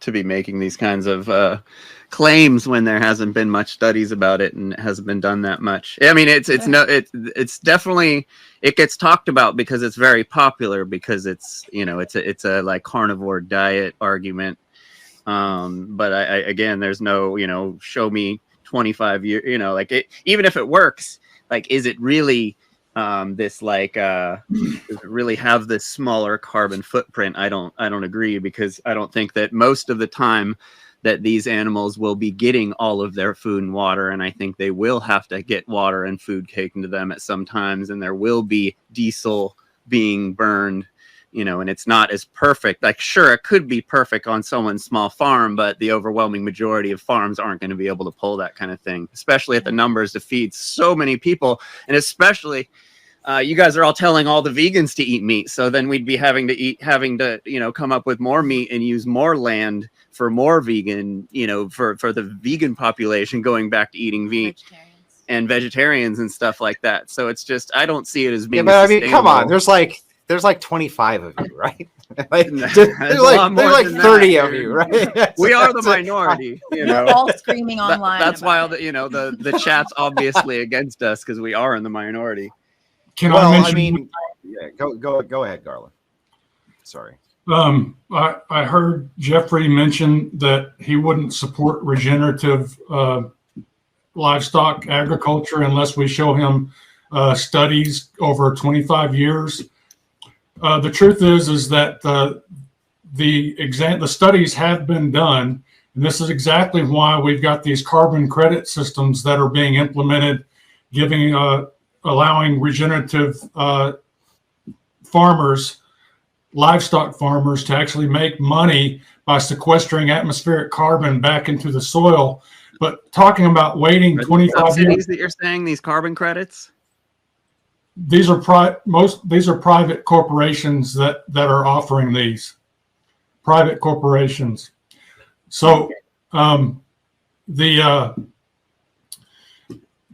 to be making these kinds of claims when there hasn't been much studies about it and it hasn't been done that much. I mean, it's definitely, it gets talked about because it's very popular, because it's, you know, it's a like carnivore diet argument. But again, there's no, you know, show me 25 years, you know, like even if it works, like, is it really this like does it really have this smaller carbon footprint? I don't agree, because I don't think that most of the time that these animals will be getting all of their food and water, and I think they will have to get water and food taken to them at some times, and there will be diesel being burned, you know, and it's not as perfect. Like, sure, it could be perfect on someone's small farm, but the overwhelming majority of farms aren't going to be able to pull that kind of thing, especially at the numbers to feed so many people. And especially you guys are all telling all the vegans to eat meat, so then we'd be having to you know, come up with more meat and use more land for more vegan, you know, for the vegan population going back to eating meat, and vegetarians and stuff like that. So it's just, I don't see it as being, but I mean, come on, there's like 25 of you, right? Like, there's like 30 of you, right? We are the minority, you know. We're all screaming online. That's why the chat's obviously against us, because we are in the minority. I mean, yeah, go ahead, Garland. Sorry. I heard Jeffrey mention that he wouldn't support regenerative livestock agriculture unless we show him studies over 25 years. The truth is that the studies have been done, and this is exactly why we've got these carbon credit systems that are being implemented, allowing regenerative livestock farmers to actually make money by sequestering atmospheric carbon back into the soil. But talking about waiting 25 years, that you're saying, these carbon credits, these are private corporations that are offering these, private corporations. So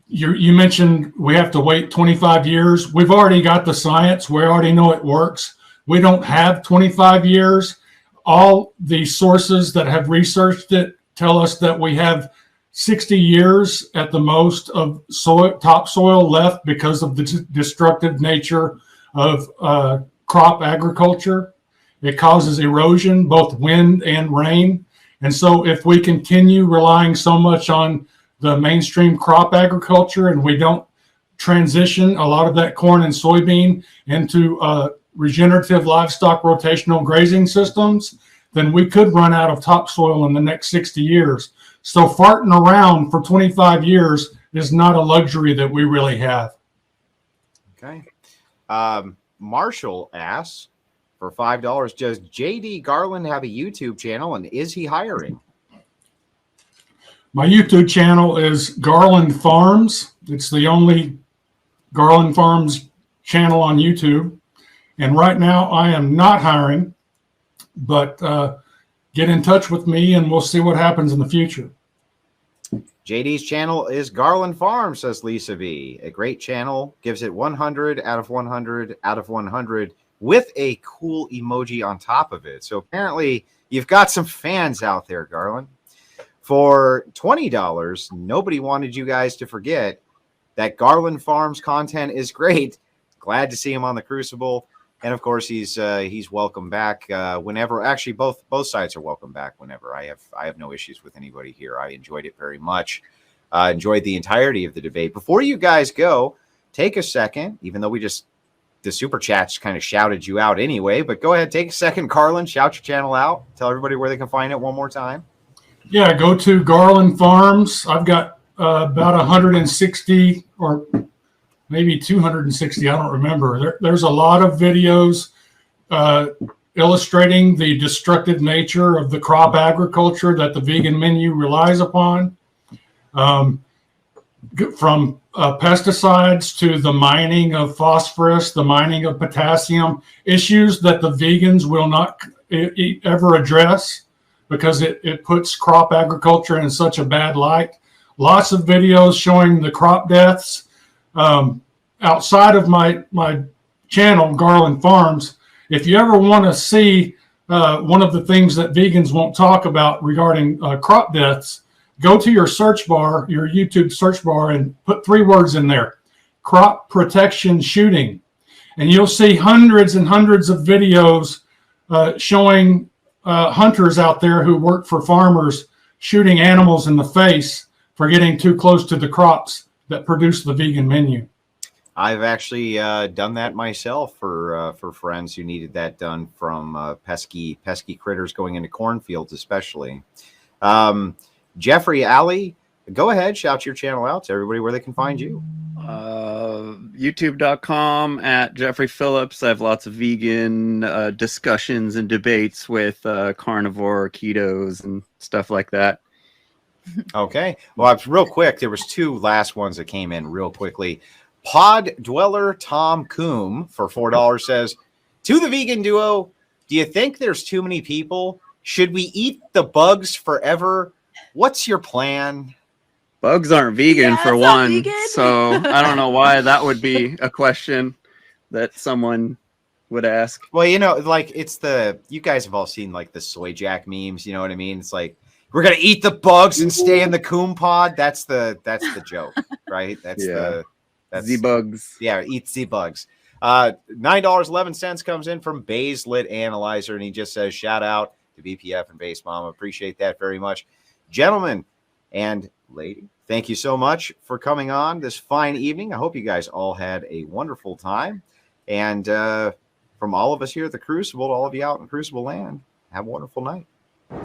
you mentioned we have to wait 25 years. We've already got the science. We already know it works. We don't have 25 years. All the sources that have researched it tell us that we have 60 years at the most of topsoil left because of the destructive nature of crop agriculture. It causes erosion, both wind and rain. And so if we continue relying so much on the mainstream crop agriculture and we don't transition a lot of that corn and soybean into regenerative livestock rotational grazing systems, then we could run out of topsoil in the next 60 years. So farting around for 25 years is not a luxury that we really have. Okay. Marshall asks for $5, does JD Garland have a YouTube channel and is he hiring? My YouTube channel is Garland Farms. It's the only Garland Farms channel on YouTube. And right now I am not hiring, but get in touch with me and we'll see what happens in the future. JD's channel is Garland Farms, says Lisa V. A great channel, gives it 100 out of 100 out of 100 with a cool emoji on top of it. So apparently you've got some fans out there, Garland. For $20, nobody wanted you guys to forget that Garland Farms content is great. Glad to see him on the Crucible. And of course, he's welcome back whenever. Actually, both sides are welcome back whenever. I have no issues with anybody here. I enjoyed it very much. Enjoyed the entirety of the debate. Before you guys go, take a second, even though the super chats kind of shouted you out anyway, but go ahead, take a second, Garland, shout your channel out. Tell everybody where they can find it one more time. Yeah, go to Garland Farms. I've got about 160 or maybe 260. I don't remember. There's a lot of videos illustrating the destructive nature of the crop agriculture that the vegan menu relies upon. From pesticides to the mining of phosphorus, the mining of potassium, issues that the vegans will not ever address because it puts crop agriculture in such a bad light. Lots of videos showing the crop deaths. Outside of my channel, Garland Farms, if you ever want to see one of the things that vegans won't talk about regarding crop deaths, go to your search bar, your YouTube search bar, and put 3 words in there: crop protection shooting. And you'll see hundreds and hundreds of videos showing hunters out there who work for farmers shooting animals in the face for getting too close to the crops that produce the vegan menu. I've actually done that myself for friends who needed that done from pesky critters going into cornfields, especially. Jeffrey Alley, go ahead, shout your channel out to everybody where they can find you. YouTube.com at Jeffrey Phillips. I have lots of vegan discussions and debates with carnivore, ketos, and stuff like that. Okay. Well, real quick, there was 2 last ones that came in real quickly. Pod Dweller Tom Coombe for $4 says, to the vegan duo, do you think there's too many people? Should we eat the bugs forever? What's your plan? Bugs aren't vegan, Yeah, for it's not one, vegan. so I don't know why that would be a question that someone would ask. Well, like you guys have all seen like the soy jack memes, you know what I mean? It's like, we're going to eat the bugs and stay in the coom pod. That's the joke, right? That's the bugs. Yeah, eat the bugs. $9.11 comes in from Bayes Lit Analyzer, and he just says, shout out to BPF and Base Mama. Appreciate that very much. Gentlemen and lady, thank you so much for coming on this fine evening. I hope you guys all had a wonderful time. And from all of us here at the Crucible, to all of you out in Crucible land, have a wonderful night.